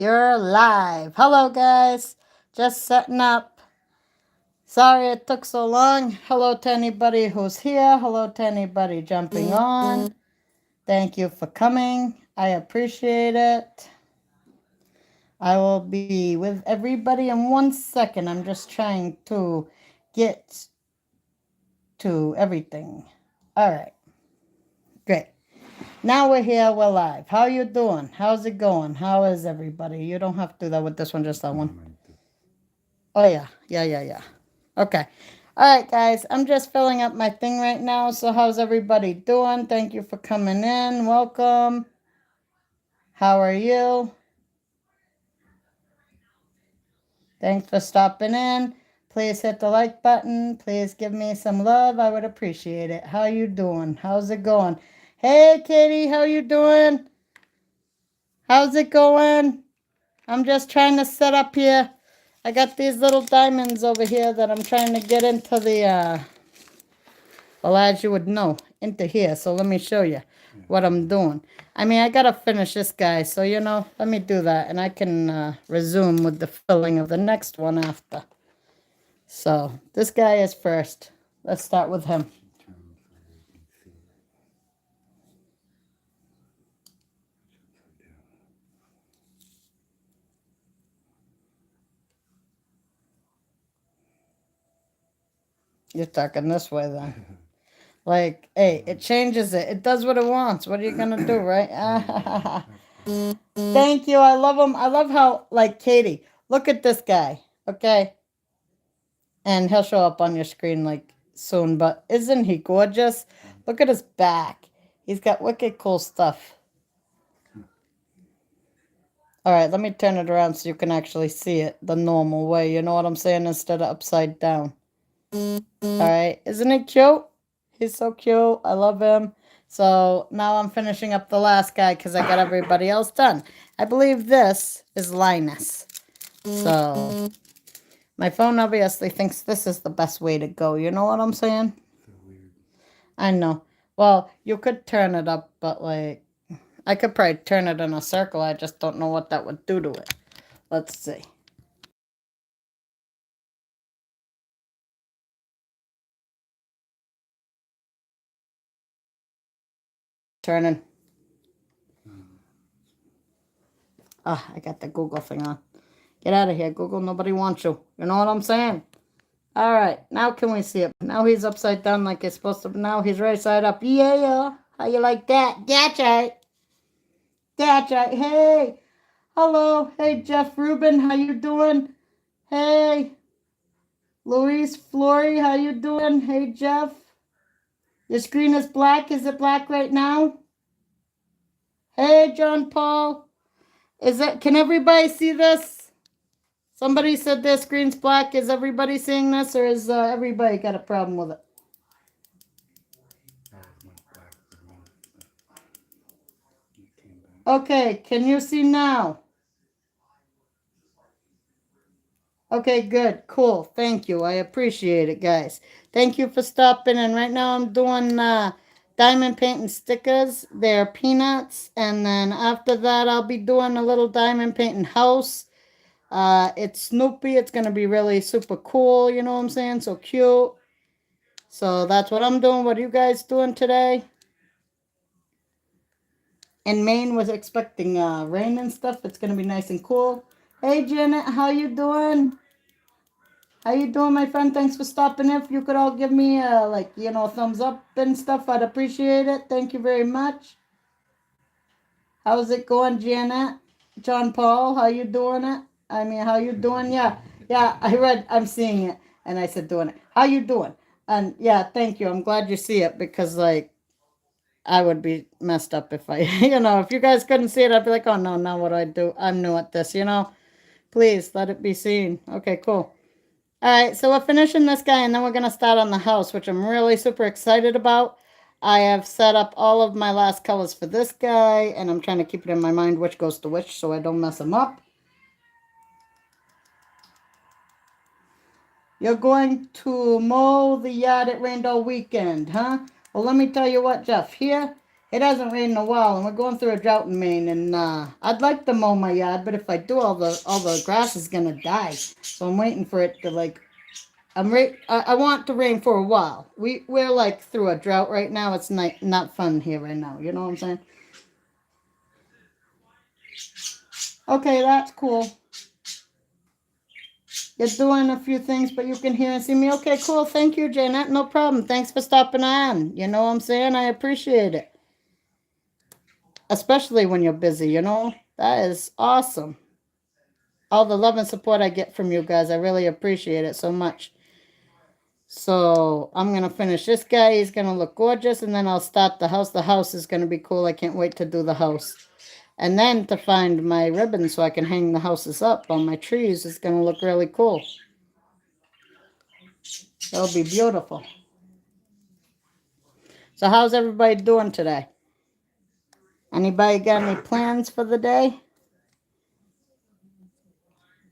You're live. Hello, guys. Just setting up. Sorry it took so long. Hello to anybody who's here. Hello to anybody jumping on. Thank you for coming. I appreciate it. I will be with everybody in 1 second. I'm just trying to get to everything. All right. Great. Now we're here. We're live. How you doing? How's it going? How is everybody? You don't have to do that with this one, just that one. Oh, yeah. Yeah. Okay. All right, guys. I'm just filling up my thing right now. So, how's everybody doing? Thank you for coming in. Welcome. How are you? Thanks for stopping in. Please hit the like button. Please give me some love. I would appreciate it. How you doing? How's it going? Hey, Katie. How you doing? How's it going? I'm just trying to set up here. I got these little diamonds over here that I'm trying to get into the, well, as you would know, into here. So let me show you what I'm doing. I mean, I got to finish this guy. So, let me do that. And I can resume with the filling of the next one after. So this guy is first. Let's start with him. You're talking this way then. Like, hey, it changes it. It does what it wants. What are you going to do, right? Thank you. I love him. I love how, like, Katie, look at this guy, okay? And he'll show up on your screen, like, soon. But isn't he gorgeous? Look at his back. He's got wicked cool stuff. All right, let me turn it around so you can actually see it the normal way. You know what I'm saying? Instead of upside down. All right, isn't he cute? He's so cute. I love him. So now I'm finishing up the last guy because I got everybody else done. I believe this is Linus. So my phone obviously thinks this is the best way to go. You know what I'm saying? So weird. I know. Well, you could turn it up, but like, I could probably turn it in a circle. I just don't know what that would do to it. Let's see. Turning. Ah, I got the Google thing on. Get out of here, Google. Nobody wants you. You know what I'm saying? All right. Now can we see it? Now he's upside down like he's supposed to. Now he's right side up. Yeah. How you like that? That's right. That's right. Hey. Hello. Hey, Jeff Rubin. How you doing? Hey. Luis Flory. How you doing? Hey, Jeff. Your screen is black. Is it black right now? Hey, John Paul. Is it? Can everybody see this? Somebody said their screen's black. Is everybody seeing this, or is everybody got a problem with it? Okay, can you see now? Okay, good, cool. Thank you. I appreciate it, guys. Thank you for stopping. And right now I'm doing diamond painting stickers. They're peanuts. And then after that, I'll be doing a little diamond painting house. It's Snoopy. It's going to be really super cool. You know what I'm saying? So cute. So that's what I'm doing. What are you guys doing today? And Maine was expecting rain and stuff. It's going to be nice and cool. Hey, Janet, how you doing? How you doing, my friend? Thanks for stopping in. If you could all give me a thumbs up and stuff, I'd appreciate it. Thank you very much. How's it going, Janet? John Paul, how you doing it? I mean, how you doing? Yeah, I'm seeing it, and I said doing it. How you doing? And yeah, thank you. I'm glad you see it because, like, I would be messed up if I, if you guys couldn't see it, I'd be like, oh no, now what do I do? I'm new at this. Please let it be seen. Okay, cool. All right, so we're finishing this guy, and then we're going to start on the house, which I'm really super excited about. I have set up all of my last colors for this guy, and I'm trying to keep it in my mind which goes to which so I don't mess them up. You're going to mow the yard at Rainbow Weekend, huh? Well, let me tell you what, Jeff. Here It hasn't rained in a while, and we're going through a drought in Maine. And I'd like to mow my yard, but if I do, all the grass is gonna die. So I'm waiting for it to like. I want to rain for a while. We're like through a drought right now. It's not fun here right now. You know what I'm saying? Okay, that's cool. You're doing a few things, but you can hear and see me. Okay, cool. Thank you, Janet. No problem. Thanks for stopping on. You know what I'm saying? I appreciate it. Especially when you're busy, you know? That is awesome. All the love and support I get from you guys. I really appreciate it so much. So I'm going to finish this guy. He's going to look gorgeous. And then I'll start the house. The house is going to be cool. I can't wait to do the house. And then to find my ribbon so I can hang the houses up on my trees is going to look really cool. It'll be beautiful. So how's everybody doing today? Anybody got any plans for the day?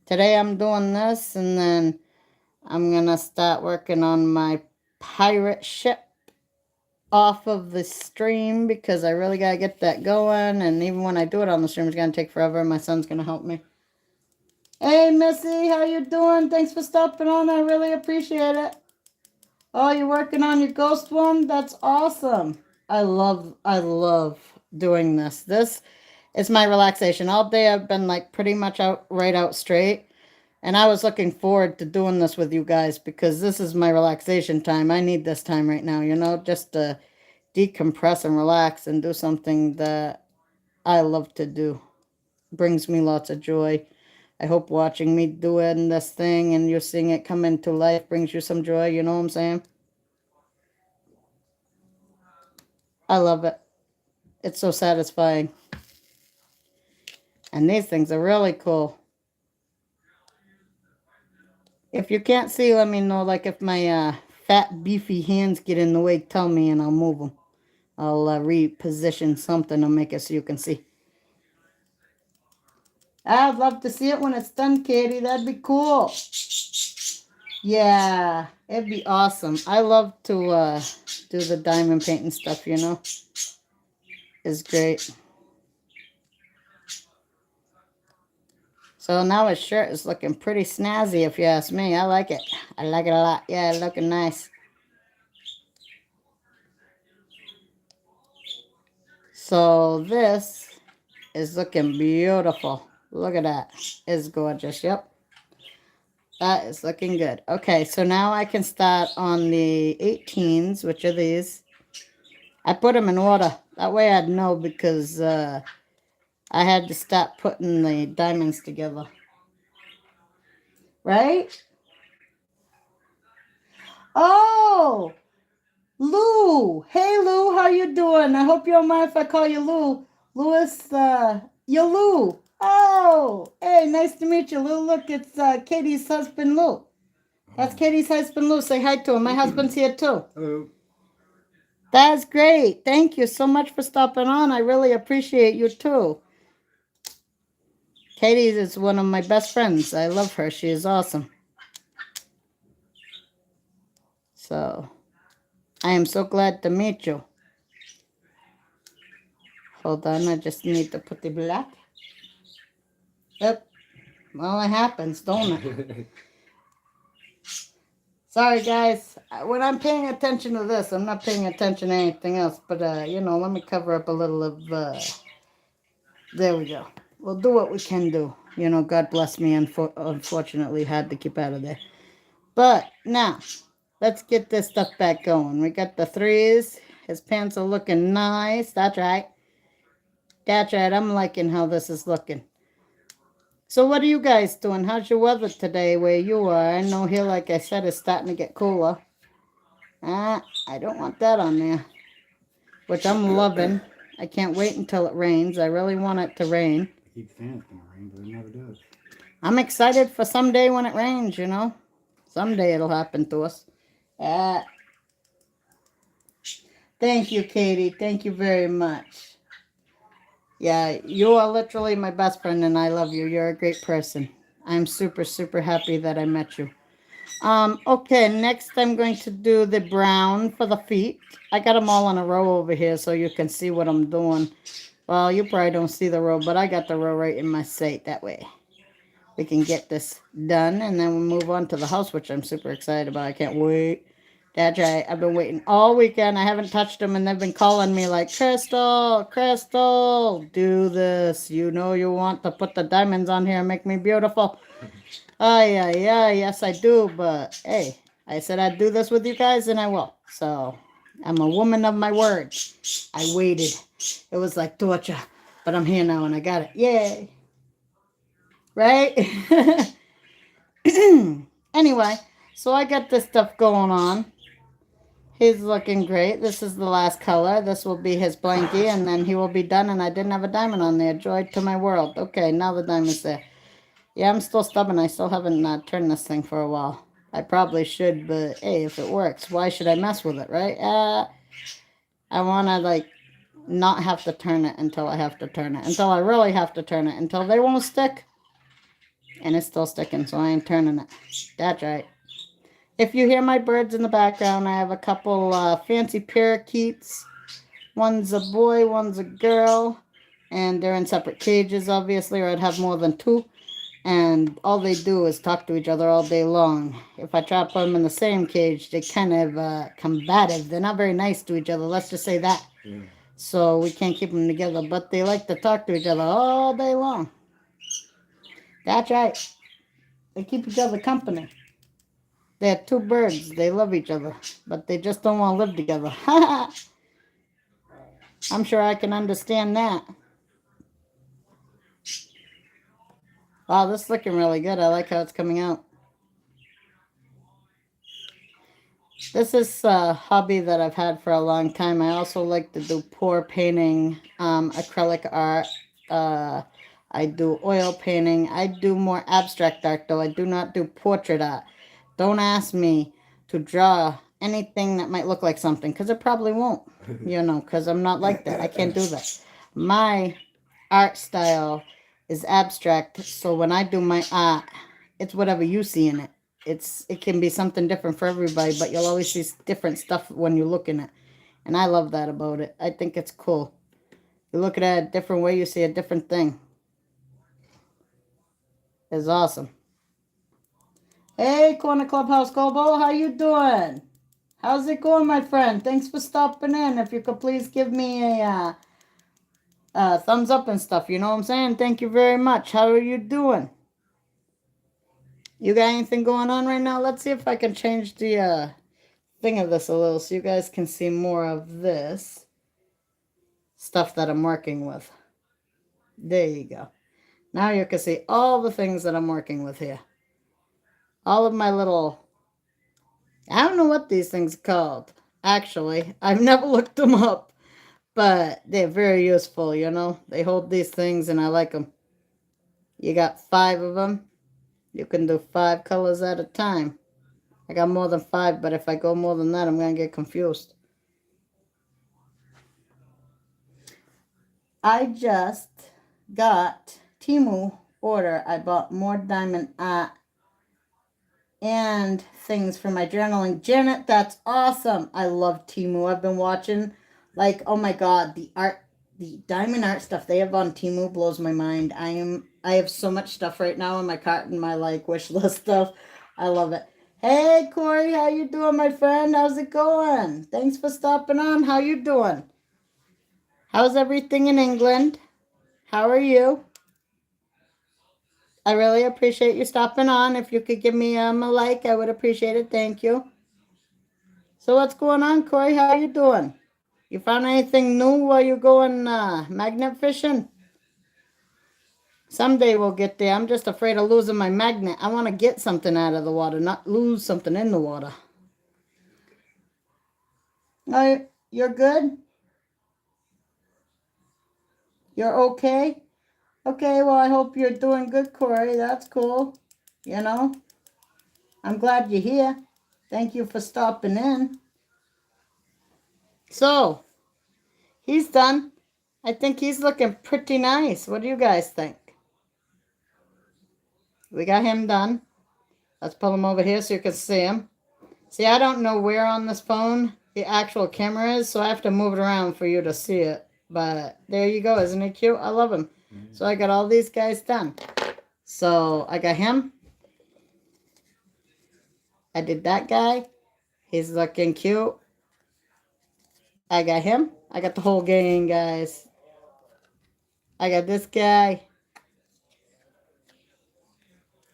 Today I'm doing this, and then I'm going to start working on my pirate ship off of the stream because I really got to get that going. And even when I do it on the stream, it's going to take forever. My son's going to help me. Hey, Missy, how you doing? Thanks for stopping on. I really appreciate it. Oh, you're working on your ghost one? That's awesome. I love doing this. This is my relaxation. All day I've been like pretty much out straight. And I was looking forward to doing this with you guys because this is my relaxation time. I need this time right now, you know, just to decompress and relax and do something that I love to do. Brings me lots of joy. I hope watching me doing this thing and you seeing it come into life brings you some joy, you know what I'm saying? I love it. It's so satisfying. And these things are really cool. If you can't see, let me know. Like if my fat, beefy hands get in the way, tell me and I'll move them. I'll reposition something to make it so you can see. I'd love to see it when it's done, Katie. That'd be cool. Yeah, it'd be awesome. I love to do the diamond painting stuff, you know. It's great. So now his shirt is looking pretty snazzy, if you ask me. I like it. I like it a lot. Yeah, looking nice. So this is looking beautiful. Look at that. It's gorgeous. Yep. That is looking good. Okay, so now I can start on the 18s, which are these. I put them in order. That way I'd know because I had to start putting the diamonds together. Right? Oh! Lou! Hey, Lou, how you doing? I hope you don't mind if I call you Lou. Louis, you're Lou. Oh! Hey, nice to meet you, Lou. Look, it's Katie's husband, Lou. That's Katie's husband, Lou. Say hi to him. My husband's here, too. Hello. That's great. Thank you so much for stopping on. I really appreciate you, too. Katie is one of my best friends. I love her. She is awesome. So, I am so glad to meet you. Hold on, I just need to put the black. Yep. Well, it happens, don't it? Sorry, guys. When I'm paying attention to this, I'm not paying attention to anything else. But, you know, let me cover up a little of... there we go. We'll do what we can do. You know, God bless me. Unfortunately, had to keep out of there. But, now, let's get this stuff back going. We got the threes. His pants are looking nice. That's right. That's right. I'm liking how this is looking. So what are you guys doing? How's your weather today where you are? I know here, like I said, it's starting to get cooler. I don't want that on there. Which I'm loving. I can't wait until it rains. I really want it to rain. I keep saying it's going to rain, but it never does. I'm excited for someday when it rains, you know. Someday it'll happen to us. Thank you, Katie. Thank you very much. Yeah, you are literally my best friend, and I love you. You're a great person. I'm super, super happy that I met you. Okay, next I'm going to do the brown for the feet. I got them all in a row over here so you can see what I'm doing. Well, you probably don't see the row, but I got the row right in my sight that way. We can get this done and then we'll move on to the house, which I'm super excited about. I can't wait. That's right. I've been waiting all weekend. I haven't touched them and they've been calling me like, Crystal, Crystal, do this. You know you want to put the diamonds on here and make me beautiful. Yeah, yes I do, but hey, I said I'd do this with you guys and I will. So I'm a woman of my word. I waited. It was like torture, but I'm here now and I got it. Yay. Right? Anyway, so I got this stuff going on. He's looking great. This is the last color. This will be his blankie, and then he will be done. And I didn't have a diamond on there. Joy to my world. Okay, now the diamond's there. Yeah, I'm still stubborn. I still haven't turned this thing for a while. I probably should, but hey, if it works, why should I mess with it, right? I want to, like, not have to turn it until I have to turn it. Until I really have to turn it. Until they won't stick. And it's still sticking, so I ain't turning it. That's right. If you hear my birds in the background, I have a couple fancy parakeets. One's a boy, one's a girl. And they're in separate cages, obviously, or I'd have more than two. And all they do is talk to each other all day long. If I try to put them in the same cage, they're kind of combative. They're not very nice to each other, let's just say that. Yeah. So we can't keep them together, but they like to talk to each other all day long. That's right. They keep each other company. They're two birds. They love each other, but they just don't want to live together. I'm sure I can understand that. Wow, this is looking really good. I like how it's coming out. This is a hobby that I've had for a long time. I also like to do pour painting, acrylic art. Uh, I do oil painting. I do more abstract art, though. I do not do portrait art. Don't ask me to draw anything that might look like something, because it probably won't, because I'm not like that. I can't do that. My art style is abstract, so when I do my art, it's whatever you see in it. It can be something different for everybody, but you'll always see different stuff when you look in it. And I love that about it. I think it's cool. You look at it a different way, you see a different thing. It's awesome. Hey, Corner Clubhouse Kobo, how you doing? How's it going, my friend? Thanks for stopping in. If you could please give me a thumbs up and stuff, you know what I'm saying? Thank you very much. How are you doing? You got anything going on right now? Let's see if I can change the thing of this a little so you guys can see more of this stuff that I'm working with. There you go. Now you can see all the things that I'm working with here. All of my little... I don't know what these things are called. Actually, I've never looked them up. But they're very useful, They hold these things and I like them. You got 5 of them. You can do 5 colors at a time. I got more than 5, but if I go more than that, I'm going to get confused. I just got Temu order. I bought more diamond art and things for my journaling. Janet, that's awesome. I love Temu. I've been watching, like, oh my god, the diamond art stuff they have on Temu blows my mind. I have so much stuff right now in my cart and my like wish list stuff. I love it. Hey Corey, how you doing, my friend? How's it going? Thanks for stopping on. How you doing? How's everything in England? How are you? I really appreciate you stopping on. If you could give me a like, I would appreciate it. Thank you. So what's going on, Corey? How are you doing? You found anything new while you're going magnet fishing? Someday we'll get there. I'm just afraid of losing my magnet. I want to get something out of the water, not lose something in the water. Oh, you're good? You're okay? Okay, well, I hope you're doing good, Corey. That's cool. I'm glad you're here. Thank you for stopping in. So, he's done. I think he's looking pretty nice. What do you guys think? We got him done. Let's pull them over here so you can see them. See, I don't know where on this phone the actual camera is, so I have to move it around for you to see it. But there you go. Isn't it cute? I love him. So I got all these guys done. So I got him. I did that guy. He's looking cute. I got him. I got the whole gang, guys. I got this guy.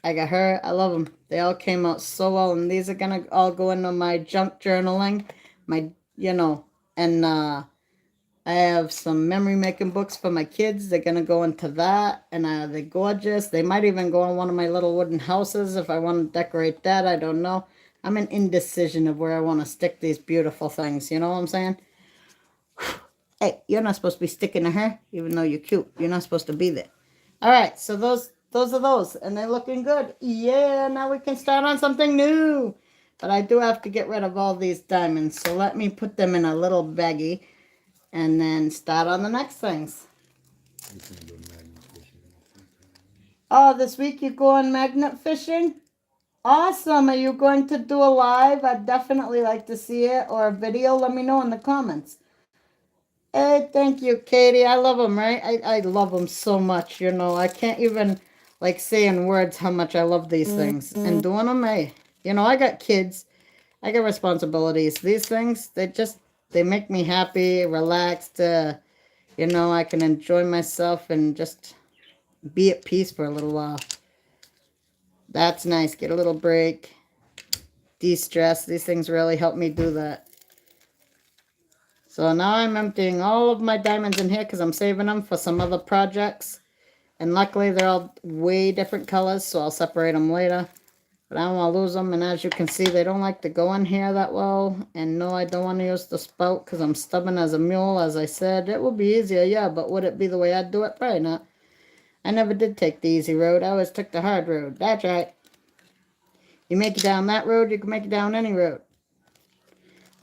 I got her. I love them. They all came out so well, and these are gonna all go into my junk journaling. My, and I have some memory making books for my kids. They're gonna go into that, and they're gorgeous. They might even go on one of my little wooden houses if I want to decorate that. I don't know. I'm an indecision of where I want to stick these beautiful things. You know what I'm saying? Hey, you're not supposed to be sticking to her, even though you're cute. You're not supposed to be there. All right, so those are those, and they're looking good. Yeah, now we can start on something new. But I do have to get rid of all these diamonds, so let me put them in a little baggie and then start on the next things. Oh, this week you're going magnet fishing? Awesome. Are you going to do a live? I'd definitely like to see it, or a video. Let me know in the comments. Hey, thank you, Katie. I love them, right? I love them so much, I can't even, say in words how much I love these things. And doing them, I got kids. I got responsibilities. These things, they make me happy, relaxed. I can enjoy myself and just be at peace for a little while. That's nice. Get a little break. De-stress. These things really help me do that. So now I'm emptying all of my diamonds in here because I'm saving them for some other projects. And luckily they're all way different colors, so I'll separate them later. But I don't want to lose them, and as you can see, they don't like to go in here that well. And no, I don't want to use the spout because I'm stubborn as a mule, as I said. It would be easier, yeah, but would it be the way I'd do it? Probably not. I never did take the easy road. I always took the hard road. That's right. You make it down that road, you can make it down any road.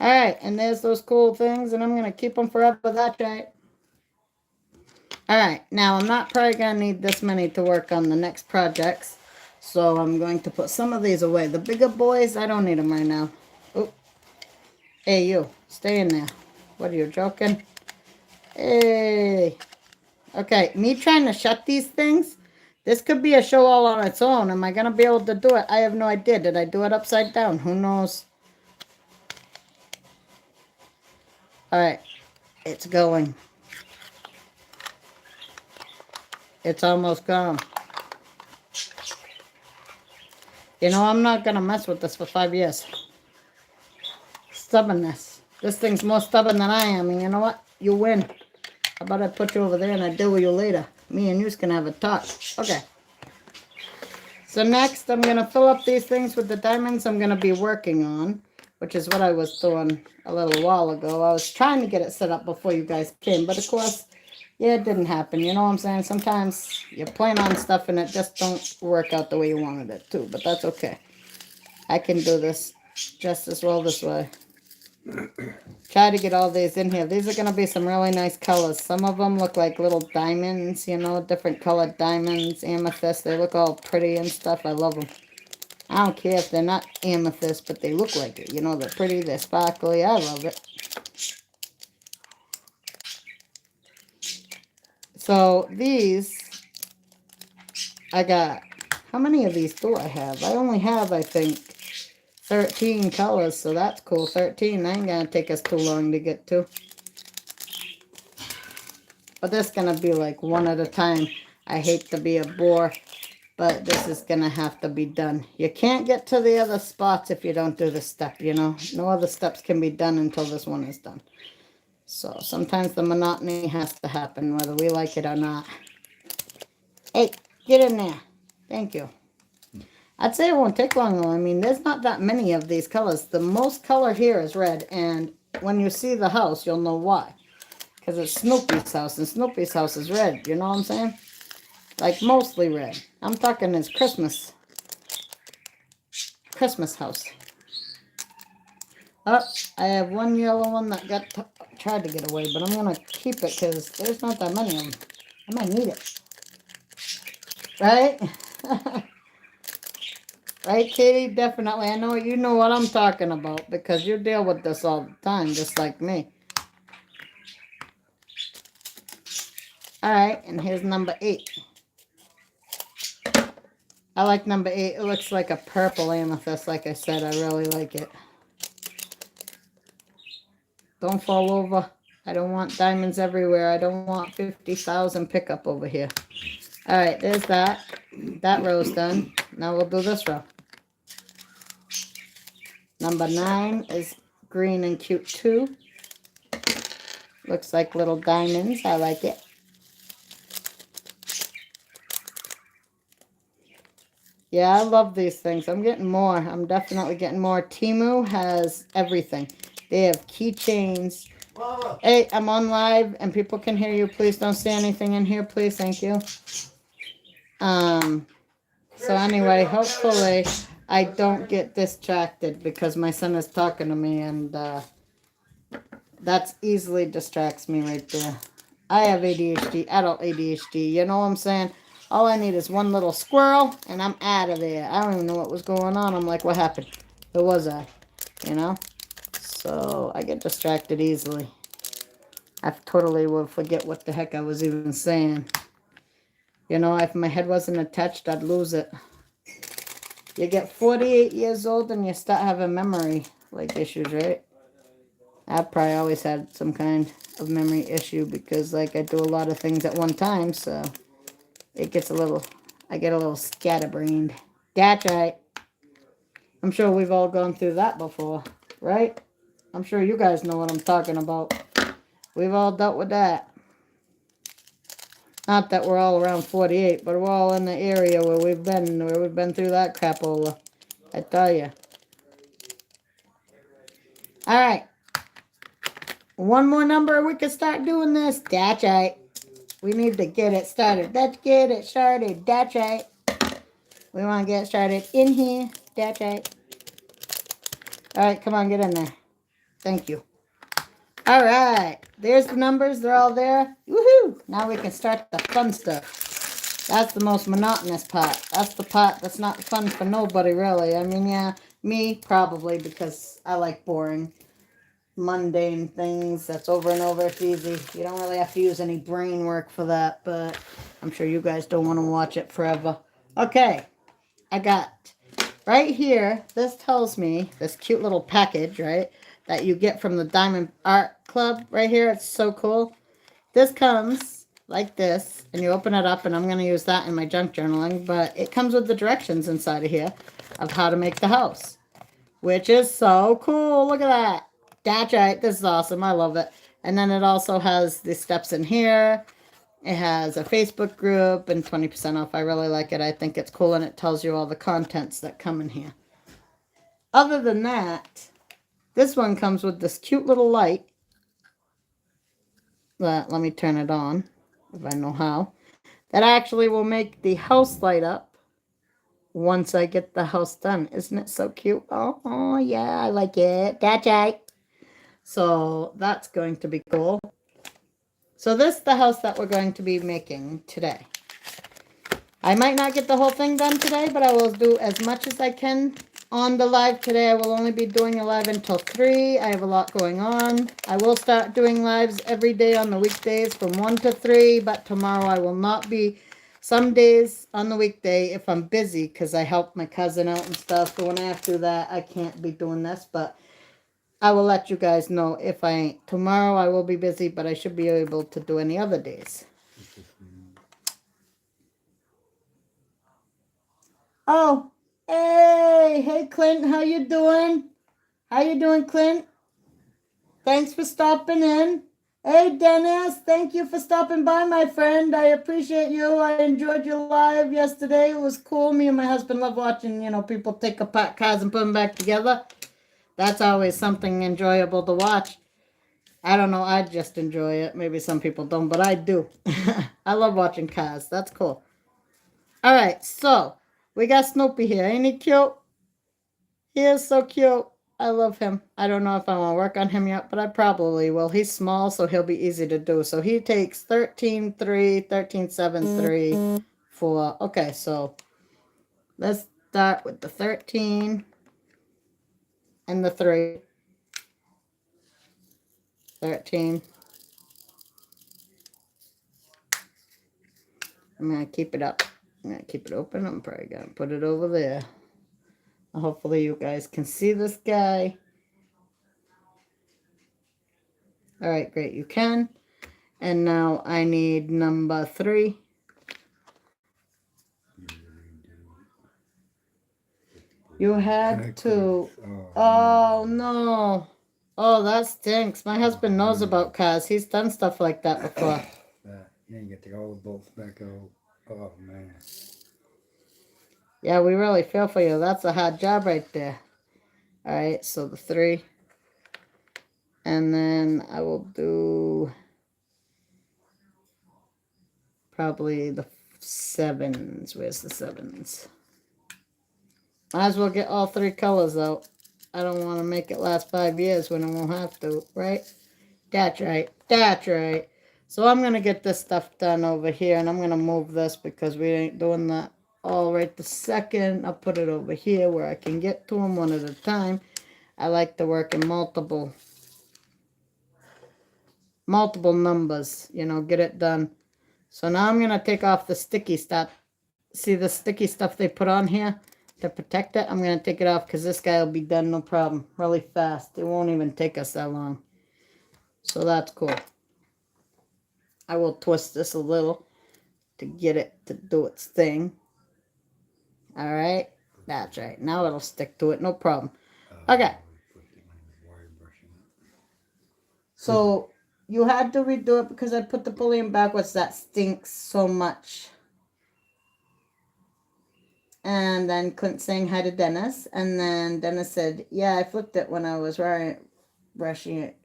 Alright, and there's those cool things, and I'm going to keep them forever. That's right. Alright, now I'm not probably going to need this many to work on the next projects. So I'm going to put some of these away. The bigger boys, I don't need them right now. Oh, hey you, stay in there. What are you, joking? Hey. Okay, me trying to shut these things. This could be a show all on its own. Am I going to be able to do it? I have no idea. Did I do it upside down? Who knows? Alright, it's going. It's almost gone. I'm not going to mess with this for 5 years. Stubbornness. This thing's more stubborn than I am, and you know what? You win. How about I put you over there and I deal with you later? Me and you's going to have a talk. Okay. So next, I'm going to fill up these things with the diamonds I'm going to be working on, which is what I was doing a little while ago. I was trying to get it set up before you guys came, but of course, yeah, it didn't happen. You know what I'm saying? Sometimes you plan on stuff and it just don't work out the way you wanted it to, but that's okay. I can do this just as well this way. Try to get all these in here. These are going to be some really nice colors. Some of them look like little diamonds, different colored diamonds, amethyst. They look all pretty and stuff. I love them. I don't care if they're not amethyst, but they look like it. They're pretty, they're sparkly. I love it. So these, I got, how many of these do I have? I only have, I think, 13 colors, so that's cool. 13, that ain't gonna take us too long to get to. But this is gonna be like one at a time. I hate to be a bore, but this is gonna have to be done. You can't get to the other spots if you don't do this step, No other steps can be done until this one is done. So sometimes the monotony has to happen, whether we like it or not. Hey, get in there. Thank you. I'd say it won't take long, though. I mean, there's not that many of these colors. The most color here is red, and when you see the house, you'll know why. Because it's Snoopy's house, and Snoopy's house is red. You know what I'm saying? Like, mostly red. I'm talking it's Christmas. Christmas house. Oh, I have one yellow one that tried to get away, but I'm going to keep it because there's not that many of them. I might need it. Right? Right, Katie? Definitely. I know you know what I'm talking about because you deal with this all the time, just like me. All right, and here's number 8. I like number 8. It looks like a purple amethyst, like I said. I really like it. Don't fall over. I don't want diamonds everywhere. I don't want 50,000 pickup over here. All right, there's that. That row's done. Now we'll do this row. Number 9 is green and cute too. Looks like little diamonds. I like it. Yeah, I love these things. I'm getting more. I'm definitely getting more. Temu has everything. They have keychains. Hey, I'm on live and people can hear you. Please don't say anything in here, please. Thank you. So anyway, hopefully I don't get distracted because my son is talking to me and that's easily distracts me right there. I have ADHD, adult ADHD. You know what I'm saying? All I need is one little squirrel, and I'm out of there. I don't even know what was going on. I'm like, what happened? Who was I? You know? So I get distracted easily. I totally will forget what the heck I was even saying. You know, if my head wasn't attached, I'd lose it. You get 48 years old and you start having memory like issues, right? I've probably always had some kind of memory issue because like I do a lot of things at one time, so it gets a little, I get a little scatterbrained. That's right. I'm sure we've all gone through that before, right? I'm sure you guys know what I'm talking about. We've all dealt with that. Not that we're all around 48, but we're all in the area where we've been through that crapola. I tell you. All right. One more number, we can start doing this. That's right. We need to get it started. Let's get it started. That's right. We want to get started in here. That's right. All right, come on, get in there. Thank you. All right. There's the numbers. They're all there. Woohoo! Now we can start the fun stuff. That's the most monotonous part. That's the part that's not fun for nobody, really. I mean, yeah, me probably because I like boring, mundane things. That's over and over. It's easy. You don't really have to use any brain work for that, but I'm sure you guys don't want to watch it forever. Okay. I got right here, this tells me, this cute little package, right, that you get from the Diamond Art Club right here. It's so cool. This comes like this, and you open it up, and I'm going to use that in my junk journaling, but it comes with the directions inside of here of how to make the house, which is so cool. Look at that. That's right. This is awesome. I love it. And then it also has the steps in here. It has a Facebook group and 20% off. I really like it. I think it's cool, and it tells you all the contents that come in here. Other than that, this one comes with this cute little light. Let me turn it on, if I know how. That actually will make the house light up once I get the house done. Isn't it so cute? Oh yeah, I like it. That's right. So that's going to be cool. So this is the house that we're going to be making today. I might not get the whole thing done today, but I will do as much as I can on the live today. I will only be doing a live until 3. I have a lot going on. I will start doing lives every day on the weekdays from 1 to 3, but tomorrow I will not be. Some days on the weekday, if I'm busy, because I help my cousin out and stuff, but when I have to do that, I can't be doing this, but I will let you guys know if I ain't. Tomorrow I will be busy, but I should be able to do any other days. Oh, hey Clint, how you doing? How you doing, Clint? Thanks for stopping in. Hey Dennis, thank you for stopping by, my friend. I appreciate you. I enjoyed your live yesterday. It was cool. Me and my husband love watching, people take apart cars and put them back together. That's always something enjoyable to watch. I don't know, I just enjoy it. Maybe some people don't, but I do. I love watching cars. That's cool. All right, so we got Snoopy here. Ain't he cute? He is so cute. I love him. I don't know if I want to work on him yet, but I probably will. He's small, so he'll be easy to do. So he takes 13, 3, 13, 7, 3, 4. Okay, so let's start with the 13 and the 3. 13. I'm going to keep it up. I'm going to keep it open. I'm probably going to put it over there. Hopefully you guys can see this guy. All right, great. You can. And now I need number 3. You had to. Oh, no. Oh, that stinks. My husband knows about cars. He's done stuff like that before. Yeah, you get all the bolts back out. Oh, man. Yeah, we really feel for you. That's a hard job right there. All right, so the 3. And then I will do probably the 7s. Where's the 7s? Might as well get all 3 colors out. I don't want to make it last 5 years when I won't have to, right? That's right. That's right. So I'm going to get this stuff done over here, and I'm going to move this because we ain't doing that all right the second. I'll put it over here where I can get to them one at a time. I like to work in multiple numbers, get it done. So now I'm going to take off the sticky stuff. See the sticky stuff they put on here to protect it? I'm going to take it off because this guy will be done no problem really fast. It won't even take us that long. So that's cool. I will twist this a little to get it to do its thing. All right. That's right. Now it'll stick to it. No problem. Okay. So you had to redo it because I put the pulley in backwards. That stinks so much. And then Clint saying hi to Dennis. And then Dennis said, yeah, I flipped it when I was brushing it.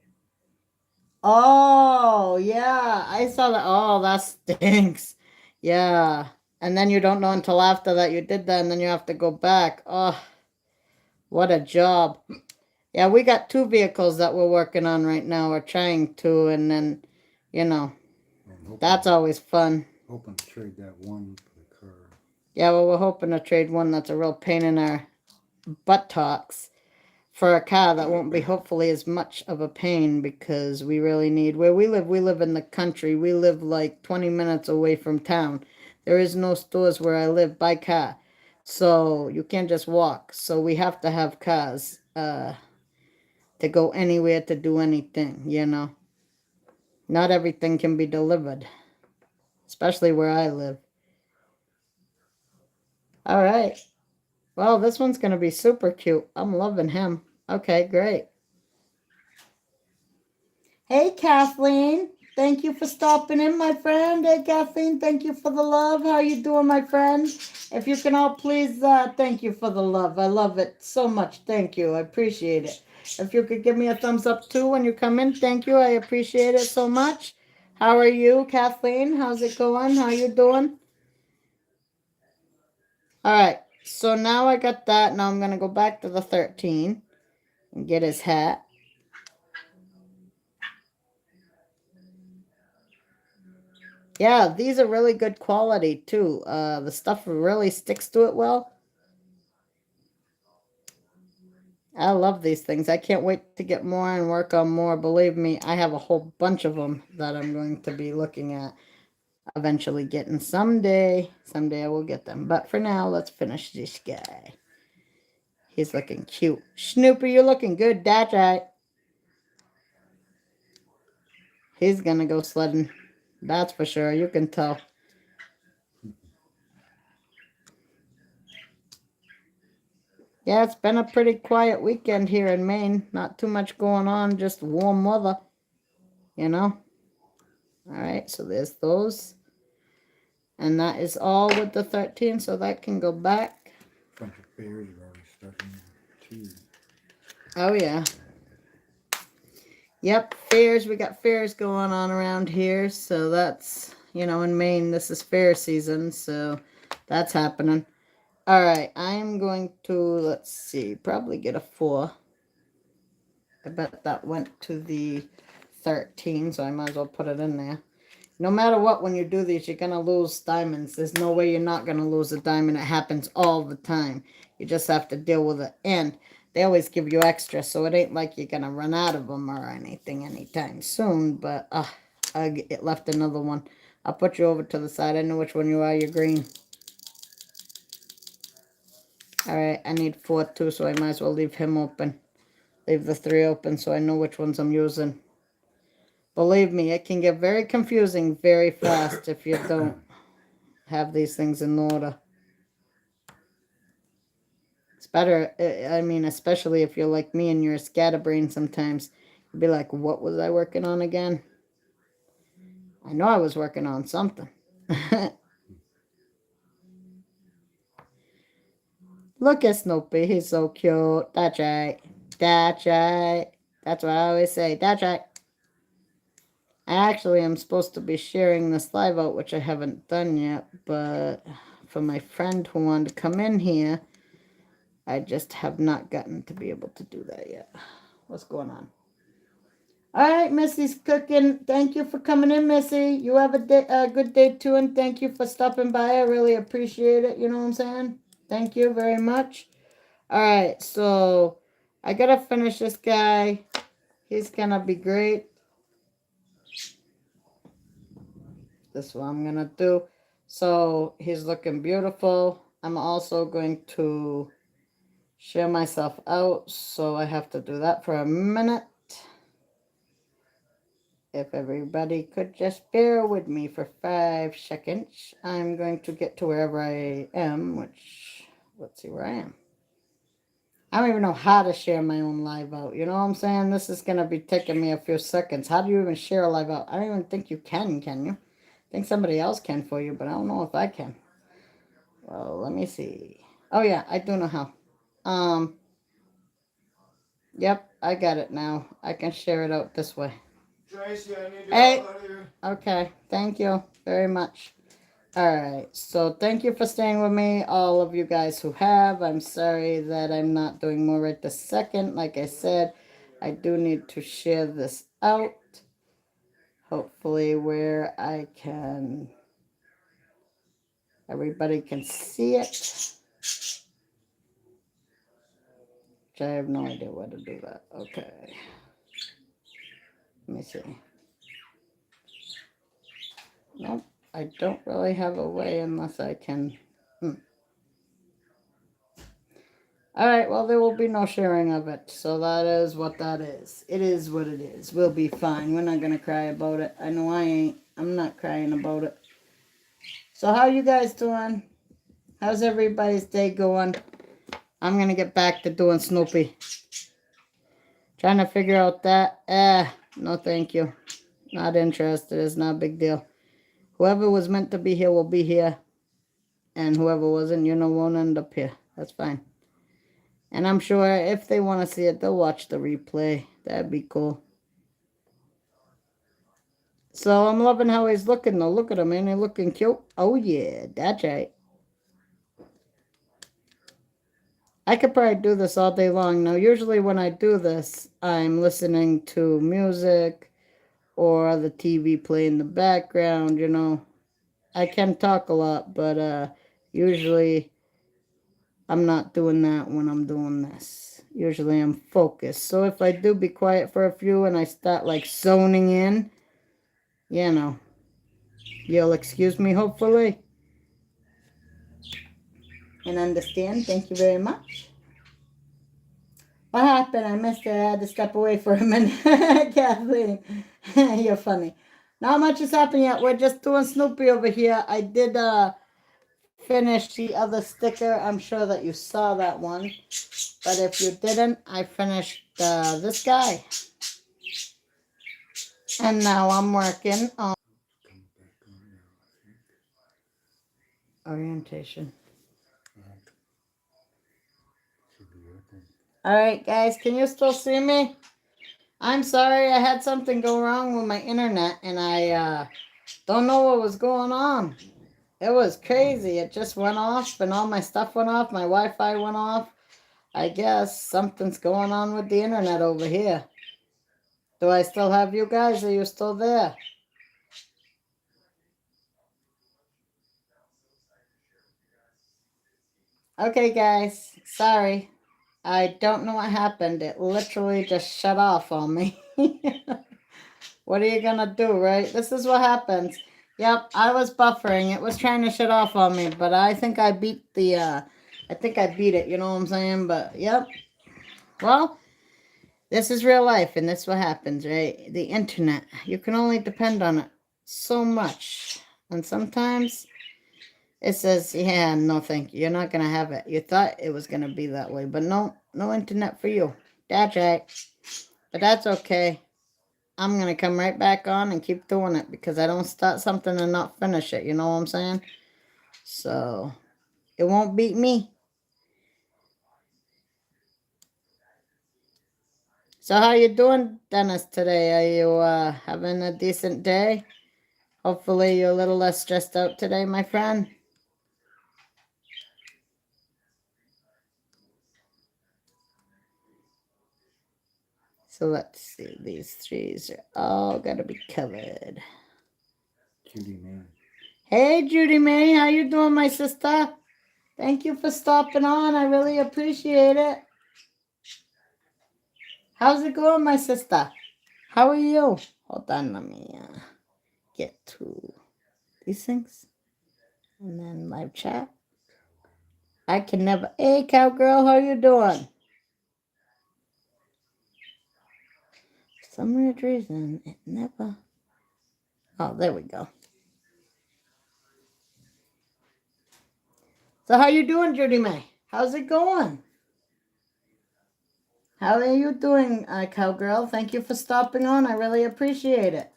Oh, yeah. I saw that. Oh, that stinks. Yeah. And then you don't know until after that you did that, and then you have to go back. Oh, what a job. Yeah, we got 2 vehicles that we're working on right now. We're trying to, and then, that's always fun. Hoping to trade that one for the car. Yeah, well, we're hoping to trade one that's a real pain in our buttocks for a car that won't be hopefully as much of a pain, because we really need, where we live in the country. We live like 20 minutes away from town. There is no stores where I live by car. So you can't just walk. So we have to have cars to go anywhere, to do anything, Not everything can be delivered, especially where I live. All right. Well, this one's going to be super cute. I'm loving him. Okay, great. Hey, Kathleen. Thank you for stopping in, my friend. Hey, Kathleen, thank you for the love. How you doing, my friend? If you can all please, thank you for the love. I love it so much. Thank you. I appreciate it. If you could give me a thumbs up, too, when you come in. Thank you. I appreciate it so much. How are you, Kathleen? How's it going? How you doing? All right. So now I got that. Now I'm going to go back to the 13 and get his hat. Yeah, these are really good quality, too. The stuff really sticks to it well. I love these things. I can't wait to get more and work on more. Believe me, I have a whole bunch of them that I'm going to be looking at, eventually getting someday. Someday I will get them. But for now, let's finish this guy. He's looking cute. Snoopy, you're looking good. That's right. He's going to go sledding. That's for sure. You can tell. Yeah, it's been a pretty quiet weekend here in Maine. Not too much going on, just warm weather, All right, so there's those. And that is all with the 13, so that can go back. A bunch of fairs are already starting too. Oh, yeah. Yep, fairs. We got fairs going on around here, so that's, in Maine, this is fair season, so that's happening. All right, I'm going to, let's see, probably get a 4. I bet that went to the 13, so I might as well put it in there. No matter what, when you do these, you're going to lose diamonds. There's no way you're not going to lose a diamond. It happens all the time. You just have to deal with it. And they always give you extra, so it ain't like you're going to run out of them or anything anytime soon. But it left another one. I'll put you over to the side. I know which one you are. You're green. Alright, I need 4 too, so I might as well leave him open. Leave the 3 open so I know which ones I'm using. Believe me, it can get very confusing very fast if you don't have these things in order. It's better, I mean, especially if you're like me and you're a scatterbrain sometimes. You'd be like, what was I working on again? I know I was working on something. Look at Snoopy, he's so cute. That's right. That's right. That's what I always say. That's right. Actually, I'm supposed to be sharing this live out, which I haven't done yet, but for my friend who wanted to come in here, I just have not gotten to be able to do that yet. What's going on? All right, Missy's cooking. Thank you for coming in, Missy. You have a good day too, and thank you for stopping by. I really appreciate it. You know what I'm saying? Thank you very much. All right, so I gotta finish this guy. He's gonna be great. This is what I'm gonna do. So he's looking beautiful. I'm also going to share myself out, so I have to do that for a minute. If everybody could just bear with me for 5 seconds, I'm going to get to wherever I am, which, let's see where I am. I don't even know how to share my own live out. You know what I'm saying? This is going to be taking me a few seconds. How do you even share a live out? I don't even think you can you? I think somebody else can for you, but I don't know if I can. Well, let me see. Oh, yeah, I do know how. Yep, I got it now. I can share it out this way. Tracy, I need to Hey. go here. Okay, thank you very much. Alright, so thank you for staying with me, all of you guys who have. I'm sorry that I'm not doing more right this second. Like I said, I do need to share this out. Hopefully where I can, everybody can see it. Which I have no idea where to do that. Okay. Let me see. Nope, I don't really have a way unless I can. Alright, well, there will be no sharing of it. So that is what that is. It is what it is. We'll be fine. We're not going to cry about it. I know I ain't. I'm not crying about it. So how you guys doing? How's everybody's day going? I'm going to get back to doing Snoopy. Trying to figure out that. No thank you. Not interested. It's not a big deal. Whoever was meant to be here will be here. And whoever wasn't, won't end up here. That's fine. And I'm sure if they want to see it, they'll watch the replay. That'd be cool. So I'm loving how he's looking though. Look at him, ain't he looking cute? Oh yeah, that's right. I could probably do this all day long. Now, usually when I do this, I'm listening to music or the TV play in the background, I can talk a lot, but usually I'm not doing that when I'm doing this. Usually I'm focused. So if I do be quiet for a few and I start like zoning in, you'll excuse me hopefully. And understand. Thank you very much. What happened? I missed it. I had to step away for a minute. Kathleen, you're funny. Not much has happened yet. We're just doing Snoopy over here. I did finish the other sticker. I'm sure that you saw that one. But if you didn't, I finished this guy. And now I'm working on orientation. Alright, guys, can you still see me? I'm sorry, I had something go wrong with my internet, and I don't know what was going on. It was crazy. It just went off, and all my stuff went off. My Wi-Fi went off. I guess something's going on with the internet over here. Do I still have you guys? Are you still there? Okay, guys. Sorry. I don't know what happened. It literally just shut off on me. What are you gonna do, right? This is what happens. Yep, I was buffering. It was trying to shut off on me, but I think I beat the I think I beat it, you know what I'm saying? But yep. Well, this is real life and this is what happens, right? The internet. You can only depend on it so much. And sometimes it says, yeah, no thank you. You're not gonna have it. You thought it was gonna be that way, but no, no internet for you. That's right. But that's okay. I'm gonna come right back on and keep doing it because I don't start something and not finish it. You know what I'm saying? So it won't beat me. So how you doing, Dennis? Today? Are you having a decent day? Hopefully you're a little less stressed out today, my friend. So let's see. These trees are all gotta be covered. Judy, man. Hey, Judy May, how you doing, my sister? Thank you for stopping on. I really appreciate it. How's it going, my sister? How are you? Hold on, let me get to these things. And then live chat. I can never. Hey, cowgirl, how you doing? For some weird reason, it never. Oh, there we go. So how you doing, Judy May? How's it going? How are you doing, cowgirl? Thank you for stopping on. I really appreciate it.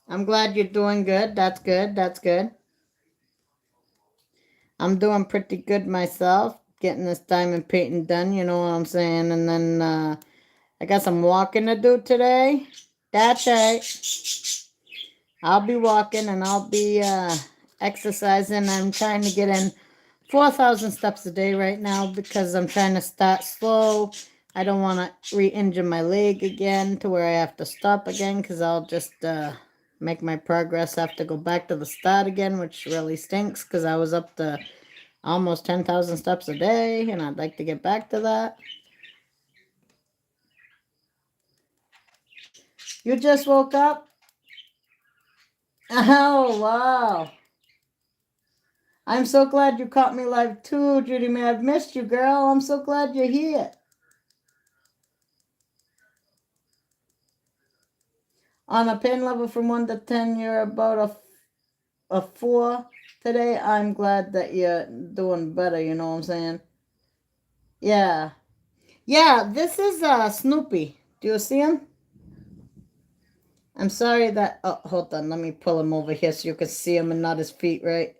I'm glad you're doing good. That's good. That's good. I'm doing pretty good myself. Getting this diamond painting done, you know what I'm saying? And then I got some walking to do today. That's right. I'll be walking and I'll be exercising. I'm trying to get in 4,000 steps a day right now because I'm trying to start slow. I don't want to re-injure my leg again to where I have to stop again because I'll just make my progress have to go back to the start again, which really stinks because I was up to almost 10,000 steps a day and I'd like to get back to that. You just woke up? Oh, wow. I'm so glad you caught me live too, Judy May. I've missed you, girl. I'm so glad you're here. On a pain level from 1 to 10, you're about a 4 today. I'm glad that you're doing better, you know what I'm saying? Yeah. Yeah, this is Snoopy. Do you see him? I'm sorry that. Oh, hold on. Let me pull him over here so you can see him and not his feet, right?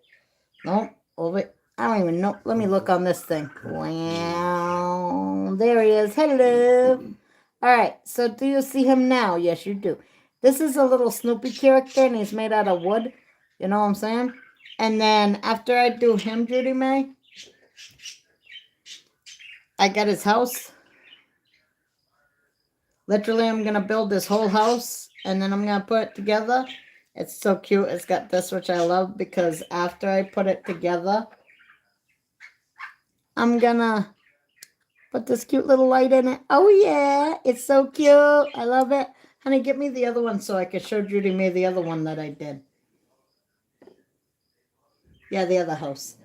Nope. Over. I don't even know. Let me look on this thing. Wow. There he is. Hello. All right. So do you see him now? Yes, you do. This is a little Snoopy character, and he's made out of wood. You know what I'm saying? And then after I do him, Judy May, I got his house. Literally, I'm going to build this whole house, and then I'm going to put it together. It's so cute. It's got this, which I love, because after I put it together, I'm going to put this cute little light in it. Oh, yeah. It's so cute. I love it. Honey, get me the other one so I can show Judy May the other one that I did. Yeah, the other house.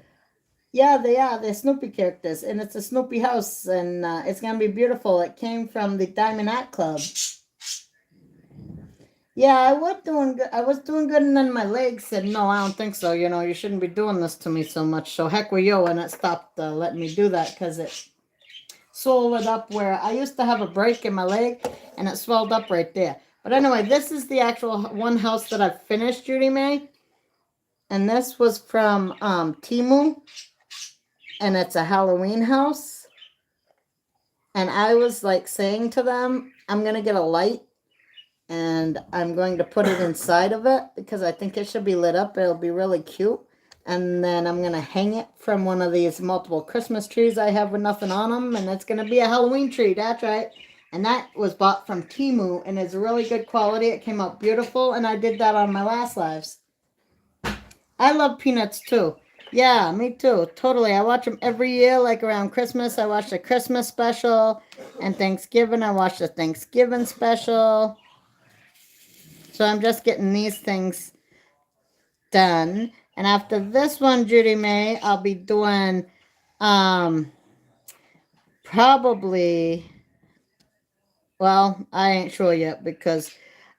Yeah, they are. They're Snoopy characters, and it's a Snoopy house, and it's gonna be beautiful. It came from the Diamond Art Club. Yeah, I was doing good. I was doing good, and then my leg said, "No, I don't think so. You know, you shouldn't be doing this to me so much." So heck with you, and it stopped letting me do that because it swelled up where I used to have a break in my leg, and it swelled up right there. But anyway, this is the actual one house that I finished, Judy May, and this was from Timu, and it's a Halloween house. And I was like saying to them, I'm going to get a light and I'm going to put it inside of it because I think it should be lit up. It'll be really cute. And then I'm going to hang it from one of these multiple Christmas trees I have with nothing on them. And it's going to be a Halloween tree. That's right. And that was bought from Timu and is really good quality. It came out beautiful. And I did that on my last lives. I love peanuts too. Yeah, me too. Totally. I watch them every year, like around Christmas. I watch the Christmas special, and Thanksgiving. I watch the Thanksgiving special. So I'm just getting these things done. And after this one, Judy May, I'll be doing um probably, well, I ain't sure yet because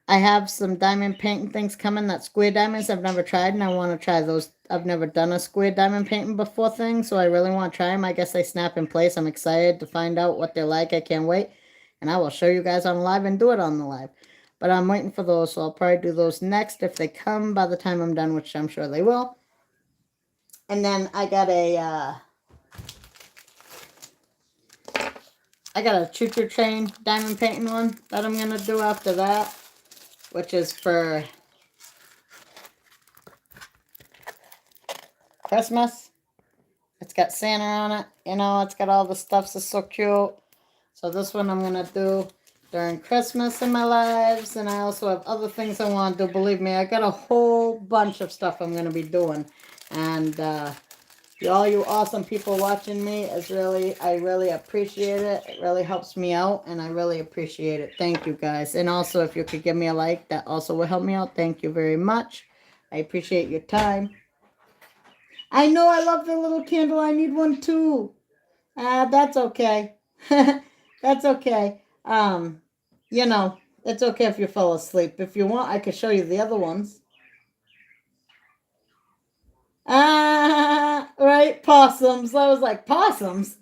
I have some diamond painting things coming. That square diamonds I've never tried, and I want to try those. I've never done a square diamond painting before thing, so I really want to try them. I guess they snap in place. I'm excited to find out what they're like. I can't wait, and I will show you guys on live and do it on the live. But I'm waiting for those, so I'll probably do those next if they come by the time I'm done, which I'm sure they will. And then I got a choo-choo train diamond painting one that I'm gonna do after that, which is for Christmas. It's got Santa on it. It's got all the stuffs that's so cute. So this one I'm gonna do during Christmas in my lives, and I also have other things I want to do. Believe me, I got a whole bunch of stuff I'm gonna be doing, and all you awesome people watching me I really appreciate it. It really helps me out, and I really appreciate it. Thank you guys, and also if you could give me a like, that also will help me out. Thank you very much. I appreciate your time. I know I love the little candle. I need one too. That's okay. That's okay. You know, it's okay if you fell asleep. If you want, I could show you the other ones. Right, possums. I was like, possums?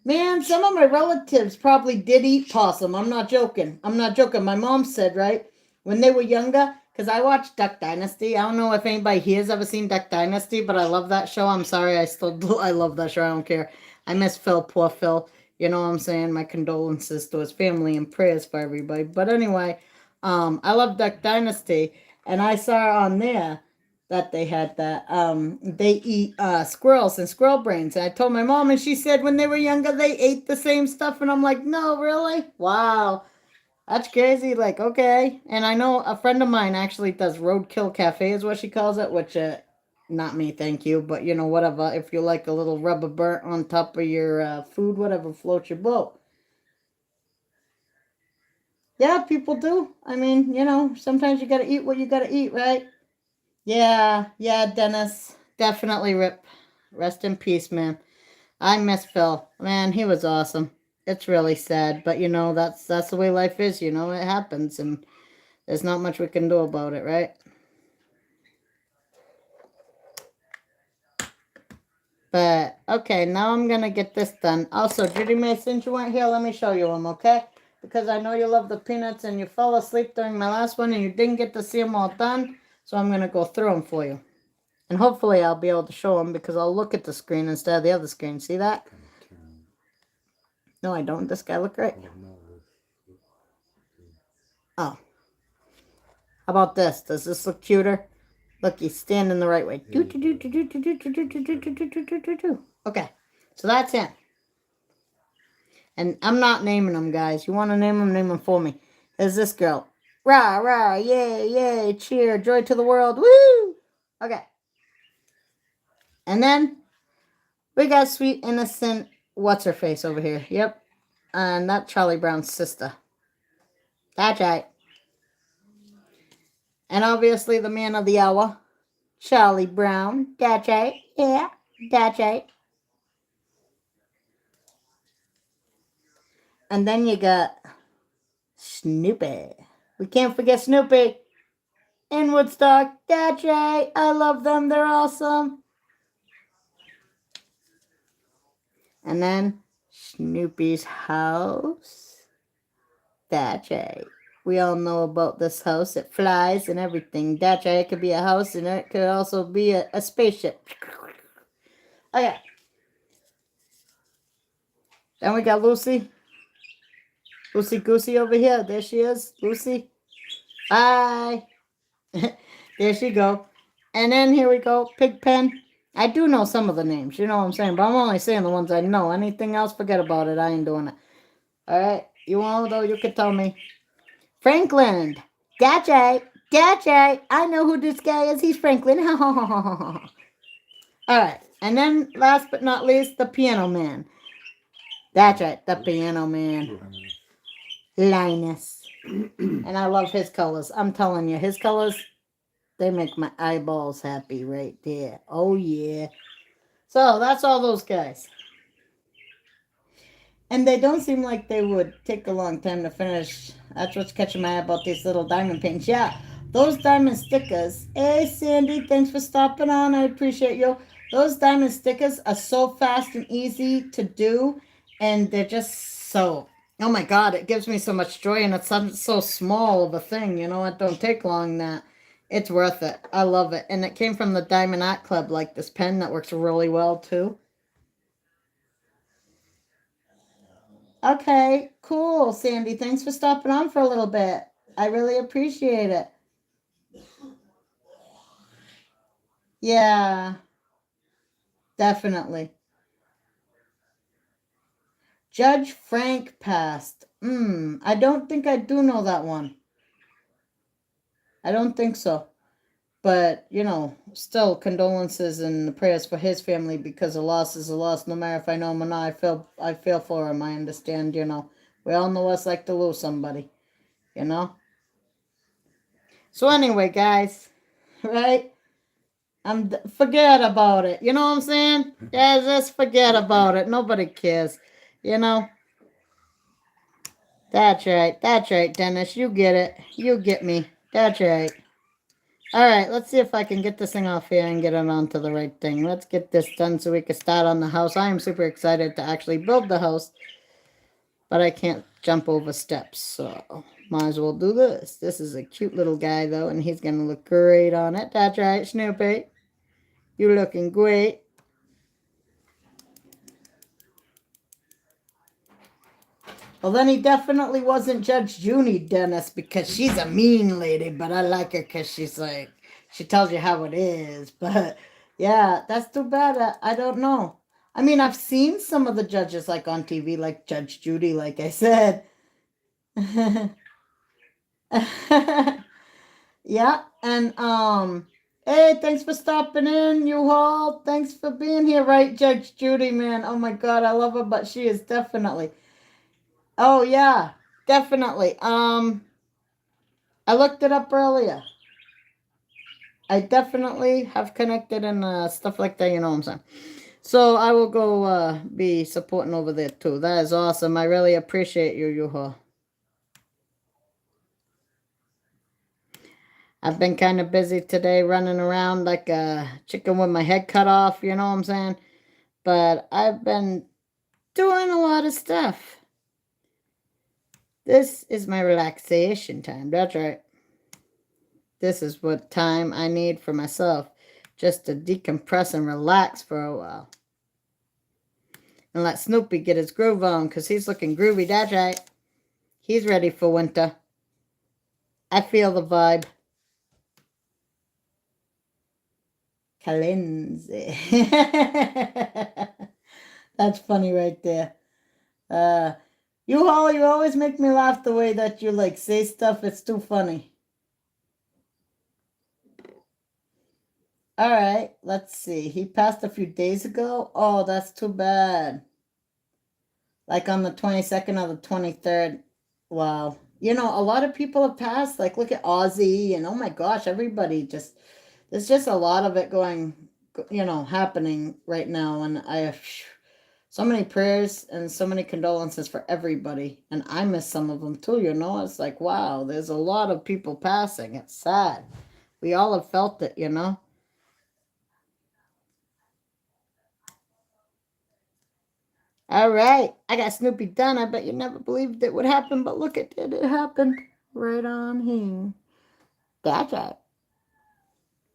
Man, some of my relatives probably did eat possum. I'm not joking. I'm not joking. My mom said, right, when they were younger, because I watched Duck Dynasty. I don't know if anybody here has ever seen Duck Dynasty, but I love that show. I'm sorry, I still do. I love that show. I don't care. I miss Phil, poor Phil. You know what I'm saying? My condolences to his family and prayers for everybody. But anyway, I love Duck Dynasty, and I saw on there that they had that they eat squirrels and squirrel brains. And I told my mom, and she said when they were younger they ate the same stuff. And I'm like, no, really? Wow, that's crazy. Like, okay. And I know a friend of mine actually does roadkill cafe, is what she calls it, which not me, thank you, but whatever. If you like a little rubber burnt on top of your food, whatever floats your boat. Yeah, people do. I mean, sometimes you gotta eat what you gotta eat, right? Yeah, yeah, Dennis. Definitely rip. Rest in peace, man. I miss Phil. Man, he was awesome. It's really sad, but that's the way life is, it happens and there's not much we can do about it, right? But okay, now I'm gonna get this done. Also, Judy May, since you weren't here, let me show you them, okay? Because I know you love the peanuts and you fell asleep during my last one and you didn't get to see them all done, so I'm gonna go through them for you. And hopefully I'll be able to show them because I'll look at the screen instead of the other screen. See that? No, I don't. This guy look great. Oh. How about this? Does this look cuter? Look, he's standing the right way. Okay. So that's him. And I'm not naming them, guys. You want to name them for me. There's this girl. Rah, rah, yay, yay, cheer, joy to the world. Woo! Okay. And then we got sweet, innocent, what's her face over here? Yep. And that's Charlie Brown's sister. That's right. And obviously the man of the hour, Charlie Brown. That's right. Yeah, that's right. And then you got Snoopy. We can't forget Snoopy. In Woodstock. That's right. I love them. They're awesome. And then Snoopy's house. That's right. We all know about this house. It flies and everything. That's right. It could be a house and it could also be a spaceship. Okay. Then we got Lucy. Lucy Goosey over here. There she is. Lucy. Bye. There she go. And then here we go. Pigpen. I do know some of the names. You know what I'm saying? But I'm only saying the ones I know. Anything else, forget about it. I ain't doing it. Alright? You want though, you could tell me. Franklin. That's right. That's right. I know who this guy is. He's Franklin. Alright. And then, last but not least, the Piano Man. That's right, the Piano Man. Linus. And I love his colors. I'm telling you, his colors, they make my eyeballs happy right there. Oh, yeah. So, that's all those guys. And they don't seem like they would take a long time to finish. That's what's catching my eye about these little diamond paints. Yeah, those diamond stickers. Hey, Sandy, thanks for stopping on. I appreciate you. Those diamond stickers are so fast and easy to do, and they're just so. Oh my God, it gives me so much joy, and it's so small of a thing. You know, it don't take long. That it's worth it. I love it, and it came from the Diamond Art Club, like this pen that works really well too. Okay, cool, Sandy. Thanks for stopping on for a little bit. I really appreciate it. Yeah, definitely. Judge Frank passed. I don't think I do know that one. I don't think so. But, still condolences and prayers for his family because a loss is a loss. No matter if I know him or not, I feel for him. I understand. We all know us like to lose somebody, you know? So anyway, guys, right? Forget about it. You know what I'm saying? Yeah, just forget about it. Nobody cares. You know? That's right. That's right, Dennis. You get it. You get me. That's right. All right, let's see if I can get this thing off here and get it onto the right thing. Let's get this done so we can start on the house. I am super excited to actually build the house, but I can't jump over steps, so might as well do this. This is a cute little guy, though, and he's going to look great on it. That's right, Snoopy. You're looking great. Well, then he definitely wasn't Judge Junie, Dennis, because she's a mean lady, but I like her because she's like, she tells you how it is. But yeah, that's too bad. I don't know. I mean, I've seen some of the judges like on TV, like Judge Judy, like I said. Yeah, and hey, thanks for stopping in, you all. Thanks for being here, right, Judge Judy, man. Oh my God, I love her, but she is definitely. Oh yeah, definitely. I looked it up earlier. I definitely have connected and stuff like that. You know what I'm saying? So I will go be supporting over there too. That is awesome. I really appreciate you, Yuho. I've been kind of busy today, running around like a chicken with my head cut off. You know what I'm saying? But I've been doing a lot of stuff. This is my relaxation time. That's right. This is what time I need for myself, just to decompress and relax for a while. And let Snoopy get his groove on, because he's looking groovy. That's right. He's ready for winter. I feel the vibe. Kalinze. That's funny right there. You always make me laugh the way that you like say stuff. It's too funny. All right, let's see. He passed a few days ago. Oh, that's too bad. Like on the 22nd or the 23rd. Wow. A lot of people have passed. Like, look at Ozzy, and oh my gosh, everybody just, there's just a lot of it going, happening right now. And I have so many prayers and so many condolences for everybody. And I miss some of them too. It's like, wow, there's a lot of people passing. It's sad. We all have felt it. All right, I got Snoopy done. I bet you never believed it would happen, but look, it did. It happened right on here. That's right.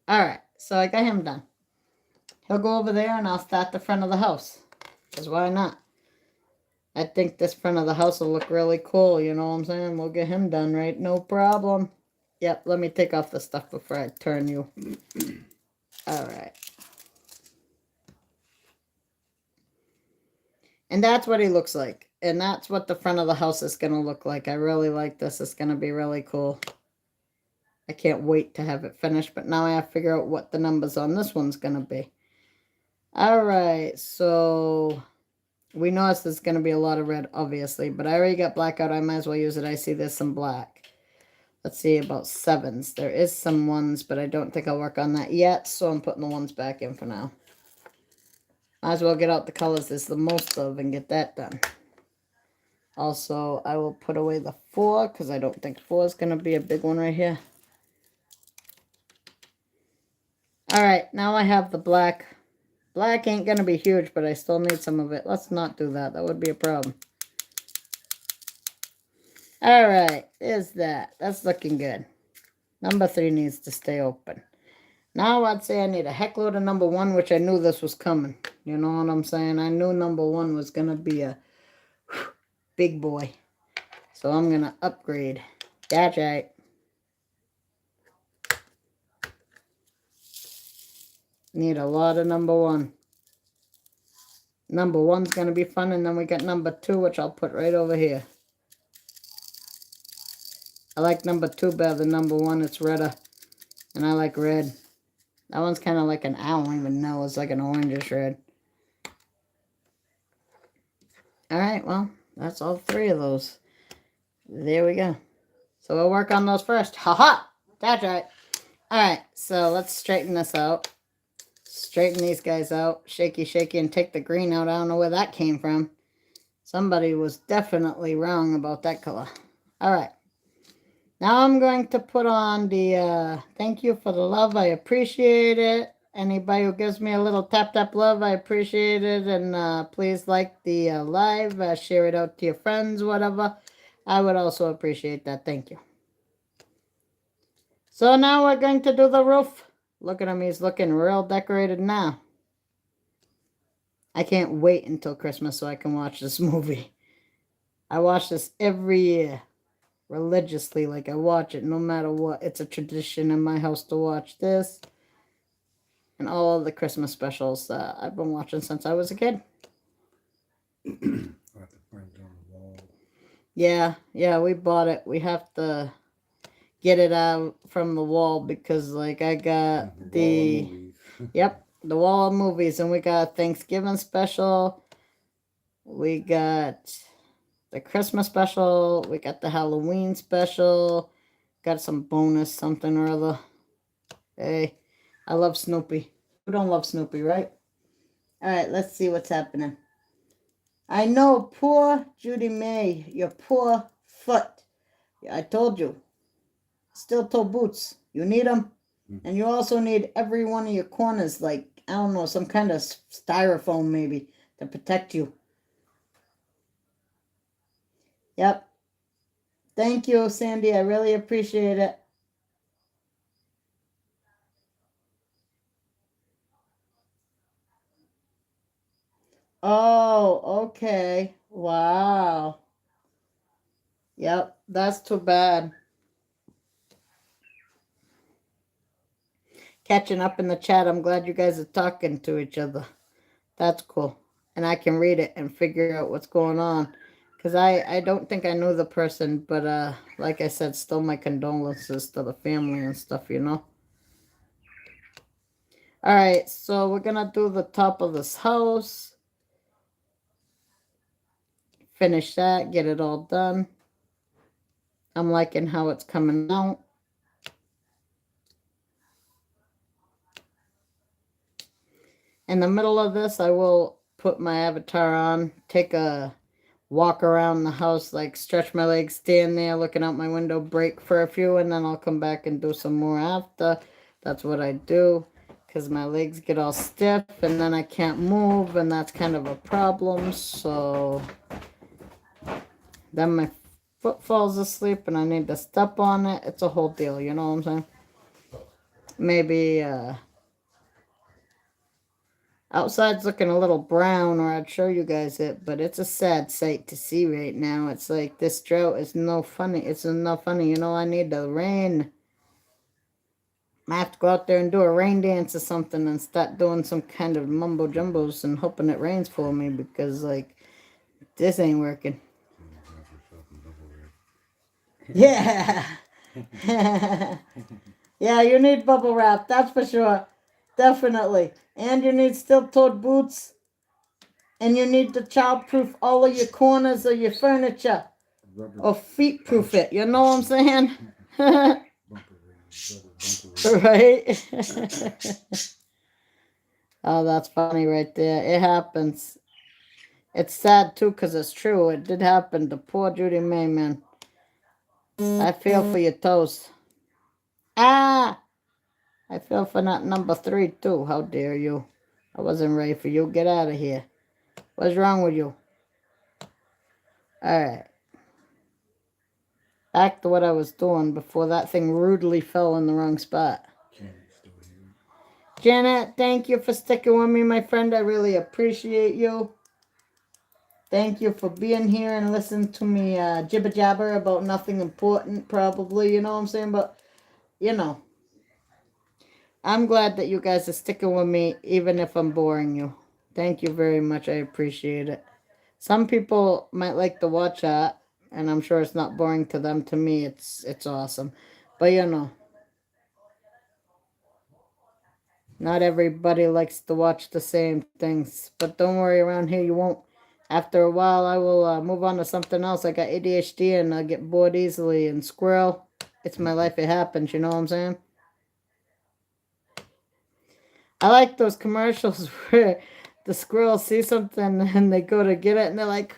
All right, so I got him done. He'll go over there and I'll start the front of the house. Because why not? I think this front of the house will look really cool, you know what I'm saying? We'll get him done, right? No problem. Yep, let me take off the stuff before I turn you. All right. And that's what he looks like. And that's what the front of the house is going to look like. I really like this. It's going to be really cool. I can't wait to have it finished. But now I have to figure out what the numbers on this one's going to be. All right, so we know there's going to be a lot of red, obviously, but I already got black out. I might as well use it. I see there's some black. Let's see about sevens. There is some ones, but I don't think I'll work on that yet, so I'm putting the ones back in for now. Might as well get out the colors there's the most of and get that done. Also, I will put away the 4 because I don't think 4 is going to be a big one right here. Alright, now I have the black. Black ain't going to be huge, but I still need some of it. Let's not do that. That would be a problem. Alright, there's that. That's looking good. Number 3 needs to stay open. Now I'd say I need a heckload of number 1, which I knew this was coming. You know what I'm saying? I knew number 1 was going to be a big boy. So I'm going to upgrade. That's right. Need a lot of number 1. Number 1's going to be fun, and then we got number 2, which I'll put right over here. I like number 2 better than number 1. It's redder, and I like red. That one's kind of like an, I don't even know, it's like an orangish red. Alright, well, that's all 3 of those. There we go. So we'll work on those first. Haha! That's right. Alright, so let's straighten this out. Straighten these guys out. Shaky, shaky, and take the green out. I don't know where that came from. Somebody was definitely wrong about that color. Alright. Now I'm going to put on the thank you for the love. I appreciate it. Anybody who gives me a little tap tap love, I appreciate it. And please like the live. Share it out to your friends, whatever. I would also appreciate that. Thank you. So now we're going to do the roof. Look at him. He's looking real decorated now. I can't wait until Christmas so I can watch this movie. I watch this every year. Religiously, like I watch it no matter what. It's a tradition in my house to watch this and all of the Christmas specials that I've been watching since I was a kid. I'll have to find it on the wall. Yeah, we bought it. We have to get it out from the wall because, like, I got the yep, the wall of movies, and we got a Thanksgiving special. We got the Christmas special. We got the Halloween special. Got some bonus something or other. Hey, I love Snoopy. Who don't love Snoopy, right? Alright, let's see what's happening. I know, poor Judy May, your poor foot. I told you. Steel toe boots. You need them. And you also need every one of your corners, like, I don't know, some kind of styrofoam maybe to protect you. Yep. Thank you, Sandy. I really appreciate it. Oh, okay. Wow. Yep, that's too bad. Catching up in the chat. I'm glad you guys are talking to each other. That's cool. And I can read it and figure out what's going on. Because I don't think I knew the person, but like I said, still my condolences to the family and stuff, you know. Alright, so we're going to do the top of this house. Finish that, get it all done. I'm liking how it's coming out. In the middle of this, I will put my avatar on, take a walk around the house, like stretch my legs, stand there looking out my window, break for a few, and then I'll come back and do some more after. That's what I do because my legs get all stiff and then I can't move, and that's kind of a problem. So then my foot falls asleep and I need to step on it. It's a whole deal, you know what I'm saying? Maybe outside's looking a little brown, or I'd show you guys it, but it's a sad sight to see right now. It's like this drought is no funny. It's no funny. You know, I need the rain. I have to go out there and do a rain dance or something and start doing some kind of mumbo jumbos and hoping it rains for me because, like, this ain't working. Yeah. Yeah, you need bubble wrap, that's for sure. Definitely. And you need steel-toed boots, and you need to child-proof all of your corners of your furniture, Rubber or feet-proof it. You know what I'm saying? bumper rings, rubber bumper rings. Right? Oh, that's funny right there. It happens. It's sad too, 'cause it's true. It did happen to poor Judy May, man. I feel for your toes. Ah! I feel for that number 3 too. How dare you? I wasn't ready for you. Get out of here. What's wrong with you? Alright. Back to what I was doing before that thing rudely fell in the wrong spot. Janet's still here. Janet, thank you for sticking with me, my friend. I really appreciate you. Thank you for being here and listening to me jibber jabber about nothing important, probably. You know what I'm saying? But, you know, I'm glad that you guys are sticking with me, even if I'm boring you. Thank you very much. I appreciate it. Some people might like to watch that, and I'm sure it's not boring to them. To me, it's awesome. But you know, not everybody likes to watch the same things. But don't worry, around here you won't. After a while, I will move on to something else. I got ADHD and I get bored easily. And squirrel, it's my life. It happens. You know what I'm saying? I like those commercials where the squirrels see something and they go to get it and they're like,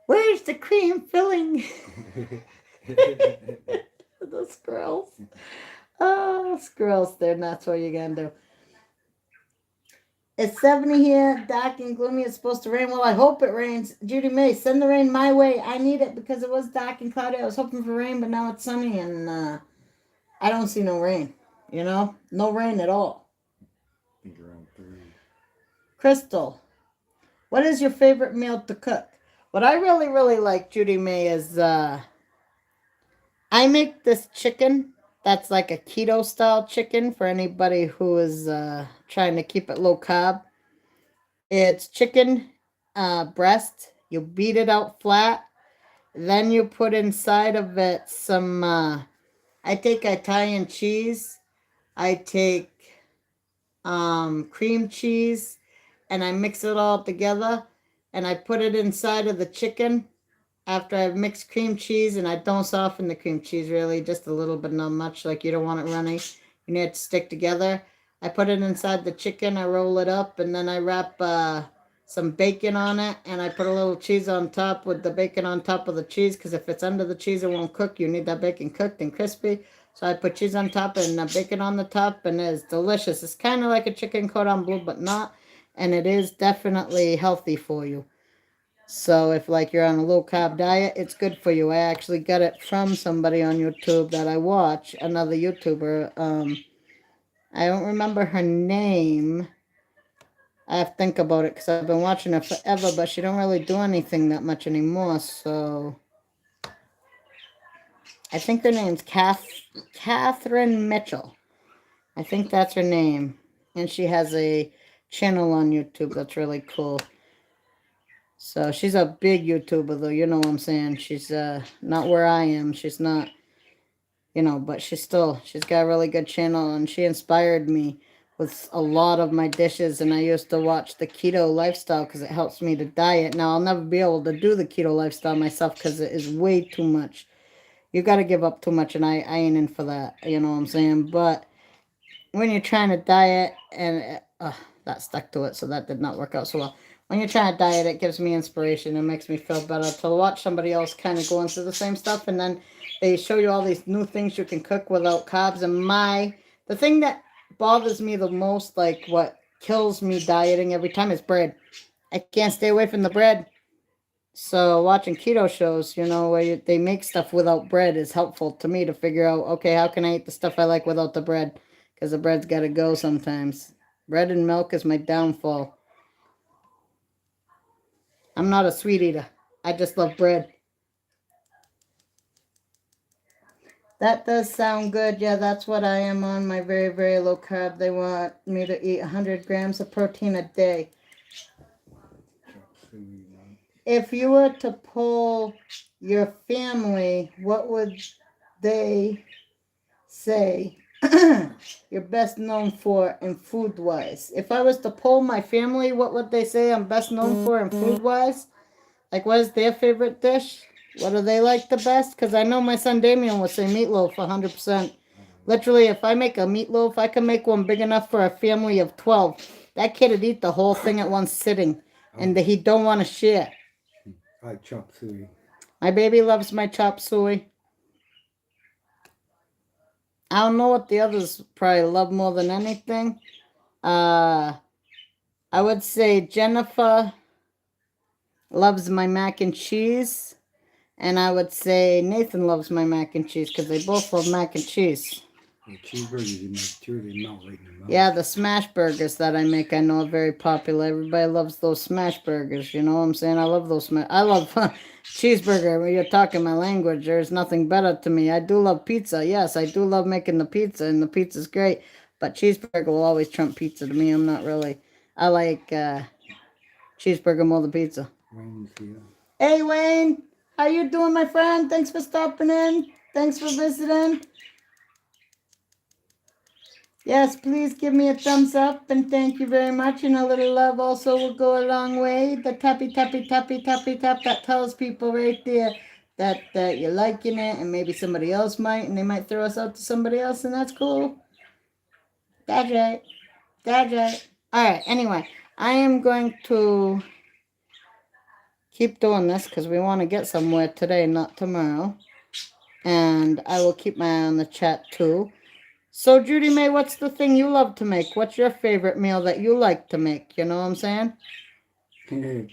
"Where's the cream filling?" The squirrels. Oh, squirrels, they're nuts. What you gonna do? It's 70 here, dark and gloomy. It's supposed to rain. Well, I hope it rains. Judy May, send the rain my way. I need it because it was dark and cloudy. I was hoping for rain, but now it's sunny and I don't see no rain. You know? No rain at all. I think around 3. Crystal, what is your favorite meal to cook? What I really, really like, Judy May, is I make this chicken that's like a keto style chicken for anybody who is trying to keep it low carb. It's chicken breast. You beat it out flat. Then you put inside of it some. I take Italian cheese. I take cream cheese, and I mix it all together. And I put it inside of the chicken after I've mixed cream cheese, and I don't soften the cream cheese really, just a little but not much. Like you don't want it runny. You need it to stick together. I put it inside the chicken, I roll it up, and then I wrap some bacon on it, and I put a little cheese on top with the bacon on top of the cheese, because if it's under the cheese, it won't cook. You need that bacon cooked and crispy. So I put cheese on top and bacon on the top, and it's delicious. It's kind of like a chicken cordon bleu, but not, and it is definitely healthy for you. So if like you're on a low carb diet, it's good for you. I actually got it from somebody on YouTube that I watch, another YouTuber. I don't remember her name. I have to think about it because I've been watching her forever, but she don't really do anything that much anymore. So I think her name's Catherine Mitchell. I think that's her name, and she has a channel on YouTube that's really cool. So she's a big YouTuber, though. You know what I'm saying? She's not where I am. She's not, but she's got a really good channel, and she inspired me with a lot of my dishes. And I used to watch the keto lifestyle because it helps me to diet. Now I'll never be able to do the keto lifestyle myself because it is way too much. You got to give up too much, and I ain't in for that. You know what I'm saying? But when you're trying to diet, and that stuck to it, so that did not work out so well. When you're trying to diet, it gives me inspiration. It makes me feel better to watch somebody else kind of going through the same stuff, and then they show you all these new things you can cook without carbs. And the thing that bothers me the most, like what kills me dieting every time, is bread. I can't stay away from the bread. So watching keto shows, where they make stuff without bread is helpful to me to figure out, okay, how can I eat the stuff I like without the bread? Because the bread's got to go sometimes. Bread and milk is my downfall. I'm not a sweet eater. I just love bread. That does sound good. Yeah, that's what I am on my very, very low carb. They want me to eat 100 grams of protein a day. If you were to poll your family, what would they say you're best known for in food wise? If I was to poll my family, what would they say I'm best known for in food wise? Like, what is their favorite dish? What do they like the best? Because I know my son Damien will say meatloaf 100%. Literally, if I make a meatloaf, I can make one big enough for a family of 12. That kid would eat the whole thing at one sitting, and he don't want to share. I chop suey. My baby loves my chop suey. I don't know what the others probably love more than anything. I would say Jennifer loves my mac and cheese. And I would say Nathan loves my mac and cheese because they both love mac and cheese. The cheeseburgers you make too, they melt right in your mouth. Yeah, the smash burgers that I make, I know are very popular. Everybody loves those smash burgers. You know what I'm saying? I love those smash. I love cheeseburger. When you're talking my language, there's nothing better to me. I do love pizza. Yes, I do love making the pizza, and the pizza's great. But cheeseburger will always trump pizza to me. I'm not really. I like cheeseburger more than pizza. Wayne's here. Hey Wayne, how you doing, my friend? Thanks for stopping in. Thanks for visiting. Yes, please give me a thumbs up and thank you very much. And a little love also will go a long way. The tappy tappy tappy tappy tap that tells people right there that you're liking it, and maybe somebody else might, and they might throw us out to somebody else, and that's cool. That's right. That's right. All right. Anyway, I am going to keep doing this because we want to get somewhere today, not tomorrow. And I will keep my eye on the chat too. So, Judy May, what's the thing you love to make? What's your favorite meal that you like to make? You know what I'm saying? You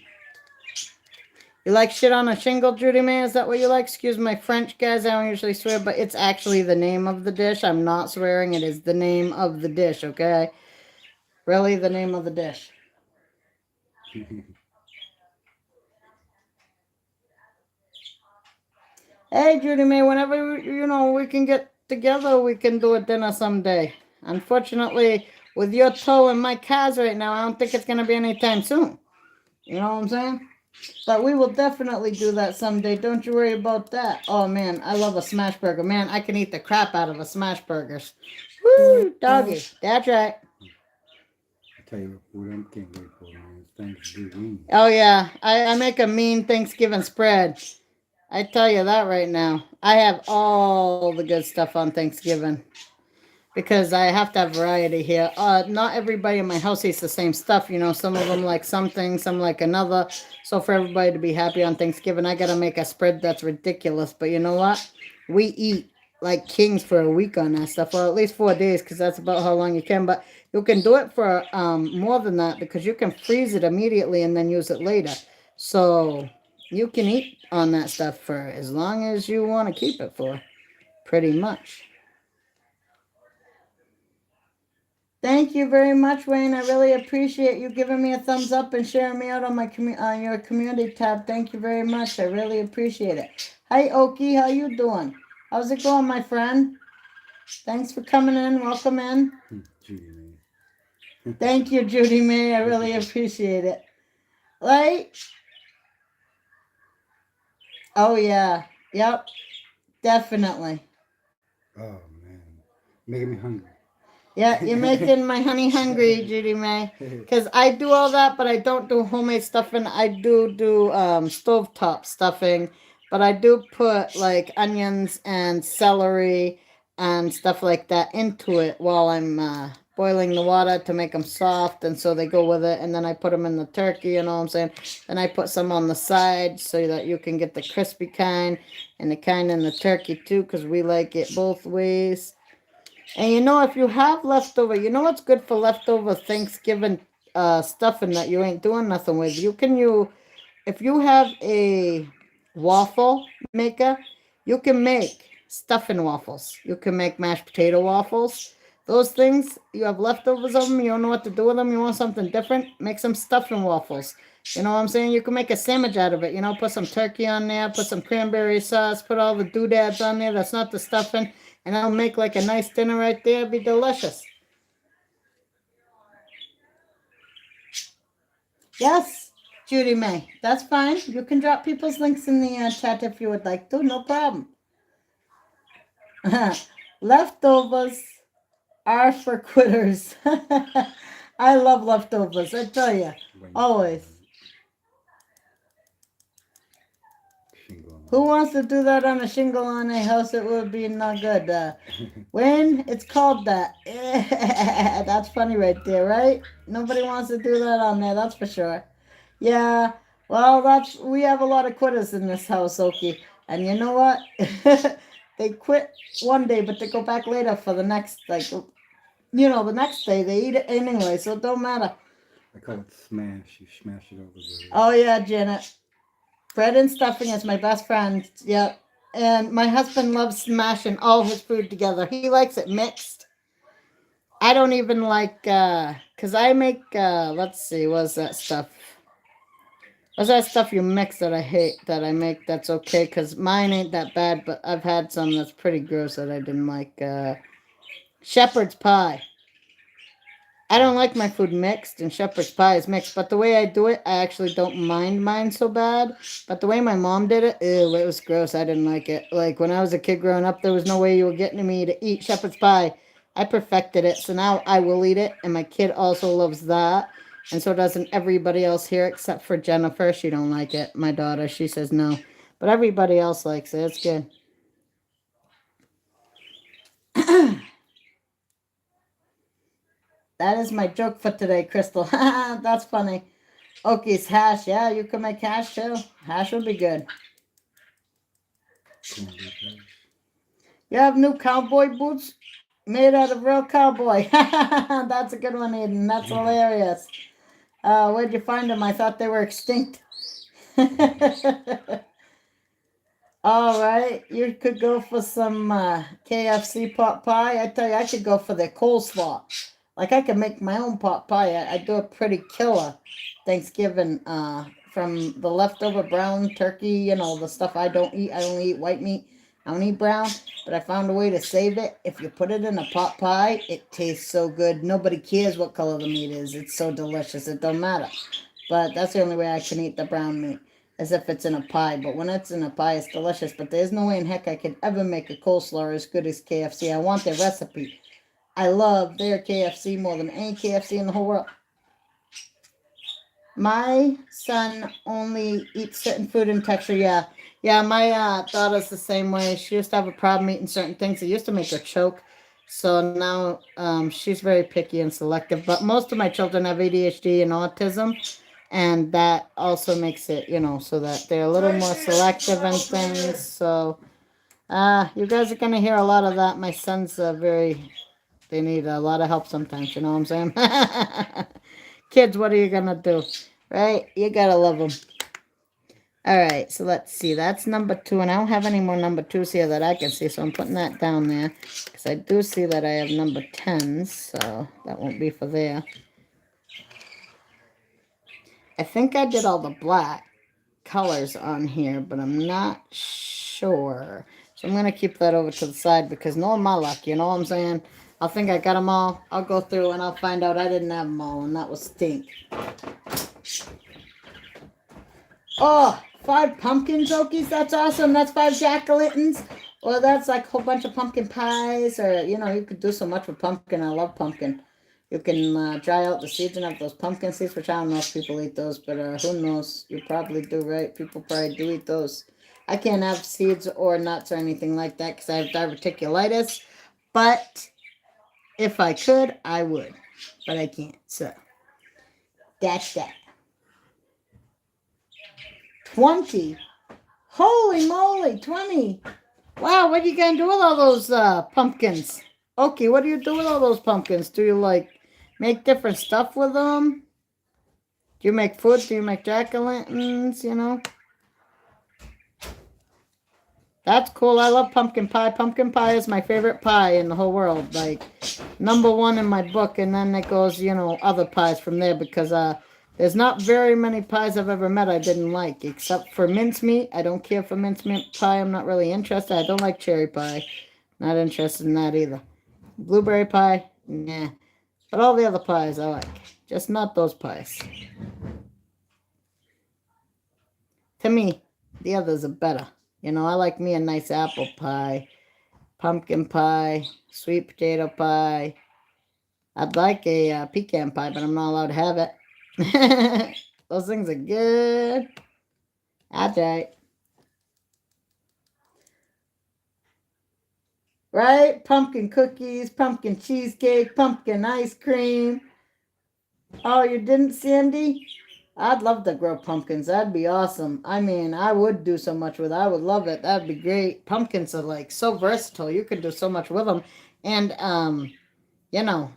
like shit on a shingle, Judy May? Is that what you like? Excuse my French, guys. I don't usually swear, but it's actually the name of the dish. I'm not swearing. It is the name of the dish, okay? Really, the name of the dish. Hey, Judy May, whenever, we can get together, we can do a dinner someday. Unfortunately, with your toe in my cars right now, I don't think it's going to be anytime soon. You know what I'm saying? But we will definitely do that someday. Don't you worry about that. Oh, man, I love a smash burger. Man, I can eat the crap out of a smash burgers. Woo, doggy. That's right. I tell you what, I can't wait for, man. Thanksgiving. Oh, yeah. I make a mean Thanksgiving spread. I tell you that right now. I have all the good stuff on Thanksgiving because I have to have variety here. Not everybody in my house eats the same stuff. Some of them like something, some like another. So for everybody to be happy on Thanksgiving, I gotta make a spread that's ridiculous. But you know what? We eat like kings for a week on that stuff, or at least 4 days, because that's about how long you can. But you can do it for more than that because you can freeze it immediately and then use it later. So you can eat on that stuff for as long as you want to keep it for, pretty much. Thank you very much, Wayne. I really appreciate you giving me a thumbs up and sharing me out on my on your community tab. Thank you very much. I really appreciate it. Hi, Oki. How you doing? How's it going, my friend? Thanks for coming in. Welcome in. Judy May. Thank you, Judy May. I really appreciate it. Right? Oh, yeah. Yep. Definitely. Oh, man. Making me hungry. Yeah, you're making my honey hungry, Judy May. Because I do all that, but I don't do homemade stuffing. I do stovetop stuffing, but I do put like onions and celery and stuff like that into it while I'm boiling the water to make them soft, and so they go with it. And then I put them in the turkey, you know what I'm saying? Then I put some on the side so that you can get the crispy kind and the kind in the turkey too, because we like it both ways. And if you have leftover, you know what's good for leftover Thanksgiving stuffing that you ain't doing nothing with? If you have a waffle maker, you can make stuffing waffles. You can make mashed potato waffles. Those things, you have leftovers of them, you don't know what to do with them, you want something different, make some stuffing waffles. You know what I'm saying? You can make a sandwich out of it. Put some turkey on there, put some cranberry sauce, put all the doodads on there. That's not the stuffing. And I'll make like a nice dinner right there. It'd be delicious. Yes, Judy May. That's fine. You can drop people's links in the chat if you would like to. No problem. Leftovers. R for quitters. I love leftovers, I tell you. Waiting for Always. shingle on Who wants to do that on a shingle on a house? It would be not good. When it's called that. That's funny right there, right? Nobody wants to do that on there, that's for sure. Yeah, well, that's we have a lot of quitters in this house, Oki. And you know what? They quit one day, but they go back later for the next, like, the next day. They eat it anyway, so it don't matter. I call it smash. You smash it over Oh, yeah, Janet. Bread and stuffing is my best friend. Yep. And my husband loves smashing all his food together. He likes it mixed. I don't even like, cause I make, let's see, what's that stuff? What's that stuff you mix that I hate that I make that's okay? Cause mine ain't that bad, but I've had some that's pretty gross that I didn't like. Shepherd's pie. I don't like my food mixed, and shepherd's pie is mixed. But the way I do it, I actually don't mind mine so bad. But the way my mom did it, ew, it was gross. I didn't like it. Like when I was a kid growing up, there was no way you were getting me to eat shepherd's pie. I perfected it, so now I will eat it, and my kid also loves that. And so doesn't everybody else here except for Jennifer. She don't like it. My daughter, she says no. But everybody else likes it. It's good. That is my joke for today, Crystal. That's funny. Oki's hash. Yeah, you can make hash too. Hash would be good. You have new cowboy boots made out of real cowboy. That's a good one, Eden. That's hilarious. Where'd you find them? I thought they were extinct. All right, you could go for some KFC pot pie. I tell you, I could go for the coleslaw. Like I could make my own pot pie. I do a pretty killer Thanksgiving from the leftover brown turkey. The stuff I don't eat. I only eat white meat. I don't eat brown. But I found a way to save it. If you put it in a pot pie, it tastes so good. Nobody cares what color the meat is. It's so delicious. It don't matter. But that's the only way I can eat the brown meat, as if it's in a pie. But when it's in a pie, it's delicious. But there's no way in heck I could ever make a coleslaw as good as KFC. I want their recipe. I love their KFC more than any KFC in the whole world. My son only eats certain food and texture. Yeah, yeah. My daughter's the same way. She used to have a problem eating certain things. It used to make her choke. So now she's very picky and selective. But most of my children have ADHD and autism, and that also makes it, so that they're a little more selective and things. So, you guys are gonna hear a lot of that. My son's very. They need a lot of help sometimes. You know what I'm saying? Kids, what are you gonna do? Right? You gotta love them. All right, so let's see. That's number 2, and I don't have any more number 2s here that I can see, so I'm putting that down there because I do see that I have number 10s, so that won't be for there. I think I did all the black colors on here, but I'm not sure. So I'm going to keep that over to the side because knowing my luck, you know what I'm saying? I'll think I got them all. I'll go through and I'll find out I didn't have them all, and that was stink. Oh, 5 pumpkin jokies. That's awesome. That's 5 jack-o'-lanterns. Or that's like a whole bunch of pumpkin pies. Or, you could do so much with pumpkin. I love pumpkin. You can dry out the seeds and have those pumpkin seeds, which I don't know if people eat those, but who knows? You probably do, right? People probably do eat those. I can't have seeds or nuts or anything like that because I have diverticulitis. But if I could, I would. But I can't. So that's that. 20. Holy moly, 20. Wow, what are you going to do with all those pumpkins? Okay, what do you do with all those pumpkins? Do you, make different stuff with them? Do you make food? Do you make jack-o'-lanterns, That's cool. I love pumpkin pie. Pumpkin pie is my favorite pie in the whole world. Like, number 1 in my book, and then it goes, other pies from there because there's not very many pies I've ever met I didn't like, except for mincemeat. I don't care for mincemeat pie. I'm not really interested. I don't like cherry pie. Not interested in that either. Blueberry pie, nah. But all the other pies I like. Just not those pies. To me, the others are better. I like me a nice apple pie, pumpkin pie, sweet potato pie. I'd like a pecan pie, but I'm not allowed to have it. Those things are good. That's right. Right? Pumpkin cookies, pumpkin cheesecake, pumpkin ice cream. Oh, you didn't, Sandy? I'd love to grow pumpkins. That'd be awesome. I mean, I would do so much with it. I would love it. That'd be great. Pumpkins are like so versatile. You could do so much with them. And you know,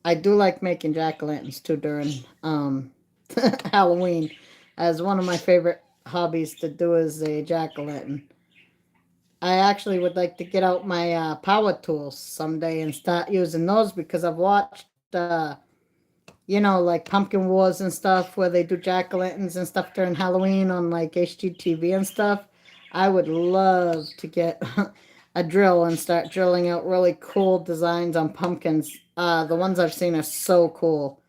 I do like making jack o' lanterns too during Halloween. As one of my favorite hobbies to do is a jack o' lantern. I actually would like to get out my power tools someday and start using those because I've watched, like Pumpkin Wars and stuff where they do jack o' lanterns and stuff during Halloween on like HGTV and stuff. I would love to get a drill and start drilling out really cool designs on pumpkins. The ones I've seen are so cool,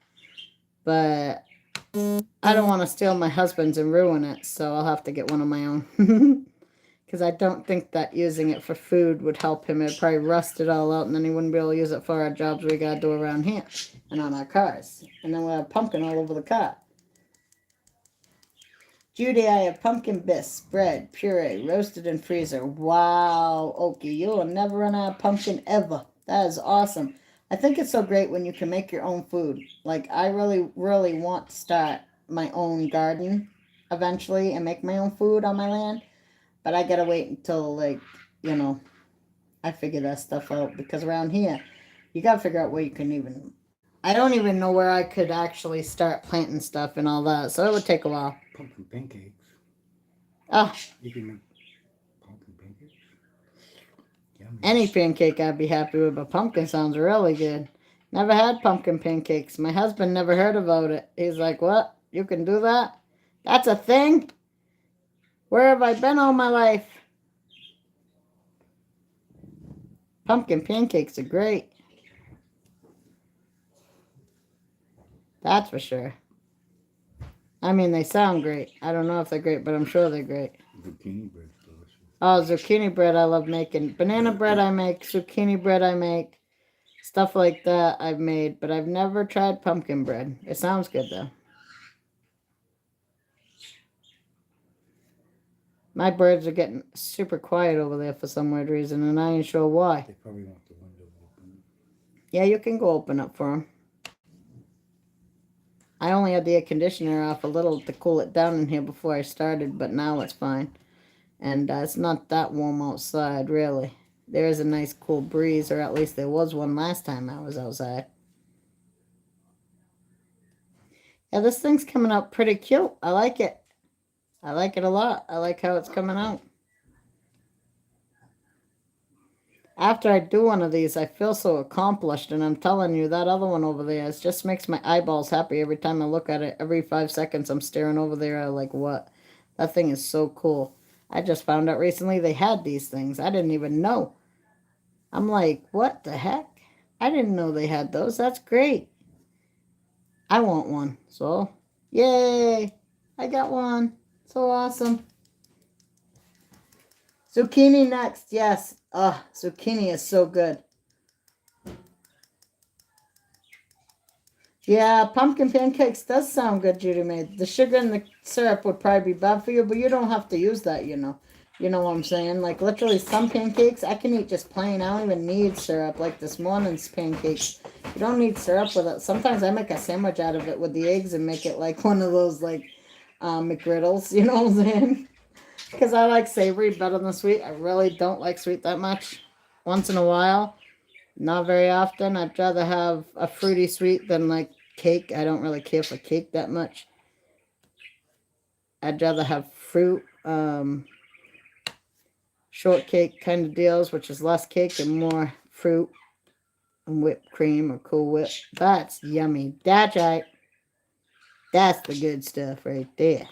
but I don't want to steal my husband's and ruin it, so I'll have to get one of my own. Because I don't think that using it for food would help him. It'd probably rust it all out, and then he wouldn't be able to use it for our jobs we gotta do around here and on our cars. And then we'll have pumpkin all over the car. Judy, I have pumpkin bisque, bread, puree, roasted in freezer. Wow, Okie, you'll never run out of pumpkin ever. That is awesome. I think it's so great when you can make your own food. Like, I really, really want to start my own garden eventually and make my own food on my land. But I gotta wait until, like, you know, I figure that stuff out. Because around here, you gotta figure out where you can even. I don't even know where I could actually start planting stuff and all that. So it would take a while. Pumpkin pancakes. Ah, You can make pumpkin pancakes. Yummy. any pancake I'd be happy with, but pumpkin sounds really good. Never had pumpkin pancakes. My husband never heard about it. He's like, what? You can do that? That's a thing? Where have I been all my life? Pumpkin pancakes are great. That's for sure. I mean, they sound great. I don't know if they're great, but I'm sure they're great. Zucchini bread's delicious. Oh, zucchini bread I love making. Banana bread I make. Zucchini bread I make. Stuff like that I've made, but I've never tried pumpkin bread. It sounds good though. My birds are getting super quiet over there for some weird reason, and I ain't sure why. They probably want the window open. Yeah, you can go open up for them. I only had the air conditioner off a little to cool it down in here before I started, but now it's fine. And it's not that warm outside, really. There is a nice cool breeze, or at least there was one last time I was outside. Yeah, this thing's coming out pretty cute. I like it. I like it a lot. I like how it's coming out. After I do one of these, I feel so accomplished, and I'm telling you, that other one over there, it just makes my eyeballs happy every time I look at it. Every 5 seconds, I'm staring over there, I'm like, what? That thing is so cool. I just found out recently they had these things. I didn't even know. I'm like, what the heck? I didn't know they had those. That's great. I want one. So, yay! I got one. So awesome. Zucchini next. Yes. Zucchini is so good. Yeah, pumpkin pancakes does sound good, Judy made. The sugar and the syrup would probably be bad for you, but you don't have to use that, you know. You know what I'm saying? Like, literally, some pancakes I can eat just plain. I don't even need syrup, like this morning's pancakes. You don't need syrup with it. Sometimes I make a sandwich out of it with the eggs and make it like one of those, like, McGriddles, you know what I'm saying? Because I like savory better than sweet. I really don't like sweet that much. Once in a while, not very often. I'd rather have a fruity sweet than like cake. I don't really care for cake that much. I'd rather have fruit, shortcake kind of deals, which is less cake and more fruit and whipped cream or Cool Whip. That's yummy. That's right. That's the good stuff right there.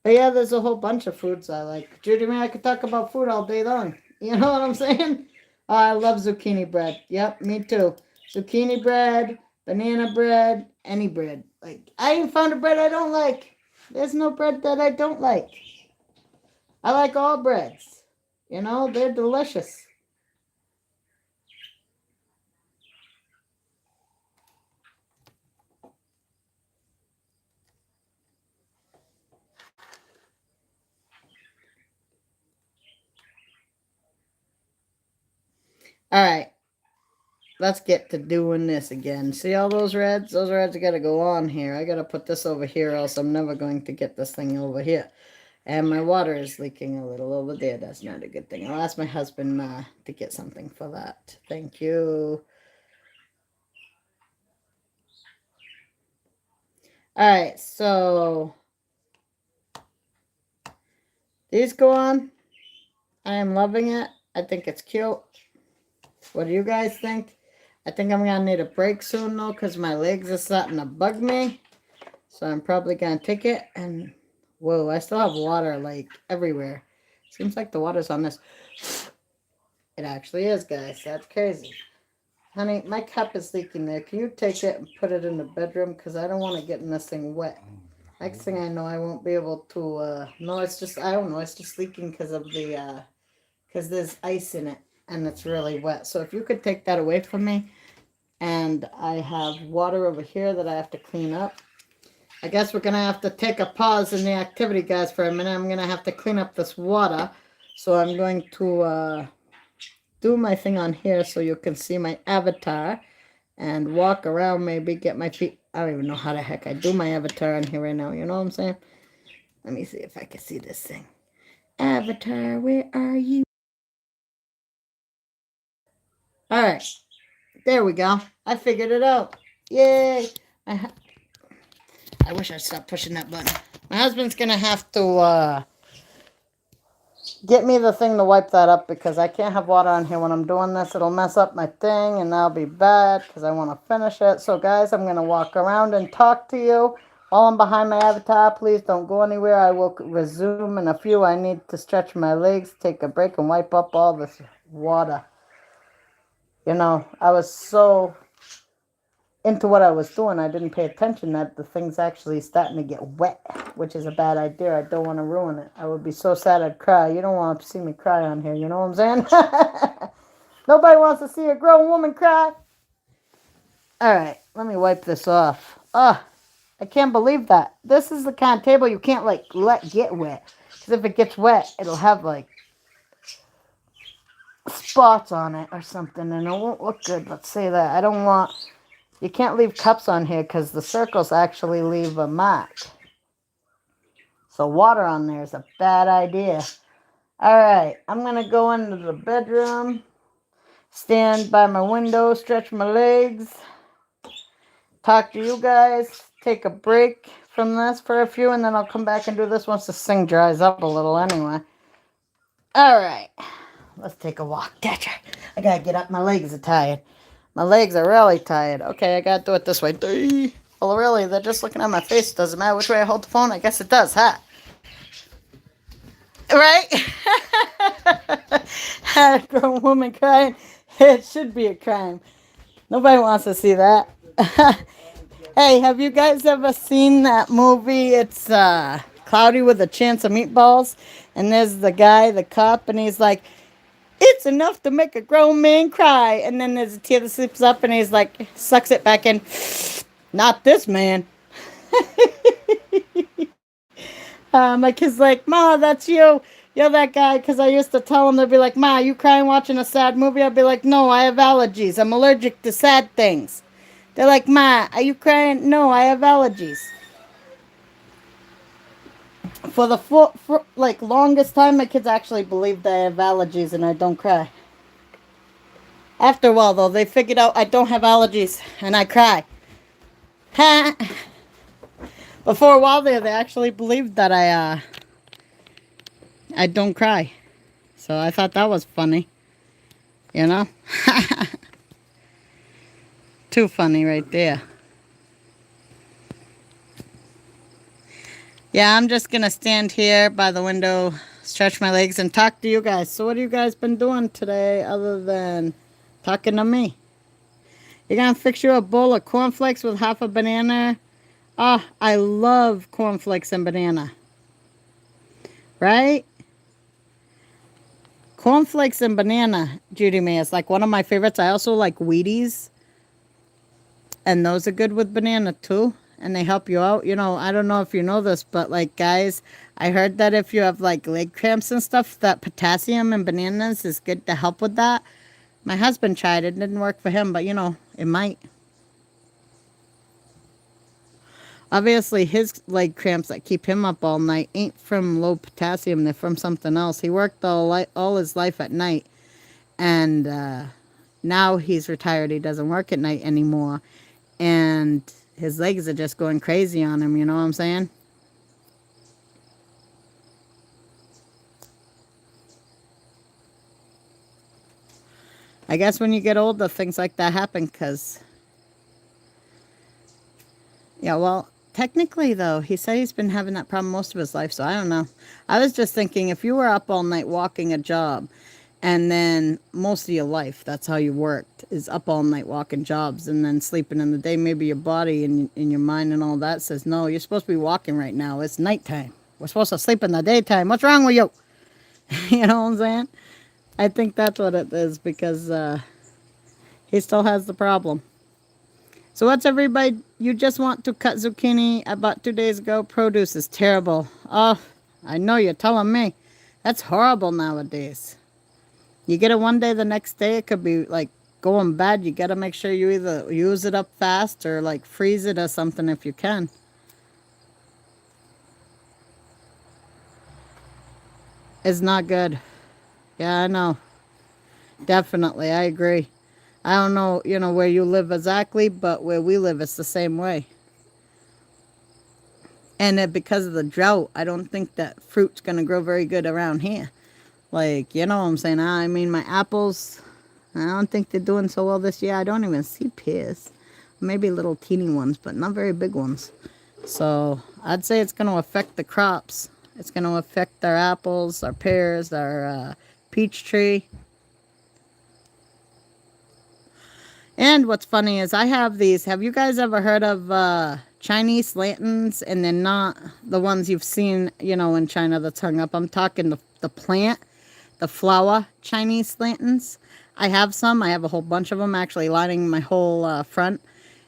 But yeah, there's a whole bunch of foods I like. Judy, man, I could talk about food all day long. You know what I'm saying? I love zucchini bread. Yep, me too. Zucchini bread, banana bread, any bread. Like, I ain't found a bread I don't like. There's no bread that I don't like. I like all breads. You know, they're delicious. All right, let's get to doing this again. See all those reds? Those reds got to go on here. I got to put this over here, else I'm never going to get this thing over here. And my water is leaking a little over there. That's not a good thing. I'll ask my husband to get something for that. Thank you. All right, so these go on. I am loving it. I think it's cute. What do you guys think? I think I'm going to need a break soon, though, because my legs are starting to bug me. So I'm probably going to take it. And, whoa, I still have water, like, everywhere. Seems like the water's on this. It actually is, guys. That's crazy. Honey, my cup is leaking there. Can you take it and put it in the bedroom? Because I don't want to get in this thing wet. Next thing I know, I won't be able to, no, it's just, I don't know, it's just leaking because of the, because there's ice in it and it's really wet. So if you could take that away from me, and I have water over here that I have to clean up. I guess we're going to have to take a pause in the activity, guys, for a minute. I'm going to have to clean up this water. So I'm going to do my thing on here so you can see my avatar and walk around, maybe get my feet. I don't even know how the heck I do my avatar on here right now. You know what I'm saying? Let me see if I can see this thing. Avatar, where are you? All right. There we go. I figured it out. Yay. I wish I'd stop pushing that button. My husband's going to have to get me the thing to wipe that up because I can't have water on here when I'm doing this. It'll mess up my thing and that'll be bad because I want to finish it. So, guys, I'm going to walk around and talk to you while I'm behind my avatar. Please don't go anywhere. I will resume in a few. I need to stretch my legs, take a break, and wipe up all this water. You know, I was so into what I was doing, I didn't pay attention that the thing's actually starting to get wet, which is a bad idea. I don't want to ruin it. I would be so sad I'd cry. You don't want to see me cry on here, you know what I'm saying? Nobody wants to see a grown woman cry. All right, let me wipe this off. I can't believe that. This is the kind of table you can't, like, let get wet. Because if it gets wet, it'll have, like, spots on it or something, and it won't look good. Let's say that. I don't want... You can't leave cups on here because the circles actually leave a mark. So water on there is a bad idea. All right, I'm going to go into the bedroom, stand by my window, stretch my legs, talk to you guys, take a break from this for a few, and then I'll come back and do this once this thing dries up a little anyway. All right, let's take a walk. Thatcher, I got to get up. My legs are tired. My legs are really tired. Okay, I got to do it this way. Well, really, they're just looking at my face. Doesn't matter which way I hold the phone. I guess it does, huh? Right? Had a grown woman crying. It should be a crime. Nobody wants to see that. Hey, have you guys ever seen that movie? It's Cloudy with a Chance of Meatballs. And there's the guy, the cop, and he's like, it's enough to make a grown man cry. And then there's a tear that slips up and he's like, sucks it back in. Not this man. My kid's like, Ma, that's you. You're that guy. Because I used to tell him, they'd be like, Ma, you crying watching a sad movie? I'd be like, no, I have allergies. I'm allergic to sad things. They're like, Ma, are you crying? No, I have allergies. For the longest time, my kids actually believed I have allergies and I don't cry. After a while, though, they figured out I don't have allergies and I cry. But for a while there, they actually believed that I don't cry. So I thought that was funny. You know? Too funny right there. Yeah, I'm just going to stand here by the window, stretch my legs, and talk to you guys. So what have you guys been doing today other than talking to me? You're going to fix you a bowl of cornflakes with half a banana? Oh, I love cornflakes and banana. Right? Cornflakes and banana, Judy May, is like one of my favorites. I also like Wheaties. And those are good with banana too. And they help you out. You know, I don't know if you know this, but like guys, I heard that if you have like leg cramps and stuff, that potassium in bananas is good to help with that. My husband tried it. It didn't work for him, but you know, it might. Obviously, his leg cramps that keep him up all night ain't from low potassium. They're from something else. He worked all his life at night, and now he's retired. He doesn't work at night anymore, and his legs are just going crazy on him. You know what I'm saying? I guess when you get older, things like that happen because, yeah, well, technically, though, he said he's been having that problem most of his life, so I don't know. I was just thinking if you were up all night walking a job, and then most of your life, that's how you worked, is up all night walking jobs and then sleeping in the day, maybe your body and your mind and all that says, no, you're supposed to be walking right now. It's nighttime. We're supposed to sleep in the daytime. What's wrong with you? You know what I'm saying? I think that's what it is because he still has the problem. So what's everybody? You just want to cut zucchini about 2 days ago. Produce is terrible. Oh, I know you're telling me. That's horrible nowadays. You get it one day, the next day it could be like going bad. You got to make sure you either use it up fast or like freeze it or something if you can. It's not good. Yeah, I know. Definitely, I agree. I don't know, where you live exactly, but where we live, it's the same way. And because of the drought, I don't think that fruit's going to grow very good around here. Like, you know what I'm saying? I mean, my apples, I don't think they're doing so well this year. I don't even see pears. Maybe little teeny ones, but not very big ones. So I'd say it's going to affect the crops. It's going to affect our apples, our pears, our peach tree. And what's funny is I have these. Have you guys ever heard of Chinese lanterns? And they're not the ones you've seen, in China that's hung up. I'm talking the plant, the flower Chinese lanterns. I have some. I have a whole bunch of them actually lining my whole front.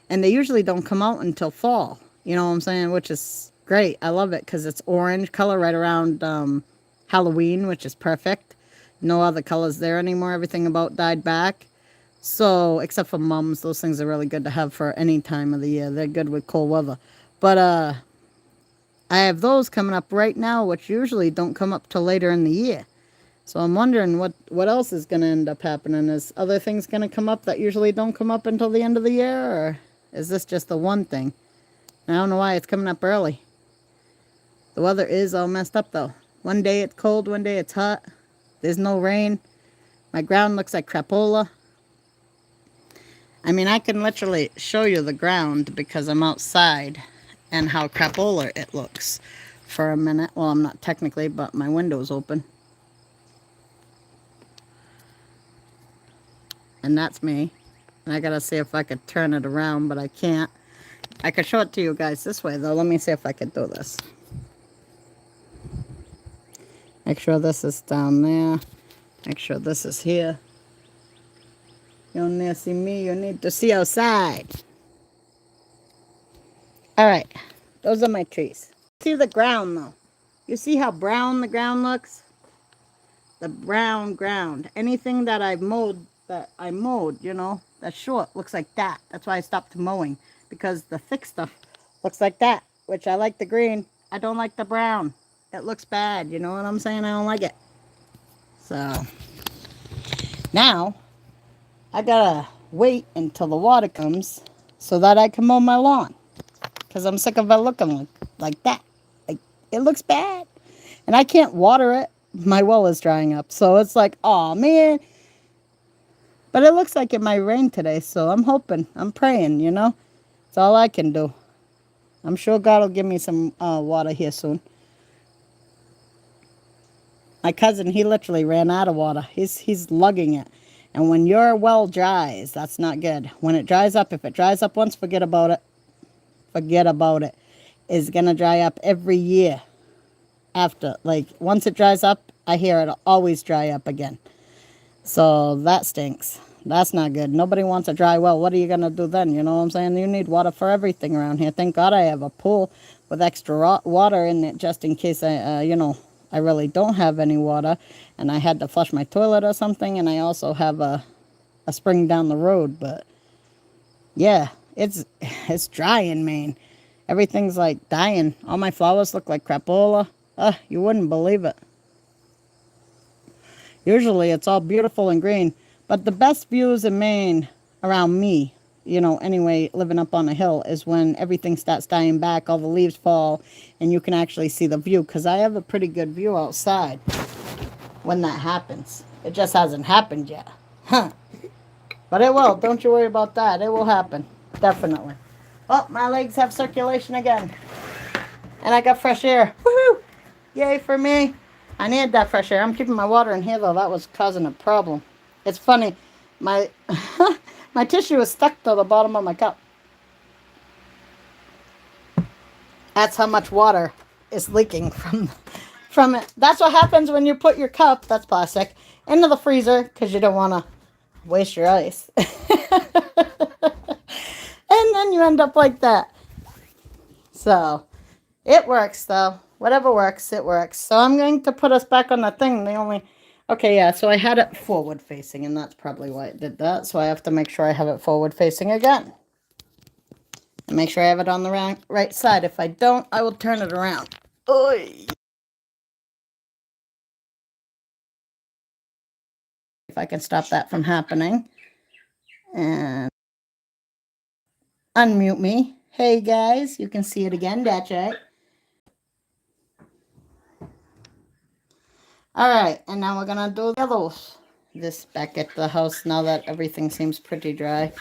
And they usually don't come out until fall. You know what I'm saying? Which is great. I love it because it's orange color right around Halloween, which is perfect. No other colors there anymore. Everything about died back. So, except for mums, those things are really good to have for any time of the year. They're good with cold weather. But I have those coming up right now, which usually don't come up till later in the year. So I'm wondering what else is going to end up happening. Is other things going to come up that usually don't come up until the end of the year? Or is this just the one thing? I don't know why it's coming up early. The weather is all messed up, though. One day it's cold, one day it's hot. There's no rain. My ground looks like crapola. I mean, I can literally show you the ground because I'm outside and how crapola it looks for a minute. Well, I'm not technically, but my window's open. And that's me. And I gotta see if I could turn it around, but I can't. I could show it to you guys this way, though. Let me see if I could do this. Make sure this is down there. Make sure this is here. You don't need to see me, you need to see outside. Alright, those are my trees. See the ground though. You see how brown the ground looks? The brown ground. Anything that I mowed, that's short, looks like that. That's why I stopped mowing. Because the thick stuff looks like that. Which I like the green. I don't like the brown. It looks bad, you know what I'm saying? I don't like it. So, now I gotta wait until the water comes so that I can mow my lawn. Because I'm sick of it looking like that. Like, it looks bad. And I can't water it. My well is drying up. So it's like, oh man. But it looks like it might rain today. So I'm hoping. I'm praying, It's all I can do. I'm sure God will give me some water here soon. My cousin, he literally ran out of water. He's lugging it. And when your well dries, that's not good. When it dries up, if it dries up once, forget about it. Forget about it. It's going to dry up every year after. Like, once it dries up, I hear it'll always dry up again. So that stinks. That's not good. Nobody wants a dry well. What are you going to do then? You know what I'm saying? You need water for everything around here. Thank God I have a pool with extra water in it just in case I really don't have any water and I had to flush my toilet or something. And I also have a a spring down the road, but yeah, it's dry in Maine. Everything's like dying. All my flowers look like crapola. You wouldn't believe it. Usually it's all beautiful and green, but the best views in Maine around me, anyway, living up on a hill, is when everything starts dying back, all the leaves fall, and you can actually see the view, because I have a pretty good view outside when that happens. It just hasn't happened yet. Huh. But it will. Don't you worry about that. It will happen. Definitely. Oh, my legs have circulation again. And I got fresh air. Woohoo! Yay for me. I need that fresh air. I'm keeping my water in here, though. That was causing a problem. It's funny. My my tissue is stuck to the bottom of my cup. That's how much water is leaking from it. That's what happens when you put your cup, that's plastic, into the freezer, because you don't want to waste your ice. And then you end up like that. So, it works, though. Whatever works, it works. So I'm going to put us back on the thing. Okay, yeah, so I had it forward facing, and that's probably why it did that. So I have to make sure I have it forward facing again. And make sure I have it on the right side. If I don't, I will turn it around. Oy. If I can stop that from happening. And unmute me. Hey, guys, you can see it again, that's right. All right, and now we're gonna do the others. This back at the house now that everything seems pretty dry.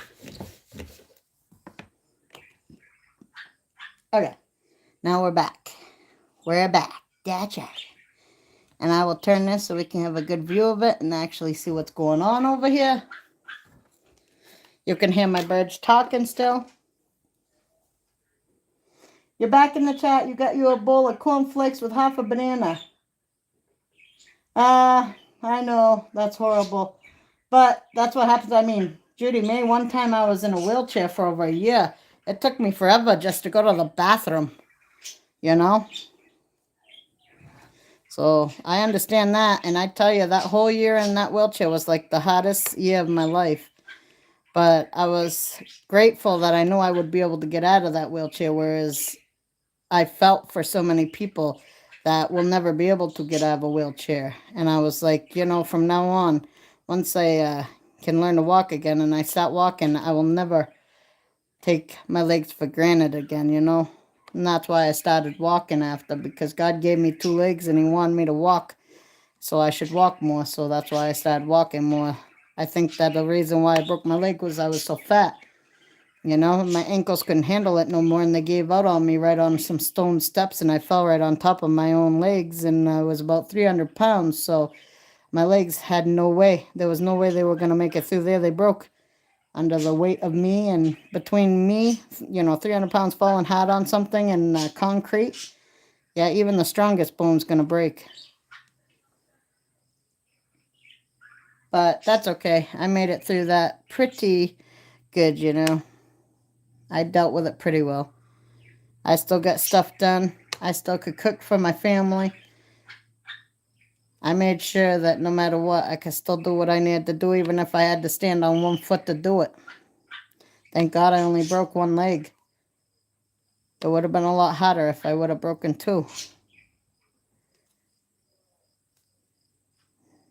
Okay, now we're back. We're back. That's right. And I will turn this so we can have a good view of it and actually see what's going on over here. You can hear my birds talking still. You're back in the chat. You got you a bowl of cornflakes with half a banana. I know, that's horrible. But that's what happens. I mean, Judy May, one time I was in a wheelchair for over a year. It took me forever just to go to the bathroom, you know? So I understand that. And I tell you, that whole year in that wheelchair was like the hottest year of my life. But I was grateful that I knew I would be able to get out of that wheelchair, whereas I felt for so many people that will never be able to get out of a wheelchair. And I was like, from now on, once I can learn to walk again and I start walking, I will never take my legs for granted again, And that's why I started walking after, because God gave me 2 legs and he wanted me to walk. So I should walk more. So that's why I started walking more. I think that the reason why I broke my leg was I was so fat. My ankles couldn't handle it no more, and they gave out on me right on some stone steps, and I fell right on top of my own legs, and I was about 300 pounds, so my legs had no way. There was no way they were going to make it through there. They broke under the weight of me, and between me, 300 pounds falling hard on something and concrete, yeah, even the strongest bone's going to break. But that's okay. I made it through that pretty good, I dealt with it pretty well. I still got stuff done. I still could cook for my family. I made sure that no matter what, I could still do what I needed to do, even if I had to stand on one foot to do it. Thank God I only broke one leg. It would have been a lot harder if I would have broken 2.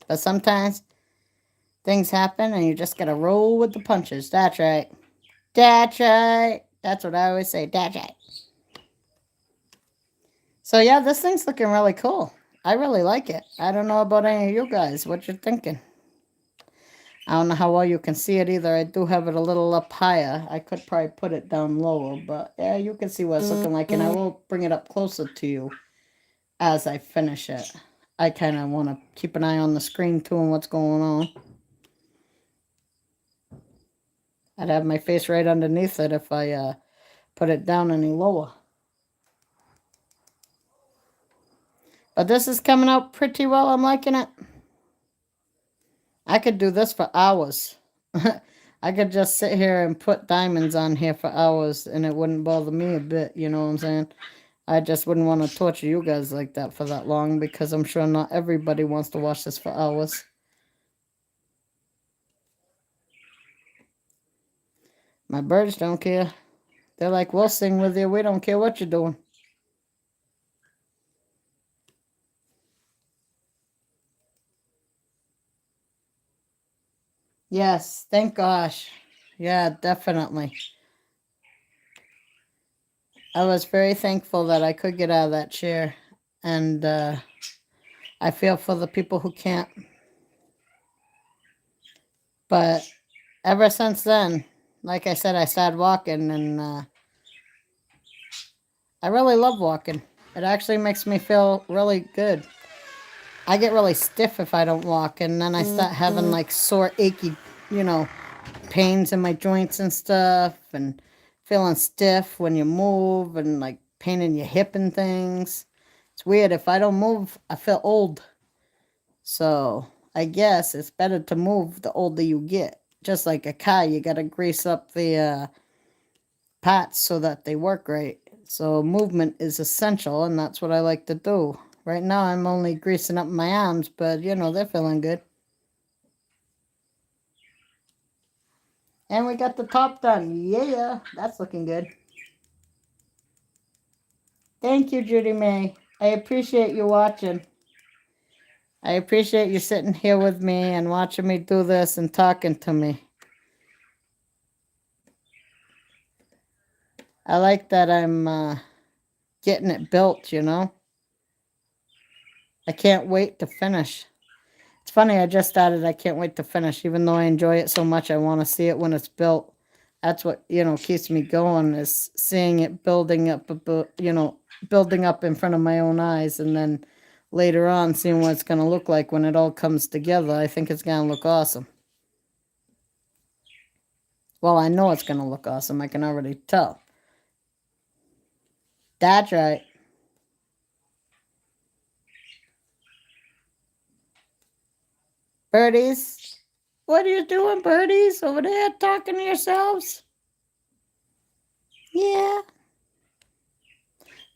But sometimes things happen and you just gotta roll with the punches. That's right. That's right. That's what I always say. That's right. So yeah, this thing's looking really cool. I really like it. I don't know about any of you guys. What you're thinking? I don't know how well you can see it either. I do have it a little up higher. I could probably put it down lower, but yeah, you can see what it's looking like, and I will bring it up closer to you as I finish it. I kind of want to keep an eye on the screen too and what's going on. I'd have my face right underneath it if I put it down any lower. But this is coming out pretty well. I'm liking it. I could do this for hours. I could just sit here and put diamonds on here for hours and it wouldn't bother me a bit, you know what I'm saying? I just wouldn't want to torture you guys like that for that long, because I'm sure not everybody wants to watch this for hours. My birds don't care. They're like, we'll sing with you. We don't care what you're doing. Yes, thank gosh. Yeah, definitely. I was very thankful that I could get out of that chair. And I feel for the people who can't. But ever since then, like I said, I started walking, and I really love walking. It actually makes me feel really good. I get really stiff if I don't walk, and then I start having like sore, achy, you know, pains in my joints and stuff, and feeling stiff when you move, and like pain in your hip and things. It's weird. If I don't move, I feel old. So I guess it's better to move the older you get. Just like a car, you gotta grease up the parts so that they work right. So movement is essential, and that's what I like to do. Right now, I'm only greasing up my arms, but you know, they're feeling good. And we got the top done. Yeah, that's looking good. Thank you, Judy May. I appreciate you watching. I appreciate you sitting here with me and watching me do this and talking to me. I like that I'm getting it built, you know? I can't wait to finish. It's funny, I just started. I can't wait to finish. Even though I enjoy it so much, I want to see it when it's built. That's what, keeps me going, is seeing it building up, building up in front of my own eyes, and then later on seeing what it's going to look like when it all comes together. I think it's going to look awesome. Well, I know it's going to look awesome. I can already tell. That's right. Birdies. What are you doing, birdies? Over there talking to yourselves? Yeah.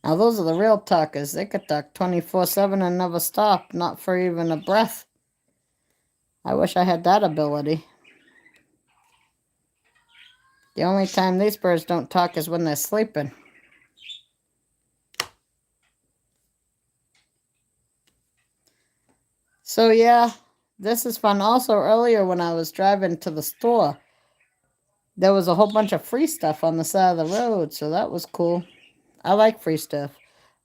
Now, those are the real talkers. They could talk 24/7 and never stop, not for even a breath. I wish I had that ability. The only time these birds don't talk is when they're sleeping. So, yeah, this is fun. Also, earlier when I was driving to the store, there was a whole bunch of free stuff on the side of the road, so that was cool. I like free stuff.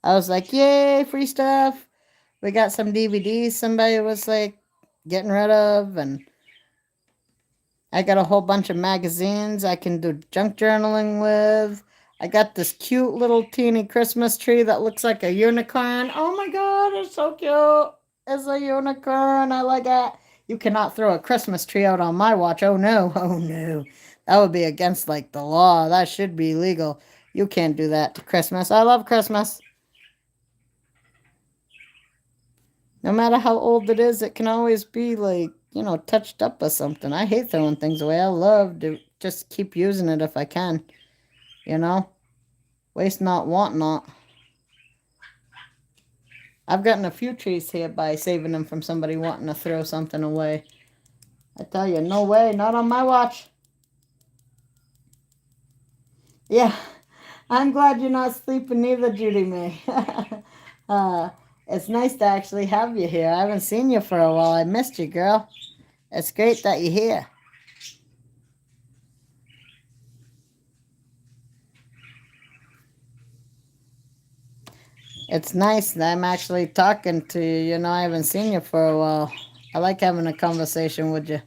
I was like, yay, free stuff. We got some DVDs somebody was like getting rid of, and I got a whole bunch of magazines I can do junk journaling with. I got this cute little teeny Christmas tree that looks like a unicorn. Oh my god, it's so cute. It's a unicorn. I like it. You cannot throw a Christmas tree out on my watch. Oh no. Oh no. That would be against like the law. That should be legal. You can't do that to Christmas. I love Christmas. No matter how old it is, it can always be like, touched up or something. I hate throwing things away. I love to just keep using it if I can. You know? Waste not, want not. I've gotten a few trees here by saving them from somebody wanting to throw something away. I tell you, no way, not on my watch. Yeah, I'm glad you're not sleeping either, Judy May. It's nice to actually have you here. I haven't seen you for a while. I missed you, girl. It's great that you're here. It's nice that I'm actually talking to you. I haven't seen you for a while. I like having a conversation with you.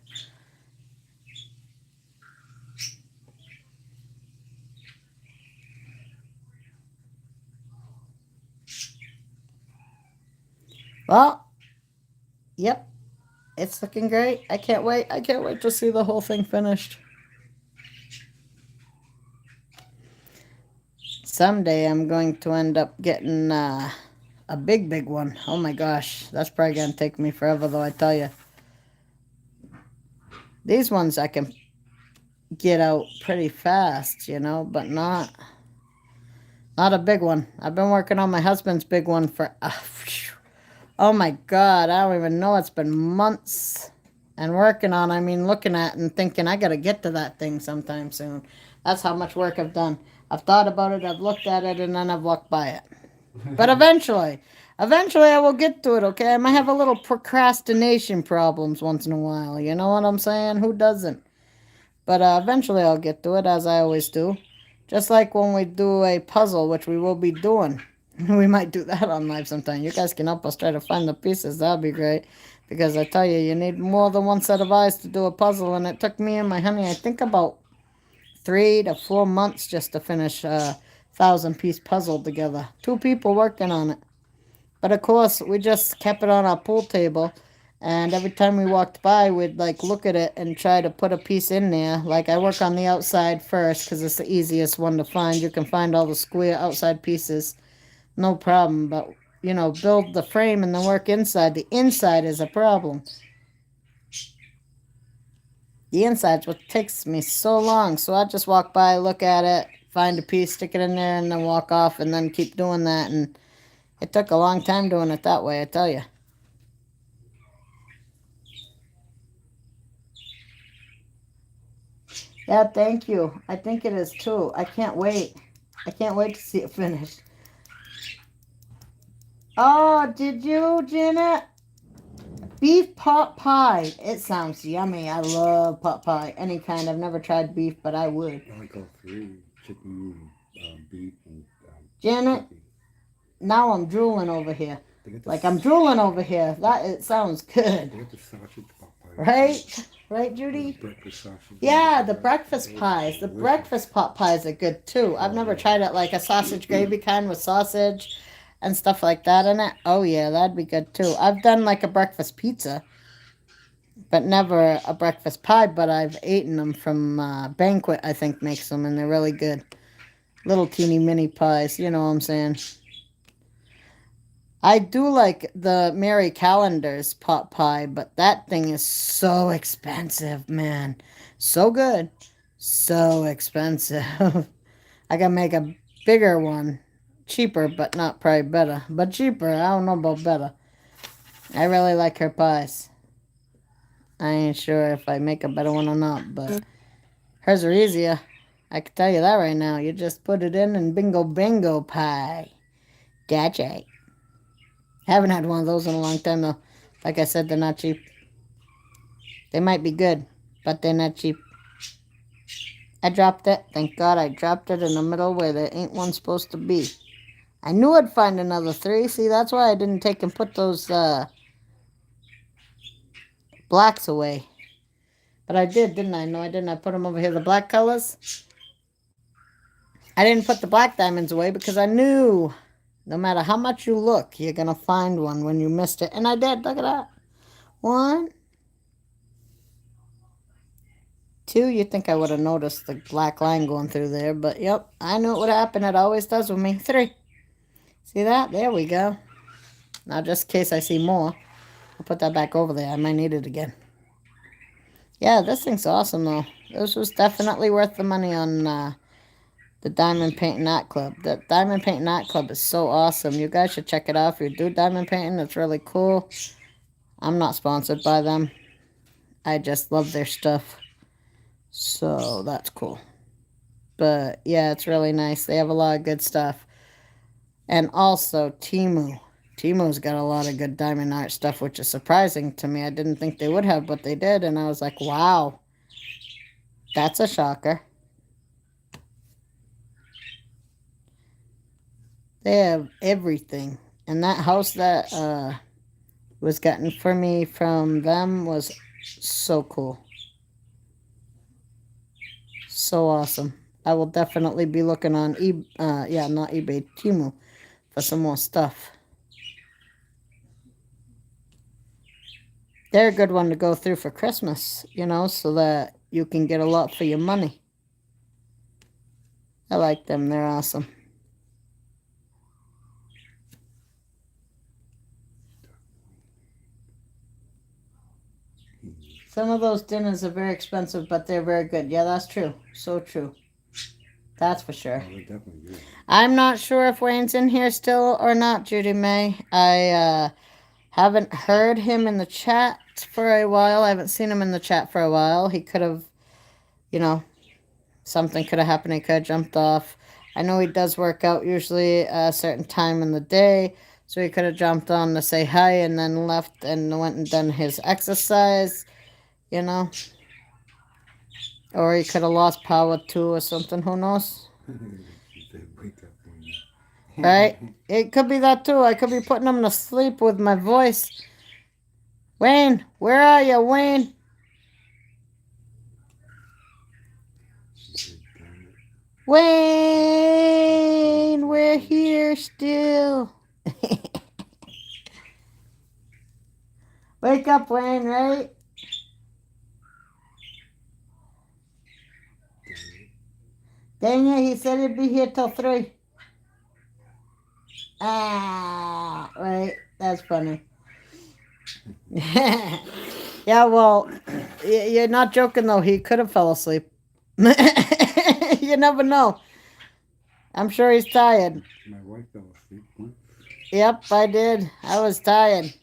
Well, yep, it's looking great. I can't wait. I can't wait to see the whole thing finished. Someday I'm going to end up getting a big one. Oh my gosh, that's probably going to take me forever, though, I tell you. These ones I can get out pretty fast, but not a big one. I've been working on my husband's big one for, oh my God, I don't even know. It's been months. And working on, I mean, looking at and thinking, I got to get to that thing sometime soon. That's how much work I've done. I've thought about it, I've looked at it, and then I've walked by it. But eventually I will get to it, okay? I might have a little procrastination problems once in a while. You know what I'm saying? Who doesn't? But eventually I'll get to it, as I always do. Just like when we do a puzzle, which we will be doing. We might do that on live sometime. You guys can help us try to find the pieces. That'd be great. Because I tell you, you need more than one set of eyes to do a puzzle. And it took me and my honey, I think, about 3 to 4 months just to finish a 1,000 piece puzzle together. 2 people working on it. But of course, we just kept it on our pool table, and every time we walked by, we'd like look at it and try to put a piece in there. Like I work on the outside first because it's the easiest one to find. You can find all the square outside pieces, no problem. But build the frame and then work inside. The inside is a problem. The inside's what takes me so long. So I just walk by, look at it, find a piece, stick it in there, and then walk off, and then keep doing that. And it took a long time doing it that way, I tell you. Yeah, thank you. I think it is too. I can't wait. I can't wait to see it finished. Oh, did you, Janet? Beef pot pie. It sounds yummy. I love pot pie. Any kind. I've never tried beef, but I would. I like all three: chicken, beef, and Janet, turkey. now I'm drooling over here. Like I'm drooling over here. That it sounds good. They got the sausage pot pie. Right? Right, Judy? Breakfast sausage. Yeah, the breakfast pies. The breakfast pot pies are good too. I've never tried it, like a sausage gravy kind with sausage and stuff like that in it. Oh yeah, that'd be good too. I've done like a breakfast pizza, but never a breakfast pie. But I've eaten them from Banquet. I think makes them, and they're really good. Little teeny mini pies. You know what I'm saying? I do like the Mary Callender's pot pie, but that thing is so expensive, man. So good. So expensive. I gotta make a bigger one. Cheaper, but not probably better. But cheaper, I don't know about better. I really like her pies. I ain't sure if I make a better one or not, but hers are easier. I can tell you that right now. You just put it in and bingo bingo pie. That's right. Haven't had one of those in a long time though. Like I said, they're not cheap. They might be good, but they're not cheap. I dropped it. Thank God I dropped it in the middle where there ain't one supposed to be. I knew I'd find another 3. See, that's why I didn't take and put those blacks away. But I did, didn't I? No, I didn't. I put them over here, the black colors. I didn't put the black diamonds away because I knew no matter how much you look, you're going to find one when you missed it. And I did. Look at that. 1, 2. You'd think I would have noticed the black line going through there. But, yep, I knew it would happen. It always does with me. 3. See that? There we go. Now, just in case I see more, I'll put that back over there. I might need it again. Yeah, this thing's awesome, though. This was definitely worth the money on the Diamond Paint Art Club. The Diamond Paint Art Club is so awesome. You guys should check it out if you do diamond painting. It's really cool. I'm not sponsored by them. I just love their stuff. So that's cool. But yeah, it's really nice. They have a lot of good stuff. And also Temu. Temu's got a lot of good diamond art stuff, which is surprising to me. I didn't think they would have, but they did. And I was like, wow. That's a shocker. They have everything. And that house that was gotten for me from them was so cool. So awesome. I will definitely be looking on not eBay, Temu for some more stuff. They're a good one to go through for Christmas, so that you can get a lot for your money. I like them. They're awesome. Some of those dinners are very expensive, but they're very good. Yeah, that's true. So true. That's for sure. I'm not sure if Wayne's in here still or not, Judy May. I haven't heard him in the chat for a while. I haven't seen him in the chat for a while. He could have, something could have happened. He could have jumped off. I know he does work out usually a certain time in the day, so he could have jumped on to say hi and then left and went and done his exercise, you know. Or he could have lost power too or something. Who knows? She said, wake up on Right? me. It could be that too. I could be putting him to sleep with my voice. Wayne, where are you, Wayne? She said, damn it. Wayne, we're here still. Wake up, Wayne, right? Damn it. Dang it, he said he'd be here till 3. Ah, right. That's funny. Yeah, well, you're not joking though. He could have fell asleep. You never know. I'm sure he's tired. My wife fell asleep once. Yep, I did. I was tired.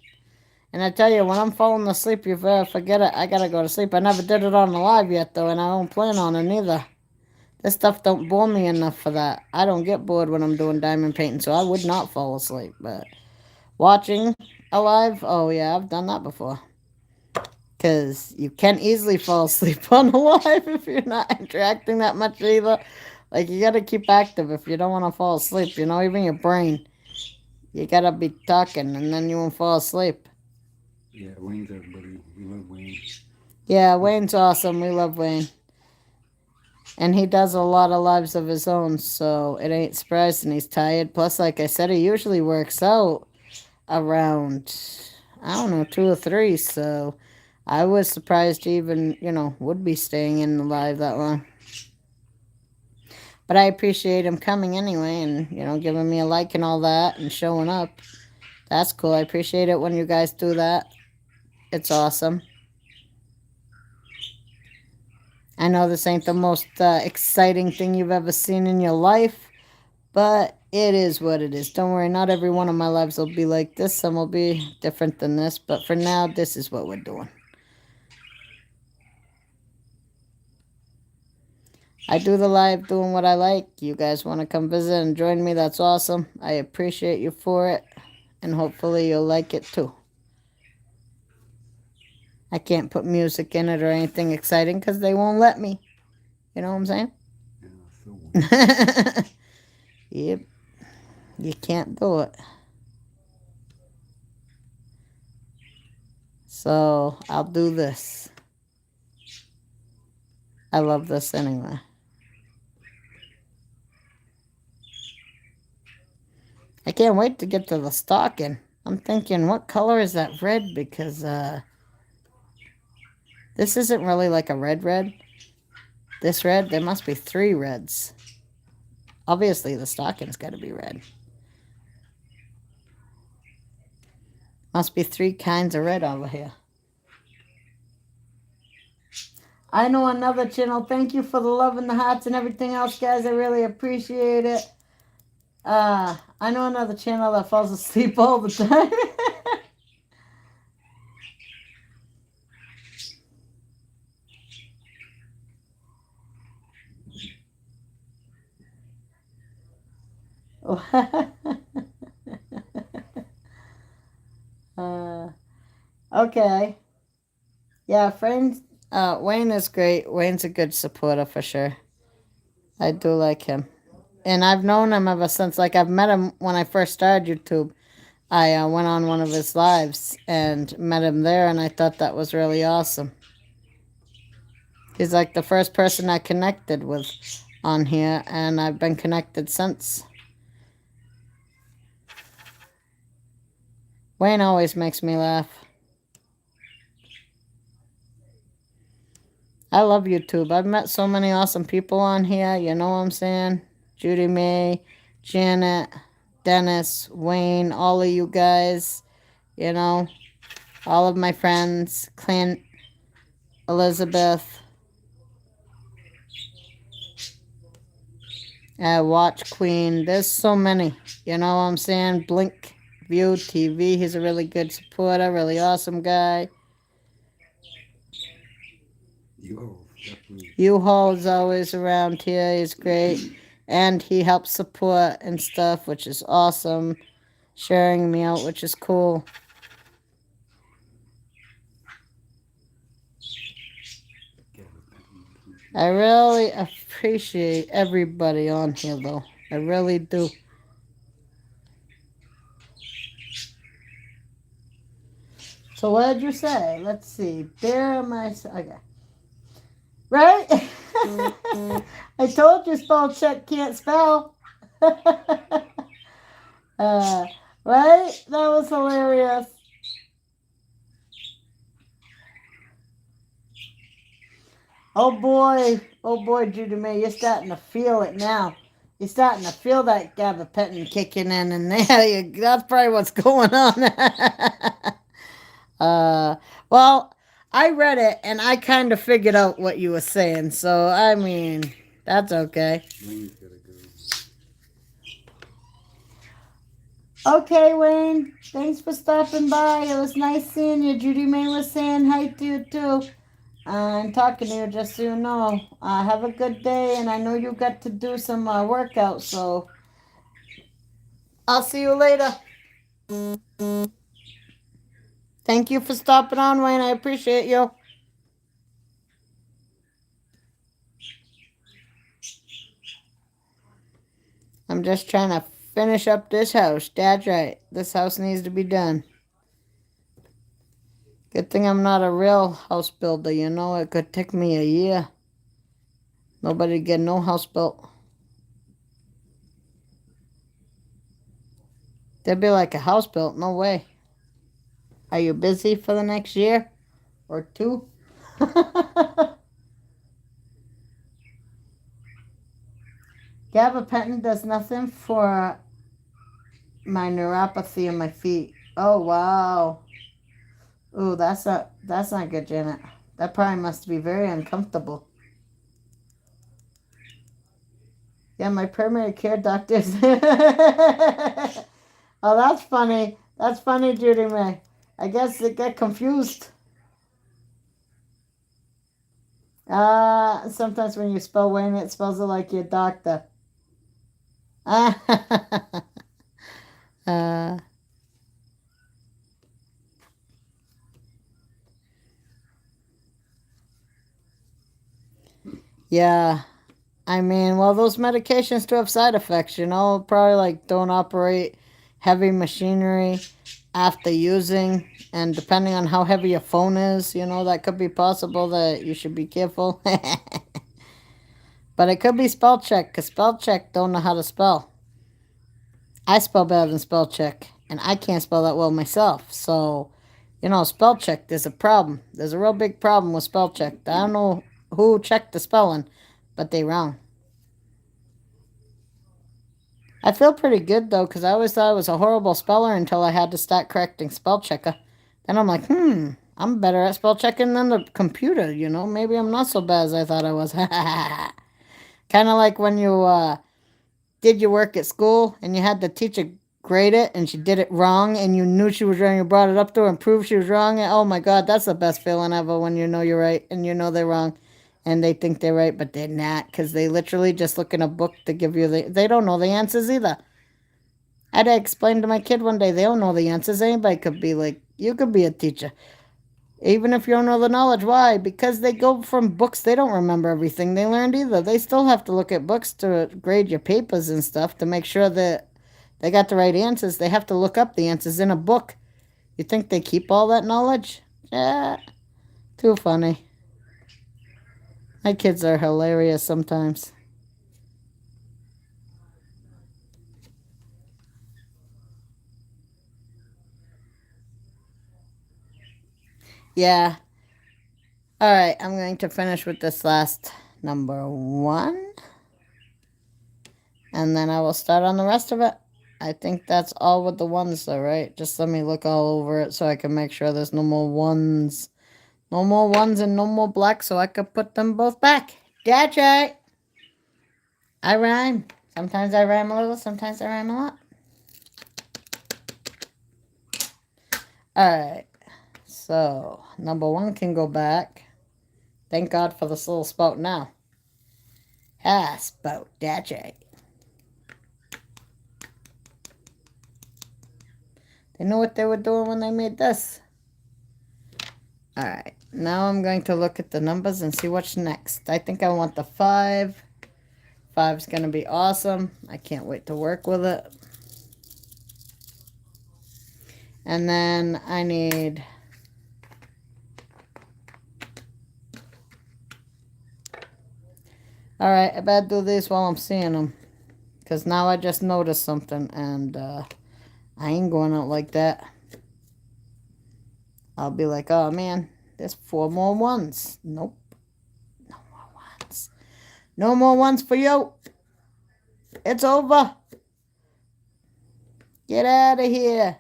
And I tell you, when I'm falling asleep, you forget it. I gotta go to sleep. I never did it on the live yet, though, and I don't plan on it neither. This stuff don't bore me enough for that. I don't get bored when I'm doing diamond painting, so I would not fall asleep. But watching a live, oh yeah, I've done that before. Because you can easily fall asleep on a live if you're not interacting that much either. Like, you gotta keep active if you don't want to fall asleep, even your brain. You gotta be talking, and then you won't fall asleep. Yeah, Wayne's our buddy. We love Wayne. Yeah, Wayne's awesome. We love Wayne. And he does a lot of lives of his own, so it ain't surprising he's tired. Plus, like I said, he usually works out around, I don't know, 2 or 3, so I was surprised he even, would be staying in the live that long. But I appreciate him coming anyway and, giving me a like and all that and showing up. That's cool. I appreciate it when you guys do that. It's awesome. I know this ain't the most exciting thing you've ever seen in your life, but it is what it is. Don't worry, not every one of my lives will be like this. Some will be different than this, but for now, this is what we're doing. I do the live doing what I like. You guys want to come visit and join me? That's awesome. I appreciate you for it, and hopefully you'll like it too. I can't put music in it or anything exciting because they won't let me. You know what I'm saying? Yeah, so Wayne. Yep. You can't do it. So I'll do this. I love this anyway. I can't wait to get to the stocking. I'm thinking, what color is that red? Because this isn't really like a red. This red, there must be 3 reds. Obviously, the stocking's got to be red. Must be 3 kinds of red over here. I know another channel. Thank you for the love and the hearts and everything else, guys. I really appreciate it. I know another channel that falls asleep all the time. Okay. Yeah, friends. Wayne is great. Wayne's a good supporter for sure. I do like him. And I've known him ever since. Like, I've met him when I first started YouTube. I went on one of his lives and met him there, and I thought that was really awesome. He's like the first person I connected with on here, and I've been connected since. Wayne always makes me laugh. I love YouTube. I've met so many awesome people on here. You know what I'm saying? Judy May, Janet, Dennis, Wayne, all of you guys. All of my friends, Clint, Elizabeth, Watch Queen. There's so many. You know what I'm saying? Blink View TV. He's a really good supporter, really awesome guy. Yo. U-Haul is always around here. He's great. And he helps support and stuff, which is awesome. Sharing me out, which is cool. I really appreciate everybody on here, though. I really do. So what did you say? Let's see. There am I. Okay. Right? I told you spell check can't spell. Right? That was hilarious. Oh boy, Judy May, you're starting to feel it now. You're starting to feel that gabapentin kicking in, and that's probably what's going on. Well, I read it and I kind of figured out what you were saying, so I mean, that's okay. Okay, Wayne. Thanks for stopping by. It was nice seeing you. Judy May was saying hi to you too. I'm talking to you just so you know. Have a good day, and I know you got to do some workout, so I'll see you later. Thank you for stopping on, Wayne. I appreciate you. I'm just trying to finish up this house. Dad's right. This house needs to be done. Good thing I'm not a real house builder. You know, it could take me a year. Nobody get no house built. There'd be like a house built. No way. Are you busy for the next year or two? Gabapentin does nothing for my neuropathy in my feet. Oh wow. Ooh, that's not good, Janet. That probably must be very uncomfortable. Yeah, my primary care doctors. Oh, that's funny. That's funny, Judy May. I guess they get confused. Sometimes when you spell Wayne, it spells it like your doctor. uh, yeah. I mean, well, those medications do have side effects, you know. Probably like don't operate heavy machinery after using, and depending on how heavy your phone is, you know, that could be possible that you should be careful. But it could be spell check, because spell check don't know how to spell. I spell better than spell check, and I can't spell that well myself. So, you know, spell check, there's a problem. There's a real big problem with spell check. I don't know who checked the spelling, but they wrong. I feel pretty good though, because I always thought I was a horrible speller until I had to start correcting spell checker. Then I'm like, I'm better at spell checking than the computer, you know? Maybe I'm not so bad as I thought I was. Kind of like when you did your work at school and you had the teacher grade it and she did it wrong and you knew she was wrong. You brought it up to her and proved she was wrong. And, oh my God, that's the best feeling ever when you know you're right and you know they're wrong. And they think they're right, but they're not, because they literally just look in a book to give you they don't know the answers either. I had to explain to my kid one day, they don't know the answers. Anybody could be like, you could be a teacher. Even if you don't know the knowledge. Why? Because they go from books. They don't remember everything they learned either. They still have to look at books to grade your papers and stuff to make sure that they got the right answers. They have to look up the answers in a book. You think they keep all that knowledge? Yeah, too funny. My kids are hilarious sometimes. Yeah. All right, I'm going to finish with this last number 1. And then I will start on the rest of it. I think that's all with the ones though, right? Just let me look all over it so I can make sure there's no more ones. No more ones and no more black, so I could put them both back. That's right. I rhyme. Sometimes I rhyme a little, sometimes I rhyme a lot. Alright. So, number 1 can go back. Thank God for this little spout now. Ah, spout, that's right. They knew what they were doing when they made this. Alright, now I'm going to look at the numbers and see what's next. I think I want the 5. 5's going to be awesome. I can't wait to work with it. And then I need... Alright, I better do these while I'm seeing them. Because now I just noticed something and I ain't going out like that. I'll be like, oh man, there's 4 more ones. Nope. No more ones. No more ones for you. It's over. Get out of here.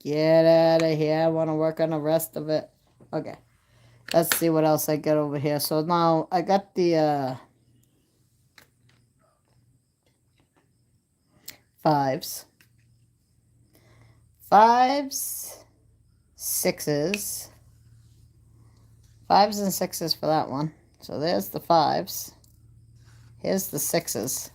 Get out of here. I want to work on the rest of it. Okay. Let's see what else I get over here. So now I got the 5s. 5s. 6s. 5s and 6s for that one. So there's the 5s. Here's the 6s.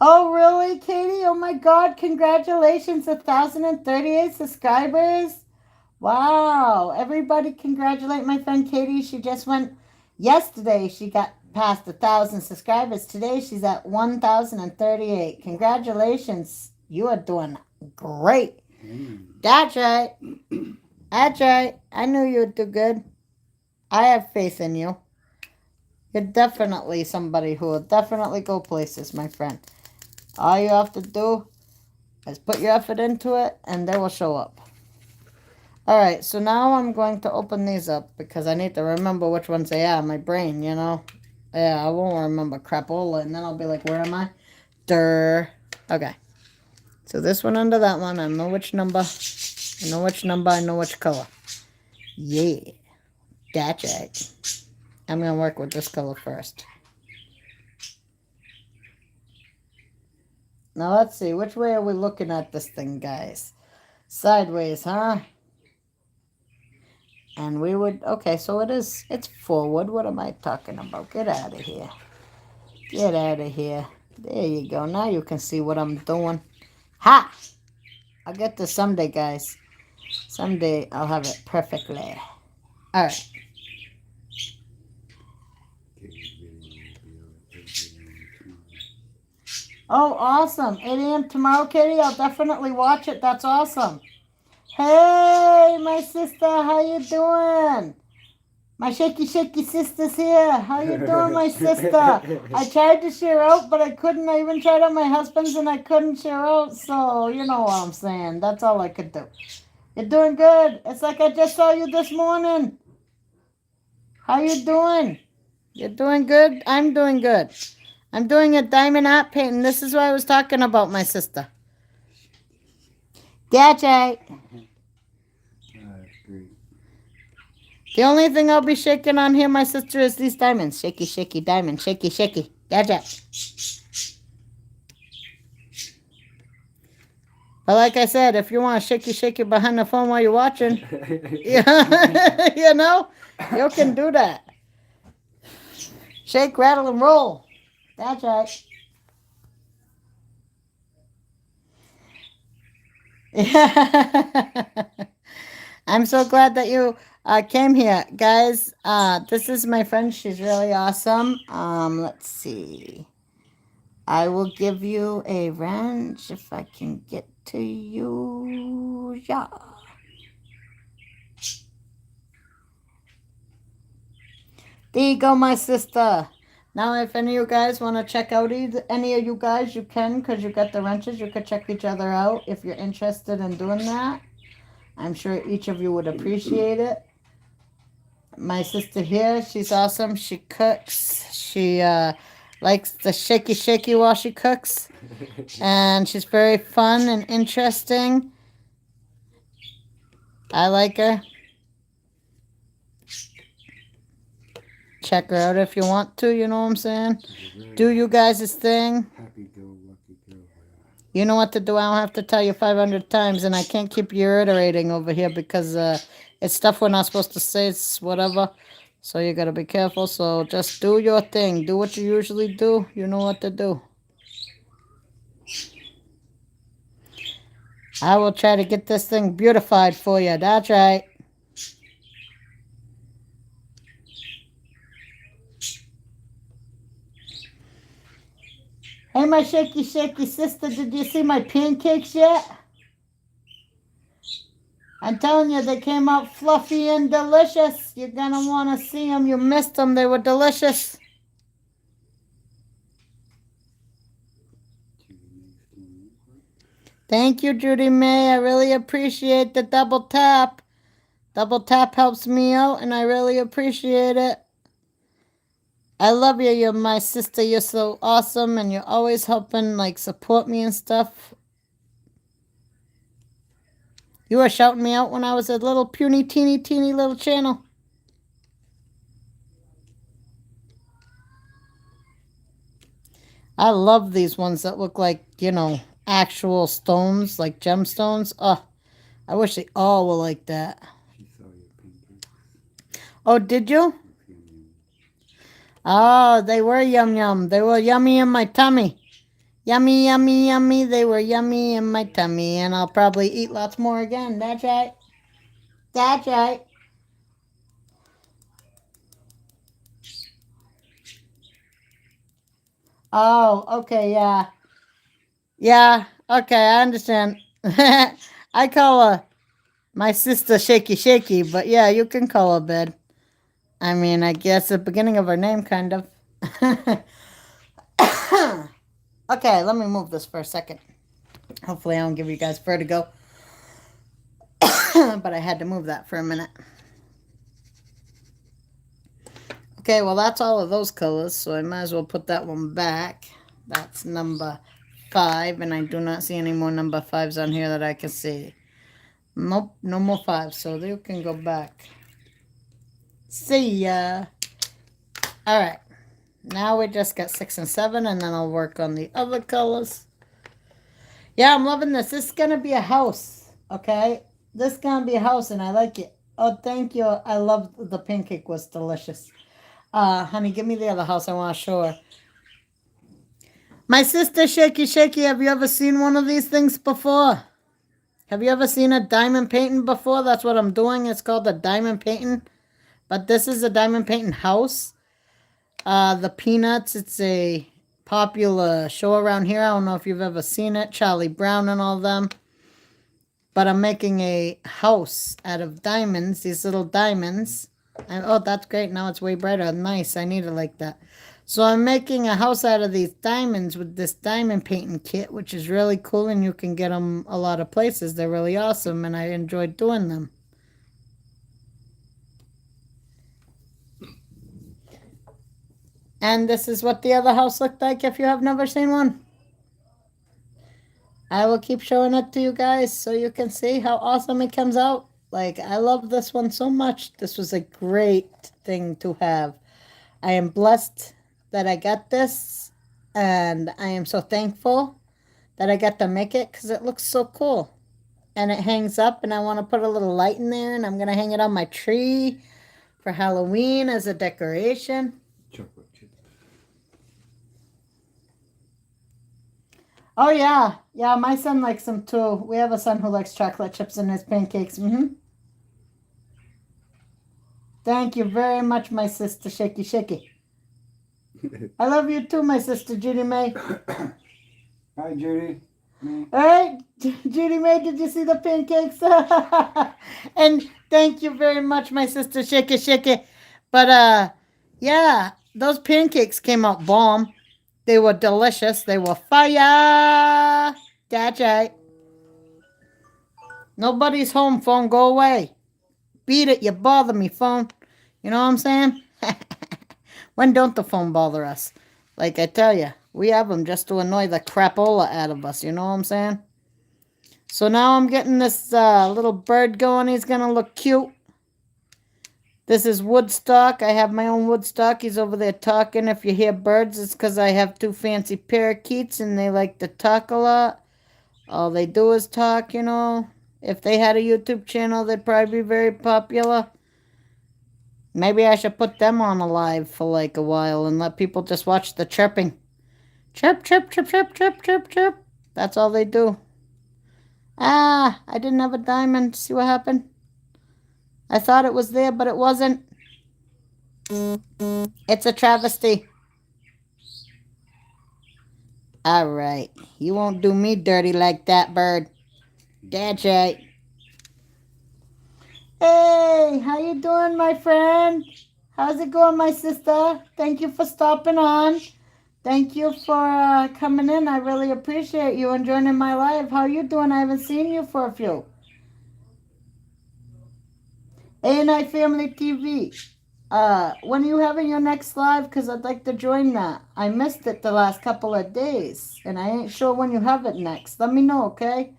Oh, really, Katie? Oh, my God. Congratulations. 1,038 subscribers. Wow. Everybody congratulate my friend Katie. She just went yesterday. She got past 1,000 subscribers. Today, she's at 1,038. Congratulations. You are doing great. That's right. That's right. I knew you would do good. I have faith in you. You're definitely somebody who will definitely go places, my friend. All you have to do is put your effort into it, and they will show up. Alright, so now I'm going to open these up, because I need to remember which ones they are. My brain, you know? Yeah, I won't remember crapola, and then I'll be like, where am I? Durr. Okay. So this one under that one, I know which number. I know which number, I know which color. Yeah. That's right. I'm going to work with this color first. Now let's see, which way are we looking at this thing, guys? Sideways, huh? And we would, okay, so it's forward. What am I talking about? Get out of here. Get out of here. There you go. Now you can see what I'm doing. Ha! I'll get this someday, guys. Someday I'll have it perfectly. Alright. Oh, awesome. 8 a.m. tomorrow, Katie. I'll definitely watch it. That's awesome. Hey, my sister. How you doing? My shaky sister's here. How you doing, my sister? I tried to share out, but I couldn't. I even tried on my husband's, and I couldn't share out. So, you know what I'm saying. That's all I could do. You're doing good. It's like I just saw you this morning. How you doing? You're doing good? I'm doing good. I'm doing a diamond art painting. This is what I was talking about, my sister. That's right. That's great. The only thing I'll be shaking on here, my sister, is these diamonds. Shaky, shaky, diamond. Shaky, shaky. That's it. But like I said, if you want to shake it behind the phone while you're watching, you know, you can do that. Shake, rattle, and roll. That's right. I'm so glad that you came here, guys. This is my friend. She's really awesome. Let's see. I will give you a wrench if I can get to you. Yeah. There you go, my sister. Now, if any of you guys want to check out any of you guys, you can, because you got the wrenches. You could check each other out if you're interested in doing that. I'm sure each of you would appreciate it. My sister here, she's awesome. She cooks. She likes the shaky while she cooks. And she's very fun and interesting. I like her. Check her out if you want to, you know what I'm saying? Do you guys' thing. Happy go lucky girl. You know what to do. I don't have to tell you 500 times, and I can't keep you reiterating over here because it's stuff we're not supposed to say. It's whatever. So you gotta be careful. So just do your thing. Do what you usually do. You know what to do. I will try to get this thing beautified for you. That's right. Hey, my shaky, shaky sister, did you see my pancakes yet? I'm telling you, they came out fluffy and delicious. You're gonna want to see them. You missed them. They were delicious. Thank you, Judy May. I really appreciate the double tap. Double tap helps me out, and I really appreciate it. I love you. You're my sister. You're so awesome, and you're always helping, like, support me and stuff. You were shouting me out when I was a little puny, teeny, teeny little channel. I love these ones that look like, actual stones, like gemstones. Oh, I wish they all were like that. She saw your pancakes. Oh, did you? Oh, they were yum yum. They were yummy in my tummy. Yummy, yummy, yummy. They were yummy in my tummy. And I'll probably eat lots more again. That's right. That's right. Oh, okay, yeah. Yeah, okay, I understand. I call her my sister Shaky Shaky, but yeah, you can call her Bed. I mean, I guess the beginning of her name, kind of. Okay, let me move this for a second. Hopefully, I don't give you guys vertigo. But I had to move that for a minute. Okay, well, that's all of those colors, so I might as well put that one back. That's number 5, and I do not see any more number 5s on here that I can see. Nope, no more 5s, so you can go back. See ya. Alright, now we just got 6 and 7, and then I'll work on the other colors. Yeah, I'm loving this. This is going to be a house, okay? This is going to be a house, and I like it. Oh, thank you. I love the pancake. Was delicious. Honey, give me the other house. I want to show her. My sister, Shaky Shaky, have you ever seen one of these things before? Have you ever seen a diamond painting before? That's what I'm doing. It's called a diamond painting. But this is a diamond painting house. The Peanuts, it's a popular show around here. I don't know if you've ever seen it. Charlie Brown and all them. But I'm making a house out of diamonds, these little diamonds. And, oh, that's great. Now it's way brighter. Nice. I need it like that. So I'm making a house out of these diamonds with this diamond painting kit, which is really cool, and you can get them a lot of places. They're really awesome, and I enjoyed doing them. And this is what the other house looked like if you have never seen one. I will keep showing it to you guys so you can see how awesome it comes out. Like, I love this one so much. This was a great thing to have. I am blessed that I got this, and I am so thankful that I got to make it because it looks so cool. And it hangs up, and I want to put a little light in there, and I'm going to hang it on my tree for Halloween as a decoration. Chocolate chip. Oh, yeah. Yeah, my son likes them too. We have a son who likes chocolate chips in his pancakes. Thank you very much, my sister Shaky Shaky. I love you too, my sister Judy May. Hi, Judy. All right, Judy May, did you see the pancakes? And thank you very much, my sister Shaky Shaky. But yeah, those pancakes came out bomb. They were delicious. They were fire. That's right. Nobody's home, phone. Go away. Beat it. You bother me, phone. You know what I'm saying? When don't the phone bother us? Like I tell you, we have them just to annoy the crapola out of us. You know what I'm saying? So now I'm getting this little bird going. He's going to look cute. This is Woodstock. I have my own Woodstock. He's over there talking. If you hear birds, it's because I have 2 fancy parakeets and they like to talk a lot. All they do is talk, you know. If they had a YouTube channel, they'd probably be very popular. Maybe I should put them on a live for like a while and let people just watch the chirping. Chirp, chirp, chirp, chirp, chirp, chirp, chirp. That's all they do. Ah, I didn't have a diamond. See what happened? I thought it was there, but it wasn't. It's a travesty. All right. You won't do me dirty like that, bird. That's right. Hey, how you doing, my friend? How's it going, my sister? Thank you for stopping on. Thank you for coming in. I really appreciate you and joining my live. How you doing? I haven't seen you for a few. A&I Family TV. When are you having your next live? Because I'd like to join that. I missed it the last couple of days, and I ain't sure when you have it next. Let me know, okay?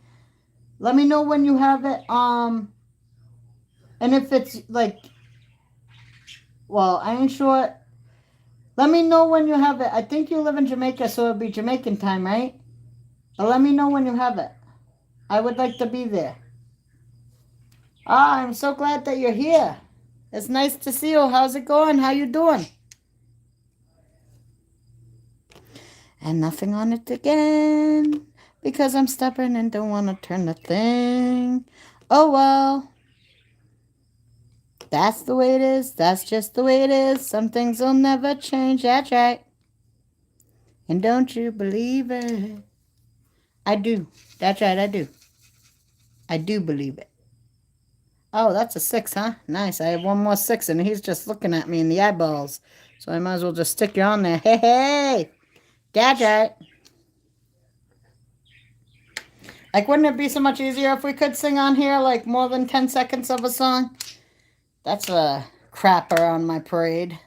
Let me know when you have it. And if it's like, well, I ain't sure. Let me know when you have it. I think you live in Jamaica, so it'll be Jamaican time, right? But let me know when you have it. I would like to be there. Ah, I'm so glad that you're here. It's nice to see you. How's it going? How you doing? And nothing on it again. Because I'm stubborn and don't want to turn the thing. Oh well. That's the way it is. That's just the way it is. Some things will never change. That's right. And don't you believe it? I do. That's right, I do. I do believe it. Oh, that's a 6, huh? Nice. I have one more 6, and he's just looking at me in the eyeballs. So I might as well just stick you on there. Hey, hey! That's right. Like, wouldn't it be so much easier if we could sing on here, like, more than 10 seconds of a song? That's a crapper on my parade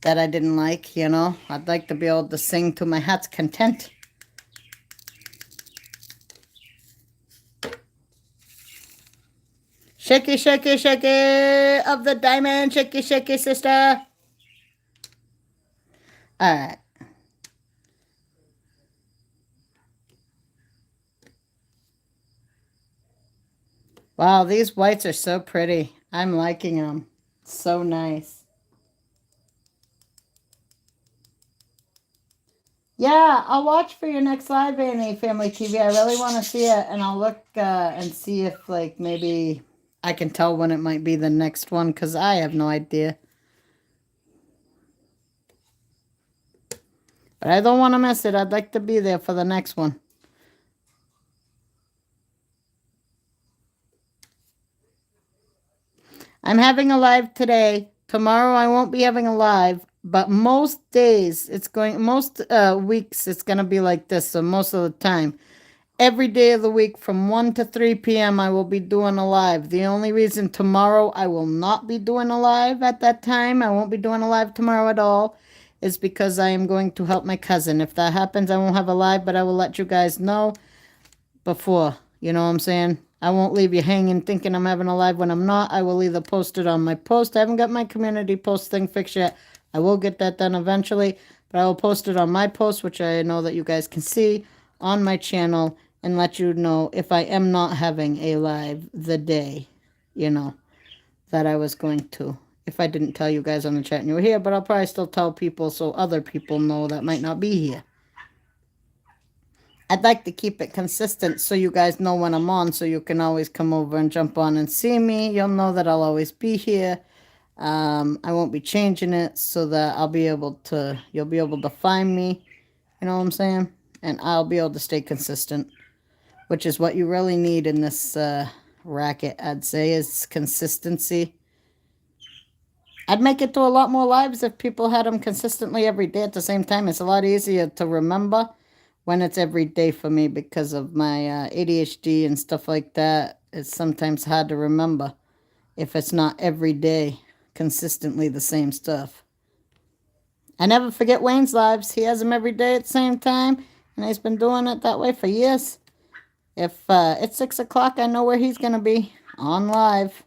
that I didn't like, you know? I'd like to be able to sing to my heart's content. Shaky, shaky, shaky of the diamond. Shaky, shaky, sister. All right. Wow, these whites are so pretty. I'm liking them. So nice. Yeah, I'll watch for your next live, A&E Family TV. I really want to see it, and I'll look and see if, like, maybe I can tell when it might be the next one, because I have no idea. But I don't want to miss it. I'd like to be there for the next one. I'm having a live today. Tomorrow I won't be having a live, but most days most weeks it's going to be like this. So most of the time, every day of the week from 1 to 3 p.m. I will be doing a live. The only reason tomorrow I will not be doing a live at that time, I won't be doing a live tomorrow at all, is because I am going to help my cousin. If that happens, I won't have a live, but I will let you guys know before. You know what I'm saying? I won't leave you hanging thinking I'm having a live when I'm not. I will either post it on my post. I haven't got my community post thing fixed yet. I will get that done eventually. But I will post it on my post, which I know that you guys can see on my channel, and let you know if I am not having a live the day, you know, that I was going to. If I didn't tell you guys on the chat and you were here, but I'll probably still tell people so other people know that might not be here. I'd like to keep it consistent so you guys know when I'm on, so you can always come over and jump on and see me. You'll know that I'll always be here. I won't be changing it so that you'll be able to find me. You know what I'm saying? And I'll be able to stay consistent, which is what you really need in this racket, I'd say, is consistency. I'd make it to a lot more lives if people had them consistently every day at the same time. It's a lot easier to remember when it's every day for me because of my ADHD and stuff like that. It's sometimes hard to remember if it's not every day consistently the same stuff. I never forget Wayne's lives. He has them every day at the same time, and he's been doing it that way for years. If it's 6 o'clock, I know where he's going to be on live.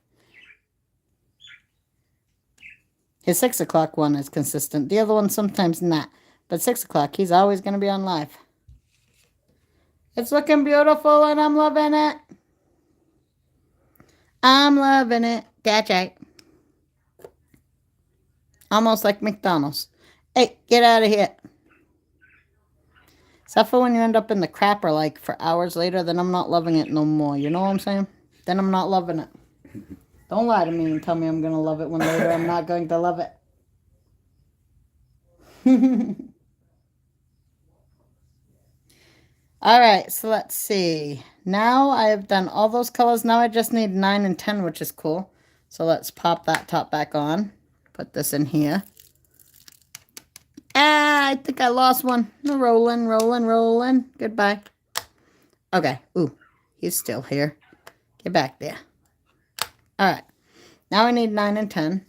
His 6 o'clock one is consistent. The other one sometimes not. But 6 o'clock, he's always going to be on live. It's looking beautiful and I'm loving it. I'm loving it. That's right. Almost like McDonald's. Hey, get out of here. Except for when you end up in the crapper like for hours later, then I'm not loving it no more. You know what I'm saying? Then I'm not loving it. Don't lie to me and tell me I'm going to love it when later I'm not going to love it. All right, so let's see. Now I have done all those colors. Now I just need 9 and 10, which is cool. So let's pop that top back on. Put this in here. Ah, I think I lost one. Rolling, rolling, rolling. Goodbye. Okay. Ooh, he's still here. Get back there. All right. Now I need 9 and 10.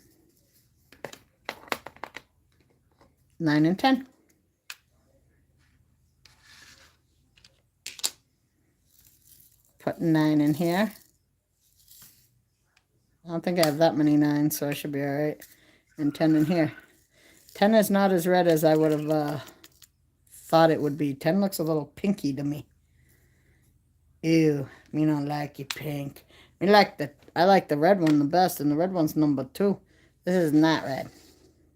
9 and 10. Put 9 in here. I don't think I have that many 9s, so I should be all right. And 10 in here. 10 is not as red as I would have thought it would be. 10 looks a little pinky to me. Ew, me don't like it pink. I like the red one the best, and the red one's number 2. This is not red.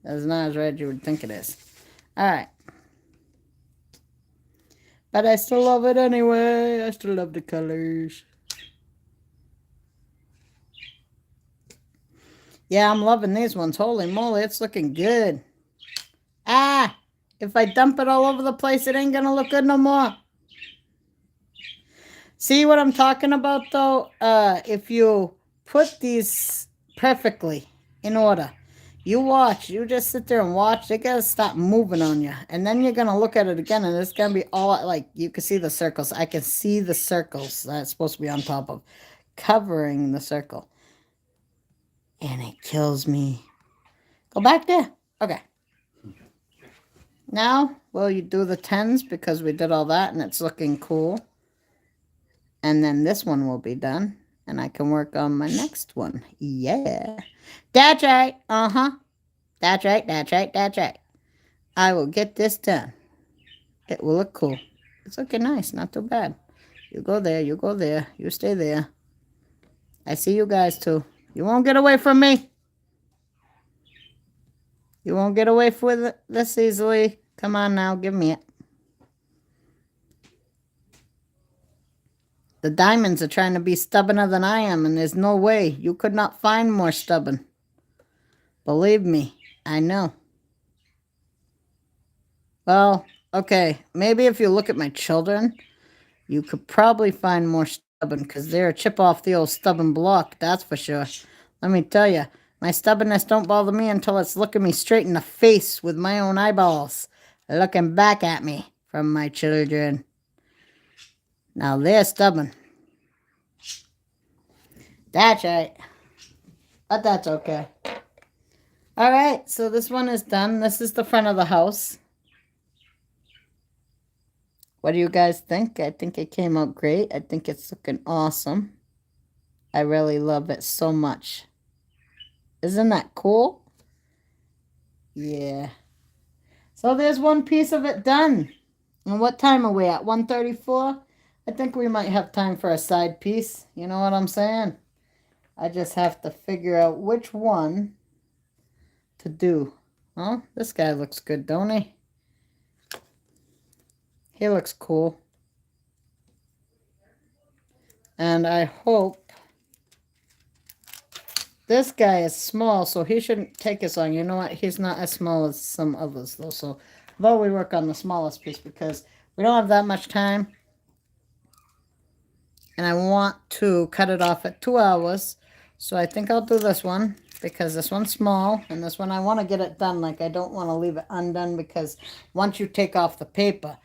That is not as red as you would think it is. Alright. But I still love it anyway. I still love the colors. Yeah, I'm loving these ones. Holy moly, it's looking good. Ah! If I dump it all over the place, it ain't gonna look good no more. See what I'm talking about, though? If you put these perfectly in order, you watch. You just sit there and watch. They gotta stop moving on you. And then you're gonna look at it again, and it's gonna be all, like, you can see the circles. I can see the circles that's supposed to be on top of, covering the circle. And it kills me. Go back there. Okay. Now, will you do the 10s because we did all that, and it's looking cool. And then this one will be done. And I can work on my next one. Yeah. That's right. Uh-huh. That's right, that's right, that's right. I will get this done. It will look cool. It's looking nice. Not too bad. You go there. You go there. You stay there. I see you guys, too. You won't get away from me. You won't get away with this easily. Come on now. Give me it. The diamonds are trying to be stubborner than I am, and there's no way. You could not find more stubborn. Believe me, I know. Well, okay. Maybe if you look at my children, you could probably find more stubborn, because they're a chip off the old stubborn block, that's for sure. Let me tell you, my stubbornness don't bother me until it's looking me straight in the face with my own eyeballs, looking back at me from my children. Now they're stubborn. That's right. But that's okay. All right, so this one is done. This is the front of the house. What do you guys think? I think it came out great. I think it's looking awesome. I really love it so much. Isn't that cool? Yeah. So there's one piece of it done. And what time are we at? 1:34? I think we might have time for a side piece. You know what I'm saying? I just have to figure out which one to do. Oh, this guy looks good, don't he? He looks cool. And I hope this guy is small, so he shouldn't take as long. You know what? He's not as small as some others, though. So, though we work on the smallest piece because we don't have that much time. And I want to cut it off at 2 hours. So I think I'll do this one because this one's small. And this one I want to get it done. Like, I don't want to leave it undone because once you take off the paper,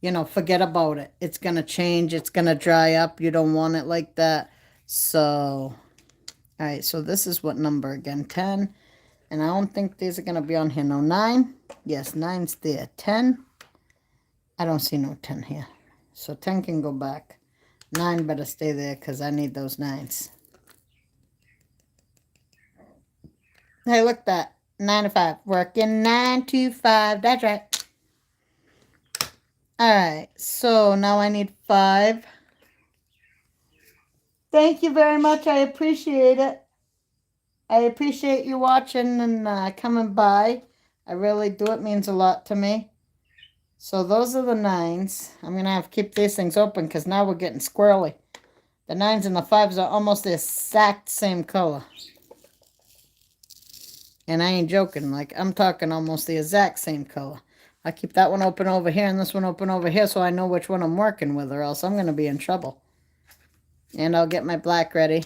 you know, forget about it. It's going to change. It's going to dry up. You don't want it like that. So, all right. So this is what number again? 10. And I don't think these are going to be on here. No, 9. Yes, 9's there. 10. I don't see no 10 here. So 10 can go back. 9 better stay there because I need those 9s. Hey, look at that. 9 to 5. Working 9 to 5. That's right. All right, so now I need 5. Thank you very much. I appreciate it. I appreciate you watching and coming by. I really do. It means a lot to me. So those are the 9s. I'm going to have to keep these things open because now we're getting squirrely. The 9s and the 5s are almost the exact same color. And I ain't joking. Like, I'm talking almost the exact same color. I keep that one open over here and this one open over here so I know which one I'm working with, or else I'm going to be in trouble. And I'll get my black ready.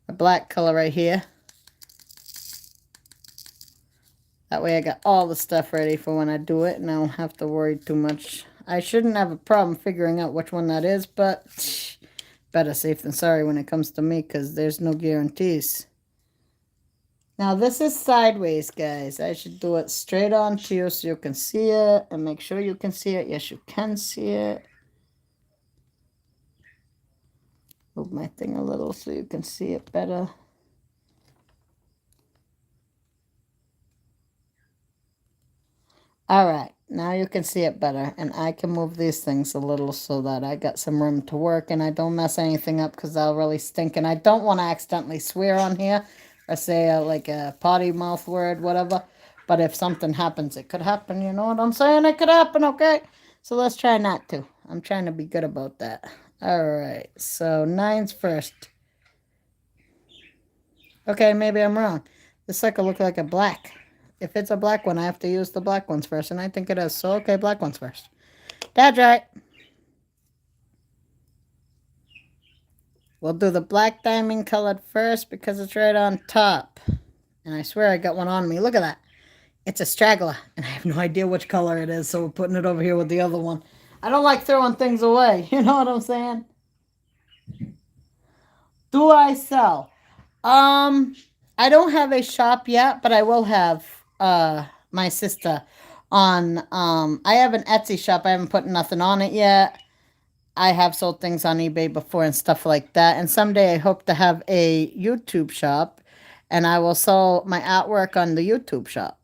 The black color right here. That way I got all the stuff ready for when I do it and I don't have to worry too much. I shouldn't have a problem figuring out which one that is, but better safe than sorry when it comes to me because there's no guarantees. Now this is sideways, guys. I should do it straight on to you so you can see it and make sure you can see it. Yes, you can see it. Move my thing a little so you can see it better. All right, now you can see it better, and I can move these things a little so that I got some room to work and I don't mess anything up because I'll really stink. And I don't want to accidentally swear on here or say like a potty mouth word, whatever. But if something happens, it could happen. You know what I'm saying? It could happen, okay? So let's try not to. I'm trying to be good about that. All right, so 9's first. Okay, maybe I'm wrong. This sucker look like a black. If it's a black one, I have to use the black ones first, and I think it is. So, okay, black ones first. That's right. We'll do the black diamond colored first because it's right on top. And I swear I got one on me. Look at that. It's a straggler, and I have no idea which color it is, so we're putting it over here with the other one. I don't like throwing things away. You know what I'm saying? Do I sell? I don't have a shop yet, but I will have my sister on I have an Etsy shop. I haven't put nothing on it yet. I have sold things on eBay before and stuff like that. And someday I hope to have a YouTube shop and I will sell my artwork on the YouTube shop.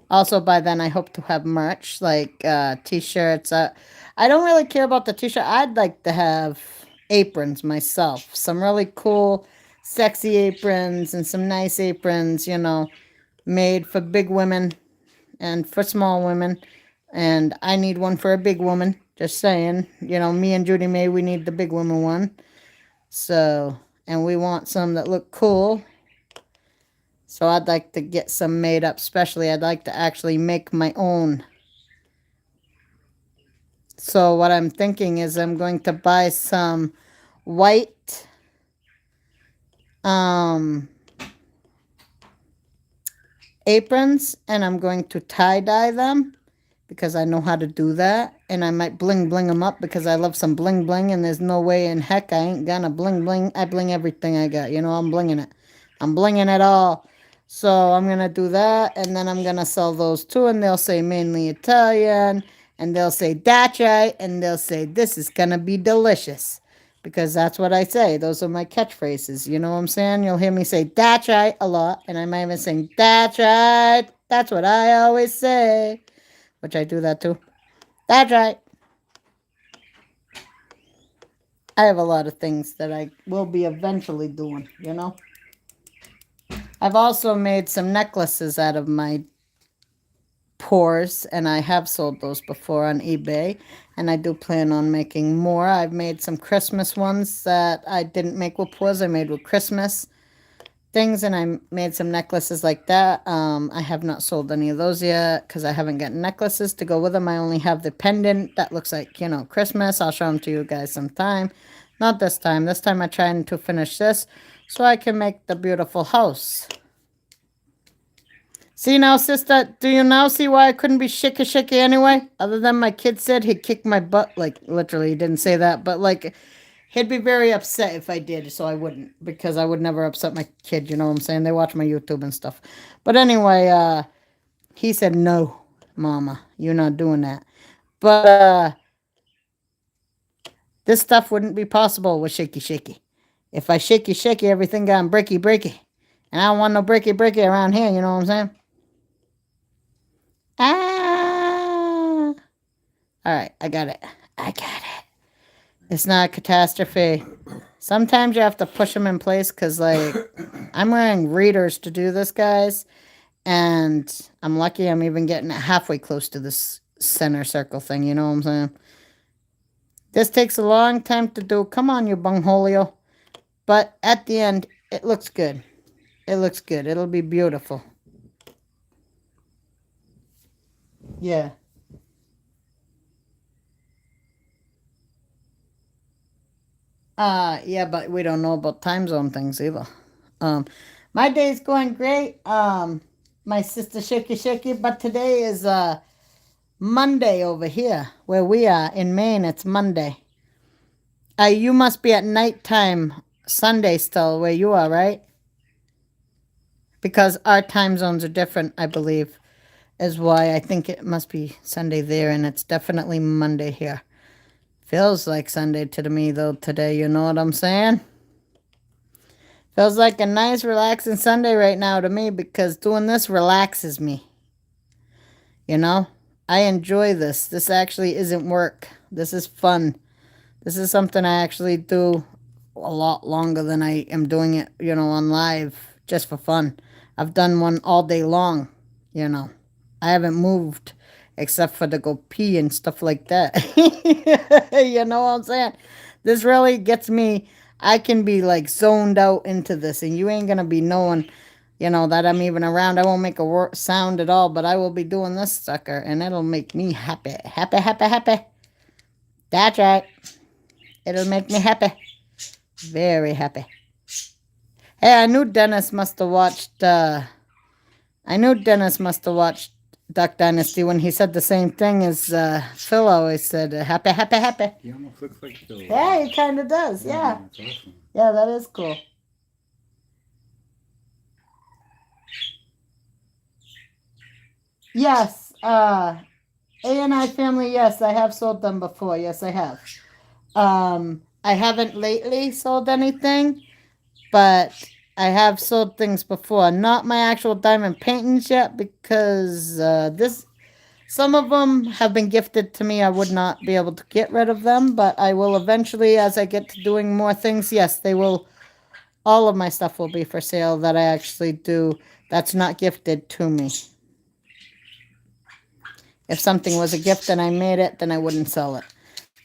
Also, by then, I hope to have merch like t-shirts. I don't really care about the t-shirt. I'd like to have aprons myself. Some really cool, sexy aprons and some nice aprons, you know, made for big women and for small women. And I need one for a big woman. Just saying. You know, me and Judy May, we need the big woman one. So, and we want some that look cool. So I'd like to get some made up. Especially, I'd like to actually make my own. So what I'm thinking is I'm going to buy some white aprons and I'm going to tie-dye them because I know how to do that. And I might bling them up because I love some bling bling and there's no way in heck I ain't gonna bling bling. I bling everything I got. You know, I'm blinging it. I'm blinging it all. So I'm going to do that and then I'm going to sell those too and they'll say mainly Italian and they'll say that's right and they'll say this is going to be delicious because that's what I say. Those are my catchphrases. You know what I'm saying? You'll hear me say that's right a lot and I might even sing that's right. That's what I always say, which I do that too. That's right. I have a lot of things that I will be eventually doing, you know? I've also made some necklaces out of my pores, and I have sold those before on eBay, and I do plan on making more. I've made some Christmas ones that I didn't make with pores. I made with Christmas things, and I made some necklaces like that. I have not sold any of those yet because I haven't gotten necklaces to go with them. I only have the pendant that looks like, you know, Christmas. I'll show them to you guys sometime. Not this time. This time I'm trying to finish this so I can make the beautiful house. See now, sister, do you now see why I couldn't be shaky anyway? Other than my kid said he'd kick my butt. Like, literally, he didn't say that, but like, he'd be very upset if I did, so I wouldn't. Because I would never upset my kid, you know what I'm saying? They watch my YouTube and stuff. But anyway, he said, no, mama, you're not doing that. But, this stuff wouldn't be possible with shaky. If I shaky, everything got breaky. And I don't want no breaky around here, you know what I'm saying? Ah. All right, I got it. I got it. It's not a catastrophe. Sometimes you have to push them in place because, like, I'm wearing readers to do this, guys. And I'm lucky I'm even getting it halfway close to this center circle thing. You know what I'm saying? This takes a long time to do. Come on, you bungholio. But at the end, it looks good. It looks good. It'll be beautiful. Yeah. Yeah, but we don't know about time zone things either. Um, my day's going great. My sister shaky shaky, but today is Monday over here where we are in Maine. It's Monday. You must be at nighttime Sunday still where you are, right? Because our time zones are different, I believe, is why I think it must be Sunday there, and it's definitely Monday here. Feels like Sunday to me though today. You know what I'm saying? Feels like a nice, relaxing Sunday right now to me because doing this relaxes me. You know, I enjoy this. This actually isn't work. This is fun. This is something I actually do a lot longer than I am doing it, on live just for fun. I've done one all day long, you know. I haven't moved except for to go pee and stuff like that. You know what I'm saying? This really gets me. I can be like zoned out into this, and you ain't gonna be knowing, that I'm even around. I won't make a sound at all, but I will be doing this sucker, and it'll make me happy. Happy, happy, happy. That's right. It'll make me happy. Very happy. Hey, I knew Dennis must have watched. I knew Dennis must have watched Duck Dynasty when he said the same thing as Phil always said. Happy, happy, happy. He almost looks like Phil. Yeah, he kind of does. Yeah. That's awesome. Yeah, that is cool. Yes. A&I family. Yes, I have sold them before. Yes, I have. I haven't lately sold anything, but I have sold things before. Not my actual diamond paintings yet because some of them have been gifted to me. I would not be able to get rid of them, but I will eventually, as I get to doing more things. Yes, they will. All of my stuff will be for sale that I actually do. That's not gifted to me. If something was a gift and I made it, then I wouldn't sell it.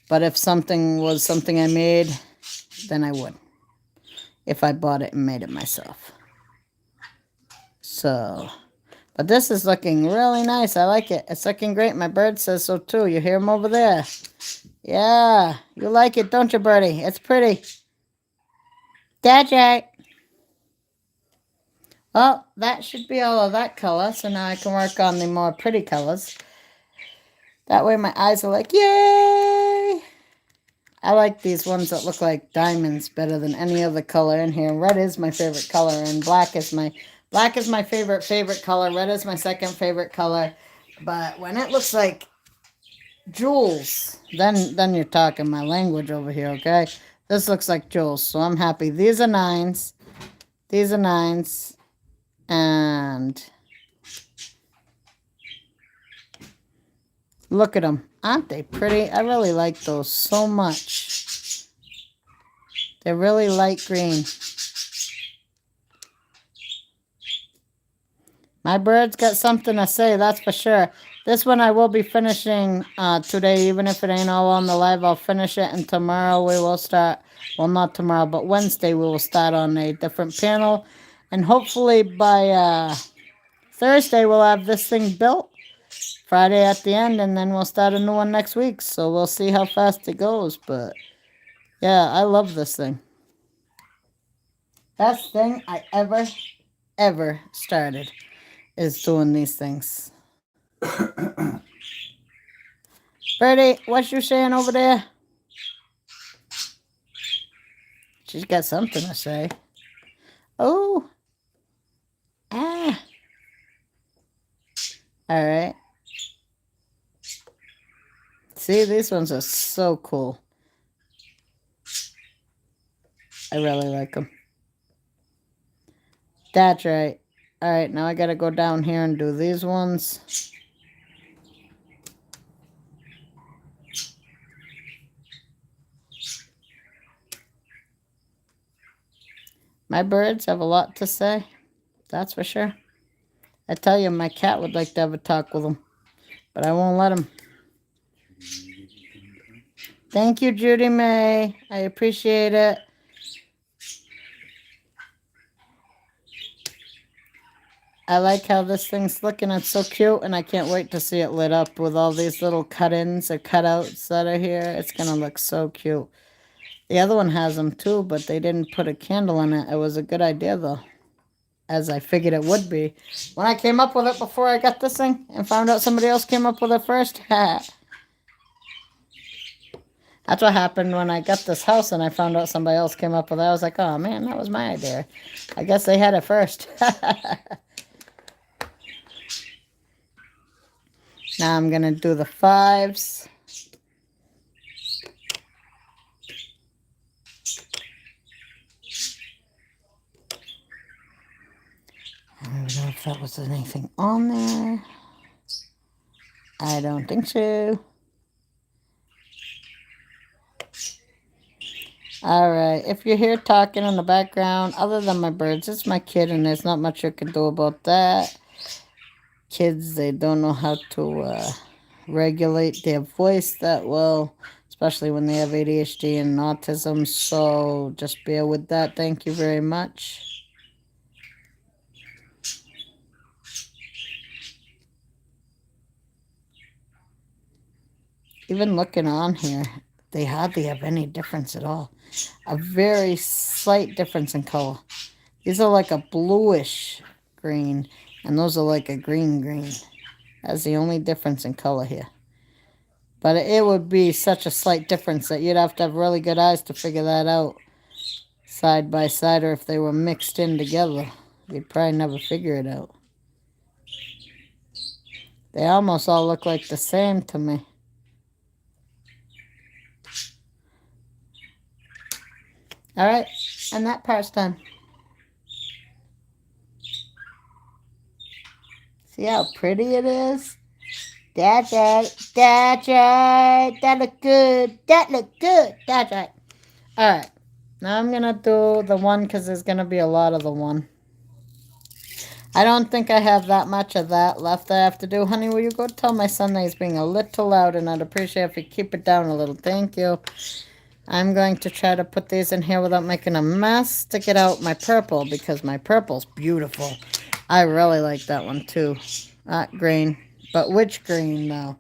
But if something was something I made, then I would. If I bought it and made it myself. So, but this is looking really nice. I like it. It's looking great. My bird says so too. You hear him over there? Yeah, you like it, don't you, birdie? It's pretty. That's right. Well, that should be all of that color. So now I can work on the more pretty colors. That way my eyes are like, yay! I like these ones that look like diamonds better than any other color in here. Red is my favorite color, and black is my favorite color. Red is my second favorite color. But when it looks like jewels, then you're talking my language over here, okay? This looks like jewels, so I'm happy. These are nines. These are nines. And look at them. Aren't they pretty? I really like those so much. They're really light green. My bird's got something to say, that's for sure. This one I will be finishing today, even if it ain't all on the live. I'll finish it, and tomorrow we will start. Well, not tomorrow, but Wednesday we will start on a different panel. And hopefully by Thursday we'll have this thing built. Friday at the end, and then we'll start a new one next week. So we'll see how fast it goes. But yeah, I love this thing. Best thing I ever started is doing these things. Birdie, what you saying over there? She's got something to say. Oh. Ah. All right. See, these ones are so cool. I really like them. That's right. All right, now I got to go down here and do these ones. My birds have a lot to say, that's for sure. I tell you, my cat would like to have a talk with them, but I won't let him. Thank you, Judy May. I appreciate it. I like how this thing's looking. It's so cute, and I can't wait to see it lit up with all these little cut-ins or cutouts that are here. It's gonna look so cute. The other one has them too, but they didn't put a candle in it. It was a good idea though, as I figured it would be. When I came up with it before I got this thing and found out somebody else came up with it first, that's what happened when I got this house and I found out somebody else came up with it. I was like, oh man, that was my idea. I guess they had it first. Now I'm gonna do the fives. I don't know if that was anything on there. I don't think so. Alright, if you're here talking in the background, other than my birds, it's my kid and there's not much you can do about that. Kids, they don't know how to regulate their voice that well, especially when they have ADHD and autism, so just bear with that. Thank you very much. Even looking on here, they hardly have any difference at all. A very slight difference in color. These are like a bluish green, and those are like a green green. That's the only difference in color here. But it would be such a slight difference that you'd have to have really good eyes to figure that out side by side, or if they were mixed in together. You'd probably never figure it out. They almost all look like the same to me. Alright, and that part's done. See how pretty it is? That's right. That's right. That look good. That look good. That's right. Alright. Now I'm going to do the one because there's going to be a lot of the one. I don't think I have that much of that left I have to do. Honey, will you go tell my son that he's being a little loud, and I'd appreciate if you keep it down a little. Thank you. I'm going to try to put these in here without making a mess to get out my purple, because my purple's beautiful. I really like that one too. Not green. But which green though?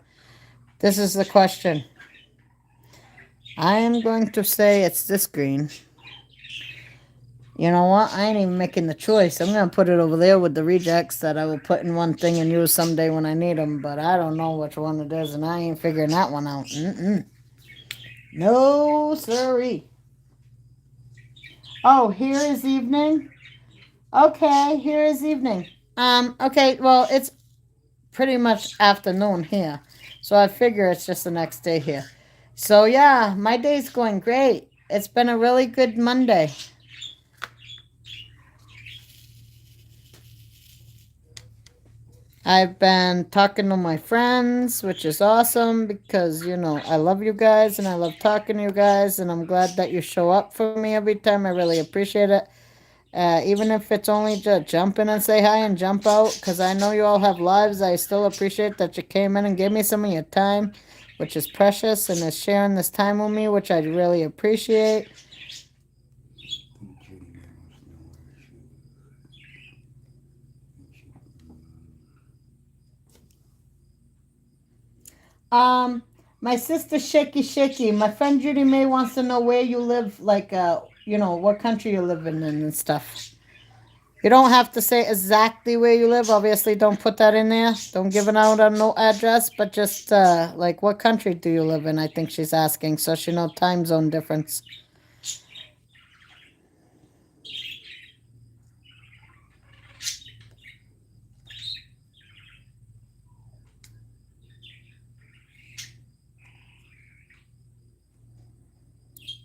This is the question. I am going to say it's this green. You know what? I ain't even making the choice. I'm going to put it over there with the rejects that I will put in one thing and use someday when I need them. But I don't know which one it is, and I ain't figuring that one out. No, sirree. Oh, here is evening. Okay, here is evening. Okay, well, it's pretty much afternoon here. So I figure it's just the next day here. So yeah, my day's going great. It's been a really good Monday. I've been talking to my friends, which is awesome because, you know, I love you guys and I love talking to you guys, and I'm glad that you show up for me every time. I really appreciate it. Even if it's only to jump in and say hi and jump out, because I know you all have lives. I still appreciate that you came in and gave me some of your time, which is precious, and is sharing this time with me, which I really appreciate. My sister Shaky Shaky, my friend Judy May wants to know where you live, like, you know, what country you live in and stuff. You don't have to say exactly where you live. Obviously, don't put that in there. Don't give it out on no address, but just, like, what country do you live in, I think she's asking, so she knows time zone difference.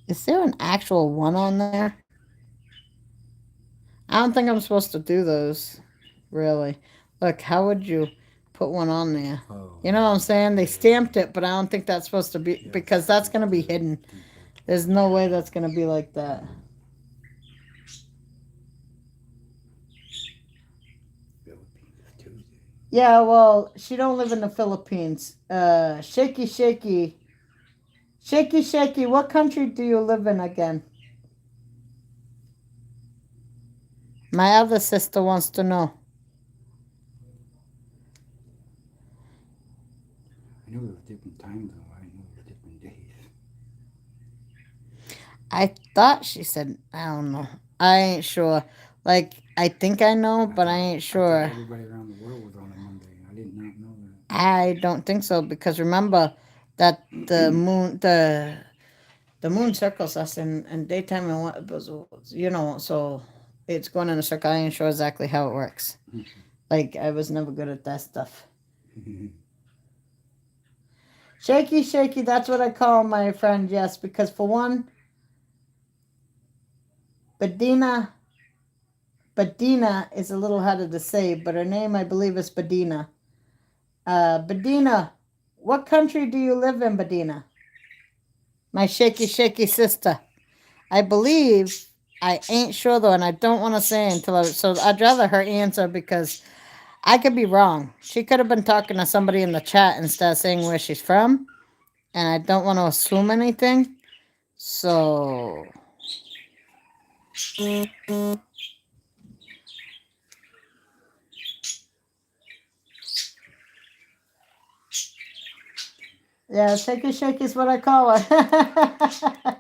Is there an actual one on there? I don't think I'm supposed to do those, really. Look, how would you put one on there? You know what I'm saying? They stamped it, but I don't think that's supposed to be, because that's going to be hidden. There's no way that's going to be like that. Yeah, well, she don't live in the Philippines. Shaky, shaky, shaky, shaky. What country do you live in again? My other sister wants to know. I knew it was different times though. I knew it was different days. I thought she said, I don't know. I ain't sure. Like, I think I know, but I ain't I thought sure. everybody around the world was on a Monday. I did not know I don't think so because remember that the moon circles us in daytime and what you know, so it's going in a circle. I ain't sure exactly how it works. that. Like I was never good at that stuff. Shaky, shaky. That's what I call my friend. Yes, because for one, Badina, Badina is a little harder to say, but her name I believe is Badina. Badina, what country do you live in, Badina? My shaky, shaky sister. I believe. I ain't sure though, and I don't want to say until so I'd rather her answer because I could be wrong. She could have been talking to somebody in the chat instead of saying where she's from, and I don't want to assume anything. So yeah, shaky shake is what I call her.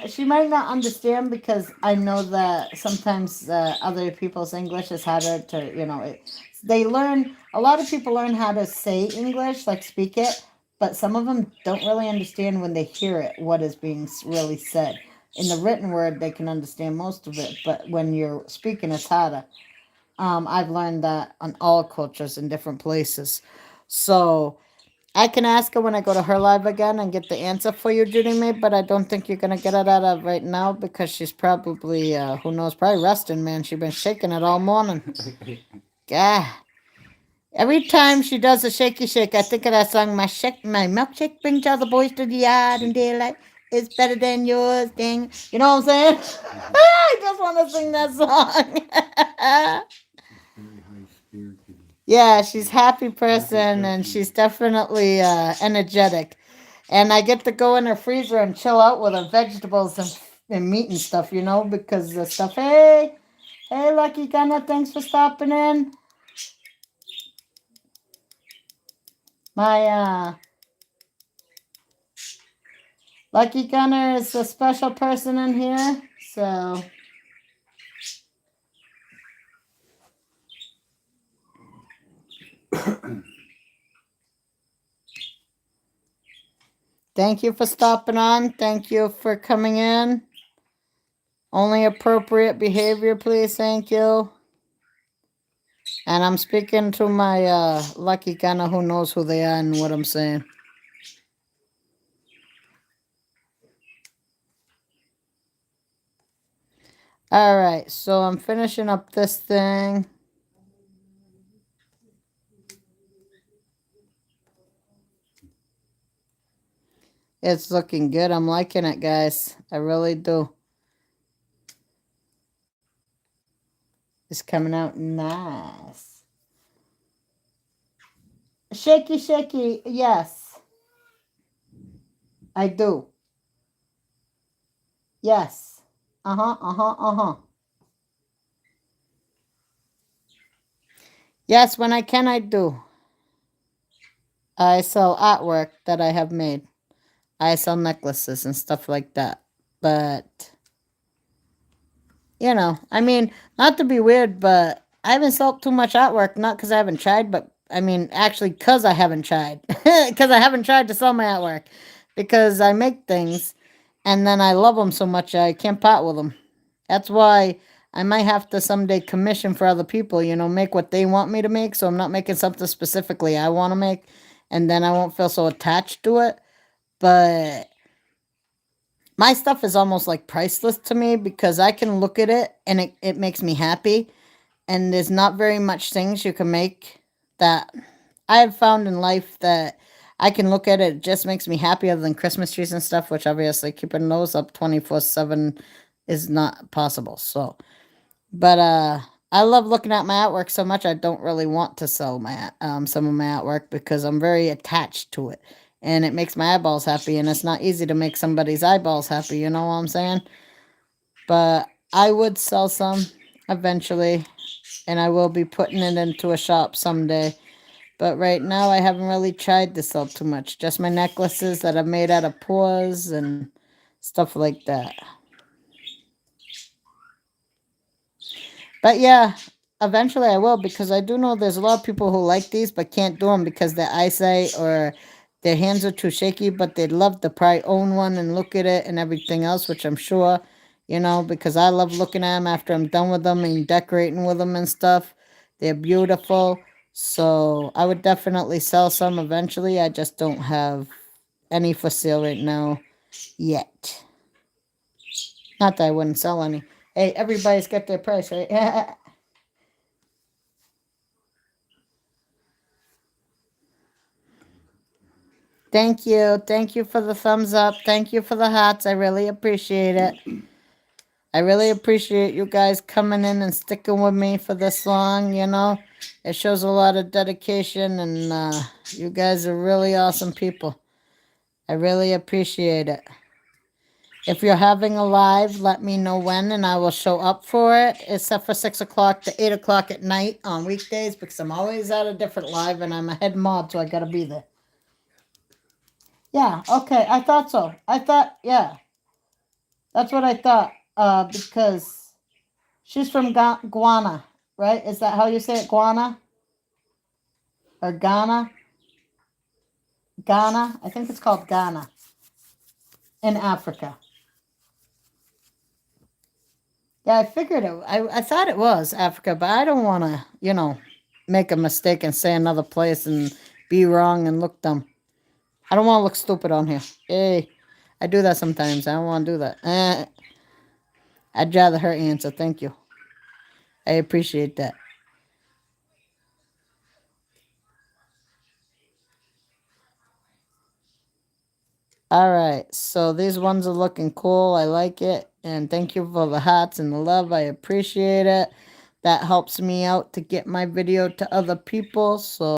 She might not understand because I know that sometimes other people's English is harder to, they learn, a lot of people learn how to say English, like speak it, but some of them don't really understand when they hear it, what is being really said. In the written word, they can understand most of it, but when you're speaking, it's harder. I've learned that on all cultures in different places. So, I can ask her when I go to her live again and get the answer for you, Judy May, but I don't think you're gonna get it out of right now because she's probably, who knows, probably resting, man. She's been shaking it all morning. God. Every time she does a shaky shake, I think of that song, my milkshake brings all the boys to the yard and daylight is better than yours, ding. You know what I'm saying? I just want to sing that song. She's very high spirited. Yeah, she's happy Happy person and person. she's definitely energetic. And I get to go in her freezer and chill out with her vegetables and meat and stuff, because the stuff. Hey, Lucky Gunner, thanks for stopping in. My Lucky Gunner is a special person in here, so thank you for stopping on. Thank you for coming in. Only appropriate behavior, please. Thank you. And I'm speaking to my lucky gunner who knows who they are and what I'm saying. All right, so I'm finishing up this thing. It's looking good. I'm liking it, guys. I really do. It's coming out nice. Shaky, shaky. Yes, I do. Yes. Uh huh. Uh huh. Uh huh. Yes, when I can, I do. I sell artwork that I have made. I sell necklaces and stuff like that. But I mean, not to be weird, but I haven't sold too much artwork, not because I haven't tried, but I mean, actually, because I haven't tried. Because I haven't tried to sell my artwork. Because I make things and then I love them so much I can't part with them. That's why I might have to someday commission for other people, make what they want me to make. So I'm not making something specifically I want to make, and then I won't feel so attached to it. But my stuff is almost like priceless to me because I can look at it and it makes me happy. And there's not very much things you can make that I have found in life that I can look at it, it just makes me happy other than Christmas trees and stuff, which obviously keeping those up 24/7 is not possible. So, but I love looking at my artwork so much I don't really want to sell my some of my artwork because I'm very attached to it. And it makes my eyeballs happy, and it's not easy to make somebody's eyeballs happy, you know what I'm saying? But I would sell some eventually, and I will be putting it into a shop someday. But right now, I haven't really tried to sell too much. Just my necklaces that I've made out of paws and stuff like that. But yeah, eventually I will because I do know there's a lot of people who like these but can't do them because their eyesight or their hands are too shaky. But they'd love to probably own one and look at it and everything else, which I'm sure, you know, because I love looking at them after I'm done with them and decorating with them and stuff. They're beautiful. So I would definitely sell some eventually. I just don't have any for sale right now yet. Not that I wouldn't sell any. Hey, everybody's got their price, right? Thank you. Thank you for the thumbs up. Thank you for the hearts. I really appreciate it. I really appreciate you guys coming in and sticking with me for this long, you know. It shows a lot of dedication, and you guys are really awesome people. I really appreciate it. If you're having a live, let me know when, and I will show up for it, except for 6 o'clock to 8 o'clock at night on weekdays, because I'm always at a different live, and I'm a head mod, so I gotta be there. Yeah, okay, I thought so. I thought, yeah, that's what I thought, because she's from Guana, right? Is that how you say it, Guana? Or Ghana? Ghana? I think it's called Ghana in Africa. Yeah, I figured it. I thought it was Africa, but I don't want to, you know, make a mistake and say another place and be wrong and look dumb. I don't want to look stupid on here. Hey, I do that sometimes. I don't want to do that. I'd rather her answer. Thank you. I appreciate that. All right, so these ones are looking cool. I like it. And thank you for the hearts and the love. I appreciate it. That helps me out to get my video to other people. So